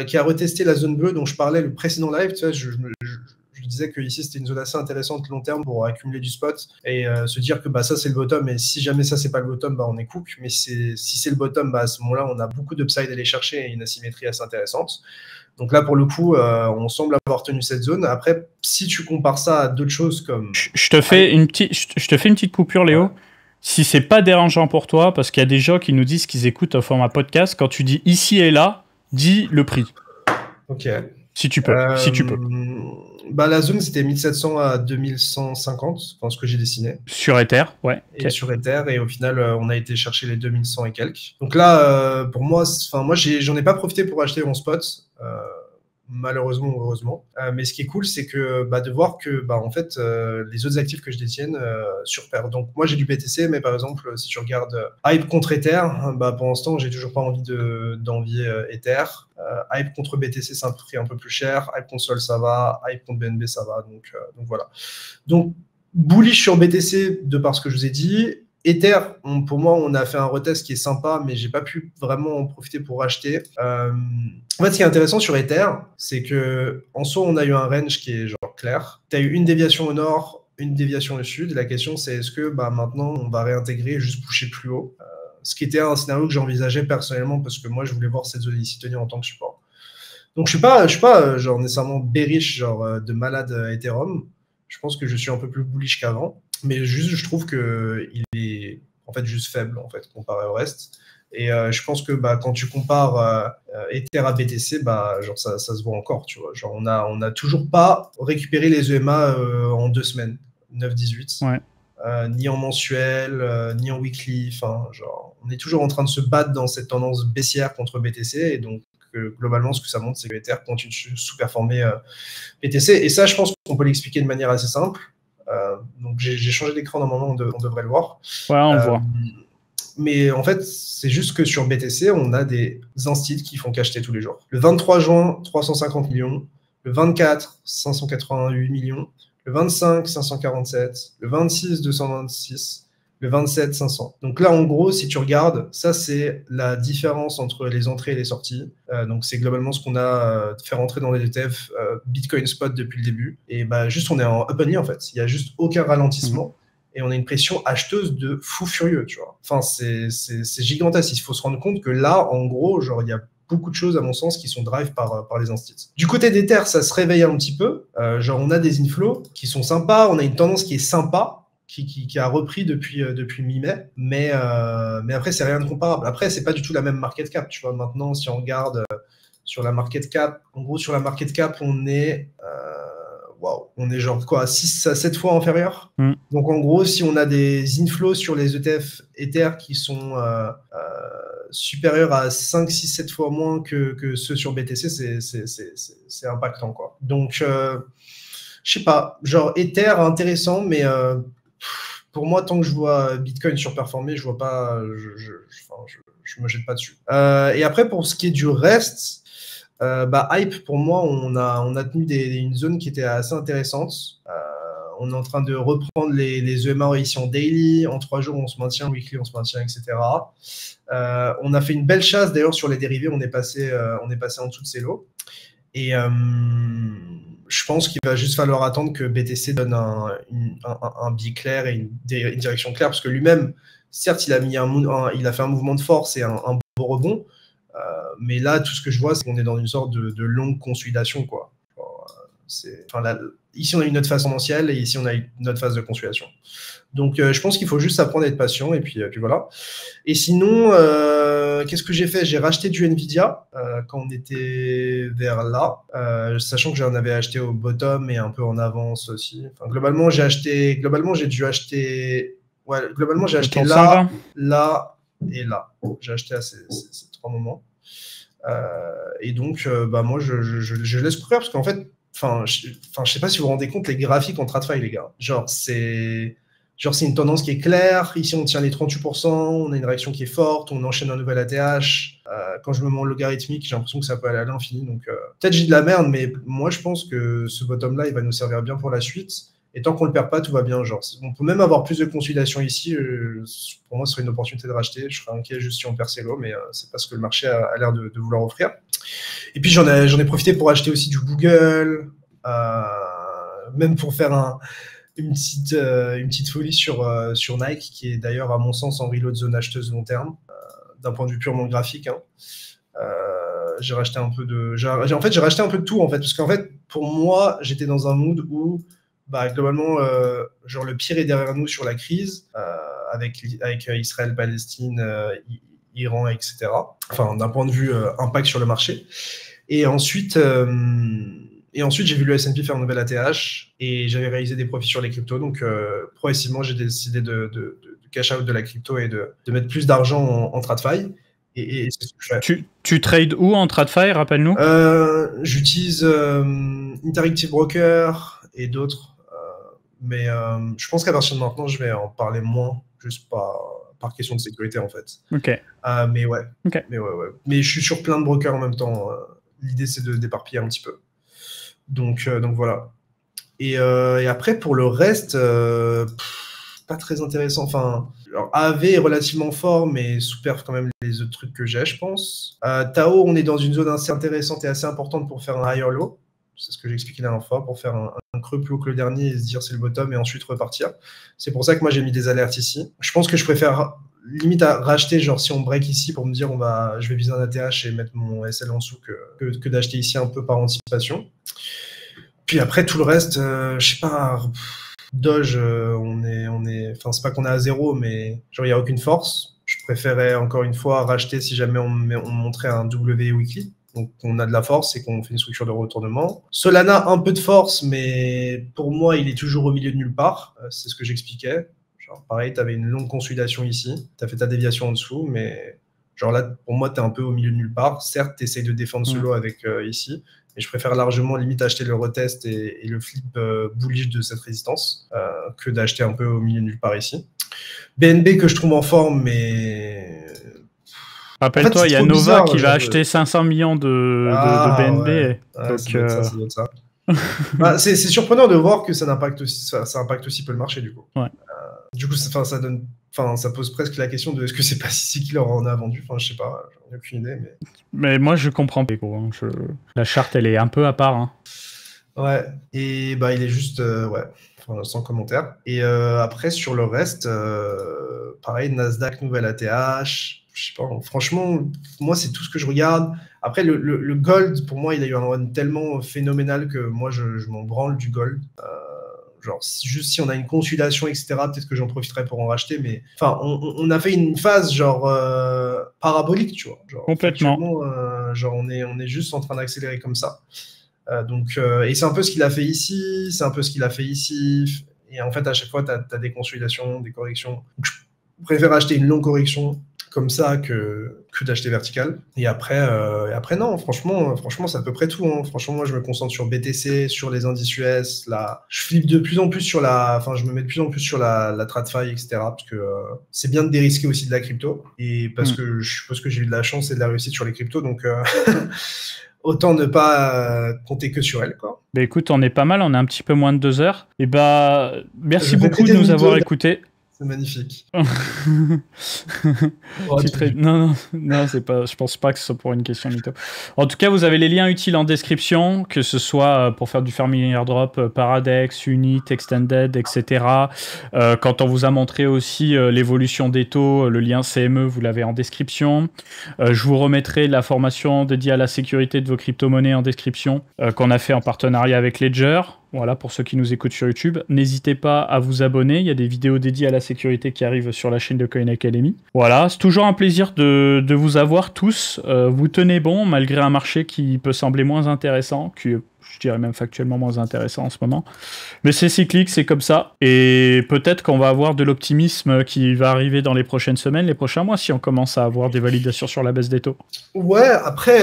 qui a retesté la zone bleue dont je parlais le précédent live. Tu vois, je disais que ici c'était une zone assez intéressante long terme pour accumuler du spot et se dire que ça c'est le bottom, et si jamais ça c'est pas le bottom, on est cook, mais si c'est le bottom, à ce moment-là on a beaucoup d'upside à aller chercher et une asymétrie assez intéressante. Donc là pour le coup on semble avoir tenu cette zone. Après, si tu compares ça à d'autres choses comme... Je te fais une petite coupure, Léo. Ouais. Si c'est pas dérangeant pour toi, parce qu'il y a des gens qui nous disent qu'ils écoutent au format podcast, quand tu dis ici et là, dis le prix. Ok. Si tu peux. La zone, c'était 1700 à 2150, ce que j'ai dessiné. Sur Ether, ouais. Et sur Ether, et au final, on a été chercher les 2100 et quelques. Donc là, pour moi, j'en ai pas profité pour acheter mon spot, malheureusement ou heureusement. Mais ce qui est cool, c'est que de voir que en fait, les autres actifs que je détienne surpèrent. Donc moi, j'ai du BTC, mais par exemple, si tu regardes Hype contre Ether, pour l'instant, j'ai toujours pas envie d'envier Ether. Hype contre BTC, c'est un prix un peu plus cher. Hype contre Sol, ça va. Hype contre BNB, ça va. Donc voilà. Donc, bullish sur BTC de par ce que je vous ai dit. Ether, pour moi, on a fait un retest qui est sympa, mais j'ai pas pu vraiment en profiter pour acheter. En fait, ce qui est intéressant sur Ether, c'est que en soi, on a eu un range qui est genre clair. Tu as eu une déviation au nord, une déviation au sud. La question, c'est est-ce que maintenant, on va réintégrer et juste pusher plus haut, ce qui était un scénario que j'envisageais personnellement parce que moi, je voulais voir cette zone ici tenir en tant que support. Donc, je suis pas genre nécessairement bearish, genre de malade Ethereum. Je pense que je suis un peu plus bullish qu'avant. Mais juste, je trouve qu'il est en fait juste faible en fait, comparé au reste. Et je pense que quand tu compares Ether à BTC, genre ça se voit encore, tu vois. Genre on a toujours pas récupéré les EMA en 2 semaines, 9-18. Ouais. Ni en mensuel, ni en weekly. Enfin, genre, on est toujours en train de se battre dans cette tendance baissière contre BTC. Et donc, globalement, ce que ça montre, c'est que Ether continue de sous-performer BTC. Et ça, je pense qu'on peut l'expliquer de manière assez simple. Donc j'ai changé d'écran, normalement on devrait le voir. Ouais, on le voit. Mais en fait, c'est juste que sur BTC, on a des instits qui font qu'acheter tous les jours. Le 23 juin, 350 millions. Le 24, 588 millions. Le 25, 547. Le 26, 226. Le 27, 500. Donc là, en gros, si tu regardes, ça, c'est la différence entre les entrées et les sorties. Donc, c'est globalement ce qu'on a fait rentrer dans les ETF Bitcoin Spot depuis le début. Et juste, on est en up and en fait. Il n'y a juste aucun ralentissement. Et on a une pression acheteuse de fou furieux, tu vois. Enfin, c'est gigantesque. Il faut se rendre compte que là, en gros, genre, il y a beaucoup de choses, à mon sens, qui sont drive par les instits. Du côté des terres, ça se réveille un petit peu. Genre, on a des inflows qui sont sympas. On a une tendance qui est sympa. Qui a repris depuis mi-mai, mais après c'est rien de comparable. Après c'est pas du tout la même market cap, tu vois. Maintenant si on regarde sur la market cap, en gros sur la market cap on est on est genre quoi, 6 à 7 fois inférieur. Donc en gros si on a des inflows sur les ETF Ether qui sont supérieurs à 5, 6, 7 fois moins que ceux sur BTC, c'est impactant quoi. Donc je sais pas, genre Ether intéressant, mais pour moi, tant que je vois Bitcoin surperformer, je vois pas, je me jette pas dessus. Et après, pour ce qui est du reste, Hype, pour moi, on a tenu une zone qui était assez intéressante. On est en train de reprendre les EMA ici en daily. En 3 jours, on se maintient, weekly, on se maintient, etc. On a fait une belle chasse, d'ailleurs, sur les dérivés. On est passé en dessous de ces lots. Et je pense qu'il va juste falloir attendre que BTC donne un biais clair et une direction claire, parce que lui-même, certes, il a fait un mouvement de force et un beau rebond, mais là, tout ce que je vois, c'est qu'on est dans une sorte de longue consolidation, quoi. Ici, on a une autre phase tendancielle et ici, on a une autre phase de consolidation. Donc, je pense qu'il faut juste apprendre à être patient et puis voilà. Et sinon, qu'est-ce que j'ai fait? J'ai racheté du Nvidia quand on était vers là, sachant que j'en avais acheté au bottom et un peu en avance aussi. Enfin, globalement, j'ai dû acheter. Ouais, globalement, j'ai acheté là, là et là. J'ai acheté à ces 3 moments. Et donc, moi, je laisse courir parce qu'en fait, je sais pas si vous vous rendez compte, les graphiques en TradFi, les gars. Genre, Genre, c'est une tendance qui est claire. Ici, on tient les 38%, on a une réaction qui est forte, on enchaîne un nouvel ATH. Quand je me mets en logarithmique, j'ai l'impression que ça peut aller à l'infini. Donc, peut-être j'ai de la merde, mais moi, je pense que ce bottom-là, il va nous servir bien pour la suite. Et tant qu'on le perd pas, tout va bien. Genre, on peut même avoir plus de consolidation ici. Pour moi, ce serait une opportunité de racheter. Je serais inquiet juste si on perd ces lots, mais c'est pas ce que le marché a l'air de vouloir offrir. Et puis, j'en ai profité pour acheter aussi du Google, même pour faire une petite folie sur Nike, qui est d'ailleurs, à mon sens, en reload zone acheteuse long terme, d'un point de vue purement graphique. Hein. J'ai racheté un peu de... j'ai racheté un peu de tout, en fait, parce qu'en fait, pour moi, j'étais dans un mood où, globalement, genre le pire est derrière nous sur la crise, avec Israël, Palestine, Iran, etc. Enfin, d'un point de vue impact sur le marché. Et ensuite, j'ai vu le S&P faire un nouvel ATH et j'avais réalisé des profits sur les cryptos. Donc, progressivement, j'ai décidé de cash out de la crypto et de mettre plus d'argent en TradFi. Et c'est ce que je fais. Tu trades où en TradFi, rappelle-nous? J'utilise Interactive Broker et d'autres. Mais je pense qu'à partir de maintenant, je vais en parler moins, juste par question de sécurité, en fait. Ok. Mais ouais. Okay. Mais ouais. Mais je suis sur plein de brokers en même temps. L'idée, c'est de d'éparpiller un petit peu. Donc voilà. Et après, pour le reste, pas très intéressant. Enfin, alors, AV est relativement fort, mais sous-perf quand même les autres trucs que j'ai, je pense. Tao, on est dans une zone assez intéressante et assez importante pour faire un higher low. C'est ce que j'ai expliqué la dernière fois, pour faire un creux plus haut que le dernier et se dire c'est le bottom et ensuite repartir. C'est pour ça que moi j'ai mis des alertes ici. Je pense que je préfère limite à racheter, genre si on break ici pour me dire je vais viser un ATH et mettre mon SL en dessous que d'acheter ici un peu par anticipation. Puis après tout le reste, je sais pas, Doge, enfin c'est pas qu'on est à zéro, mais genre il y a aucune force. Je préférais encore une fois racheter si jamais on montrait un W weekly. Donc, on a de la force et qu'on fait une structure de retournement. Solana, un peu de force, mais pour moi, il est toujours au milieu de nulle part. C'est ce que j'expliquais. Genre, pareil, tu avais une longue consolidation ici. Tu as fait ta déviation en dessous, mais genre là, pour moi, tu es un peu au milieu de nulle part. Certes, tu essayes de défendre ce lot avec ici, mais je préfère largement limite acheter le retest et le flip bullish de cette résistance que d'acheter un peu au milieu de nulle part ici. BNB que je trouve en forme, mais... Rappelle-toi, il y a Nova qui va acheter 500 millions de BNB. Ouais. Donc, ça doit être ça. C'est surprenant de voir que ça impacte aussi peu le marché, du coup. Ouais. Du coup, ça pose presque la question de est-ce que c'est pas Sisi qui leur en a vendu. Enfin, je sais pas, j'en ai aucune idée. Mais moi, je comprends pas. La charte, elle est un peu à part. Hein. Ouais, et il est juste, sans commentaire. Et après, sur le reste, pareil, Nasdaq, nouvelle ATH. Je sais pas, franchement, moi, c'est tout ce que je regarde. Après, le gold, pour moi, il a eu un run tellement phénoménal que moi, je m'en branle du gold. Genre, juste si on a une consolidation, etc., peut-être que j'en profiterai pour en racheter. Mais enfin, on a fait une phase genre parabolique, tu vois. Genre, complètement. Genre, on est juste en train d'accélérer comme ça. Et c'est un peu ce qu'il a fait ici, c'est un peu ce qu'il a fait ici. Et en fait, à chaque fois, tu as des consolidations, des corrections. Donc, je préfère acheter une longue correction comme ça que d'acheter vertical. Et après, non, franchement, c'est à peu près tout. Hein. Franchement, moi, je me concentre sur BTC, sur les indices US. Là, je flippe de plus en plus je me mets de plus en plus sur la TradFi, etc. Parce que c'est bien de dérisquer aussi de la crypto. Et parce que je suppose que j'ai eu de la chance et de la réussite sur les cryptos. Donc, autant ne pas compter que sur elle, quoi. Bah écoute, on est pas mal, on est un petit peu moins de 2 heures. Et merci beaucoup de nous avoir écoutés. C'est magnifique. Non, c'est pas. Je pense pas que ce soit pour une question mytho. En tout cas, vous avez les liens utiles en description, que ce soit pour faire du farming airdrop, Paradex, Unit, Extended, etc. Quand on vous a montré aussi l'évolution des taux, le lien CME, vous l'avez en description. Je vous remettrai la formation dédiée à la sécurité de vos crypto-monnaies en description, qu'on a fait en partenariat avec Ledger. Voilà, pour ceux qui nous écoutent sur YouTube. N'hésitez pas à vous abonner. Il y a des vidéos dédiées à la sécurité qui arrivent sur la chaîne de Coin Academy. Voilà, c'est toujours un plaisir de vous avoir tous. Vous tenez bon, malgré un marché qui peut sembler moins intéressant, qui je dirais même factuellement moins intéressant en ce moment. Mais c'est cyclique, c'est comme ça. Et peut-être qu'on va avoir de l'optimisme qui va arriver dans les prochaines semaines, les prochains mois, si on commence à avoir des validations sur la baisse des taux. Ouais, après,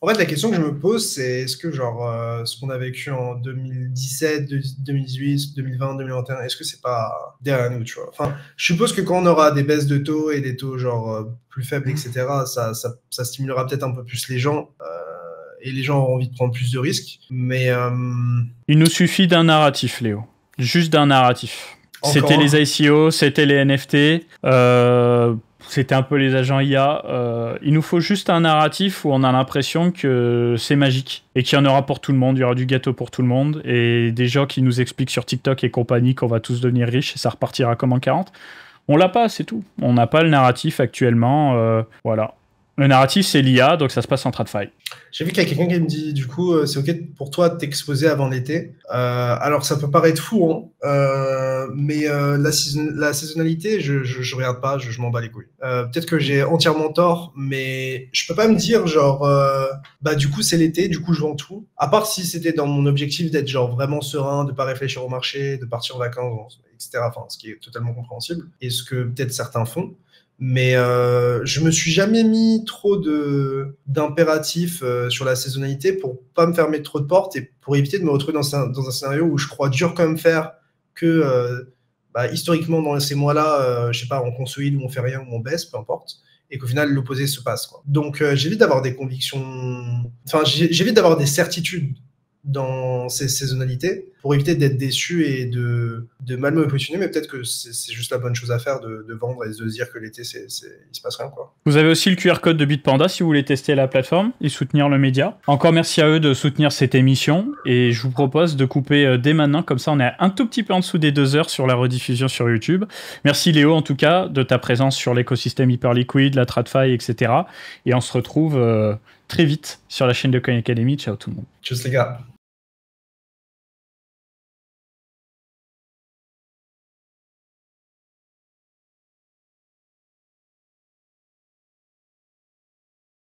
En fait, la question que je me pose, c'est est-ce que genre ce qu'on a vécu en 2017, 2018, 2020, 2021, est-ce que c'est pas derrière nous, tu vois? Enfin, je suppose que quand on aura des baisses de taux et des taux genre plus faibles, etc., ça stimulera peut-être un peu plus les gens. Et les gens auront envie de prendre plus de risques. Mais il nous suffit d'un narratif, Léo. Juste d'un narratif. C'était les ICO, c'était les NFT, c'était un peu les agents IA. Il nous faut juste un narratif où on a l'impression que c'est magique et qu'il y en aura pour tout le monde, il y aura du gâteau pour tout le monde et des gens qui nous expliquent sur TikTok et compagnie qu'on va tous devenir riches et ça repartira comme en 40. On l'a pas, c'est tout. On n'a pas le narratif actuellement. Voilà. Le narratif, c'est l'IA, donc ça se passe en TradFi. J'ai vu qu'il y a quelqu'un qui me dit, du coup, c'est OK pour toi de t'exposer avant l'été. Alors, ça peut paraître fou, hein, mais la saisonnalité, je regarde pas, je m'en bats les couilles. Peut-être que j'ai entièrement tort, mais je peux pas me dire, genre, bah, du coup, c'est l'été, du coup, je vends tout. À part si c'était dans mon objectif d'être, genre, vraiment serein, de pas réfléchir au marché, de partir en vacances, etc. Enfin, ce qui est totalement compréhensible. Et ce que peut-être certains font. Mais je me suis jamais mis trop d'impératifs sur la saisonnalité pour pas me fermer trop de portes et pour éviter de me retrouver dans un scénario où je crois dur comme fer que bah, historiquement dans ces mois-là, je sais pas, on consolide ou on fait rien ou on baisse, peu importe, et qu'au final l'opposé se passe, quoi. Donc j'évite d'avoir des convictions, enfin j'évite d'avoir des certitudes dans ces saisonnalités pour éviter d'être déçu et de mal me positionner, mais peut-être que c'est juste la bonne chose à faire de vendre et de se dire que l'été, il se passe rien, quoi. Vous avez aussi le QR code de Bitpanda si vous voulez tester la plateforme et soutenir le média. Encore merci à eux de soutenir cette émission et je vous propose de couper dès maintenant, comme ça on est un tout petit peu en dessous des 2 heures sur la rediffusion sur YouTube. Merci Léo en tout cas de ta présence sur l'écosystème Hyperliquid, la TradFi, etc. Et on se retrouve très vite sur la chaîne de Coin Academy. Ciao tout le monde. Tchuss les gars.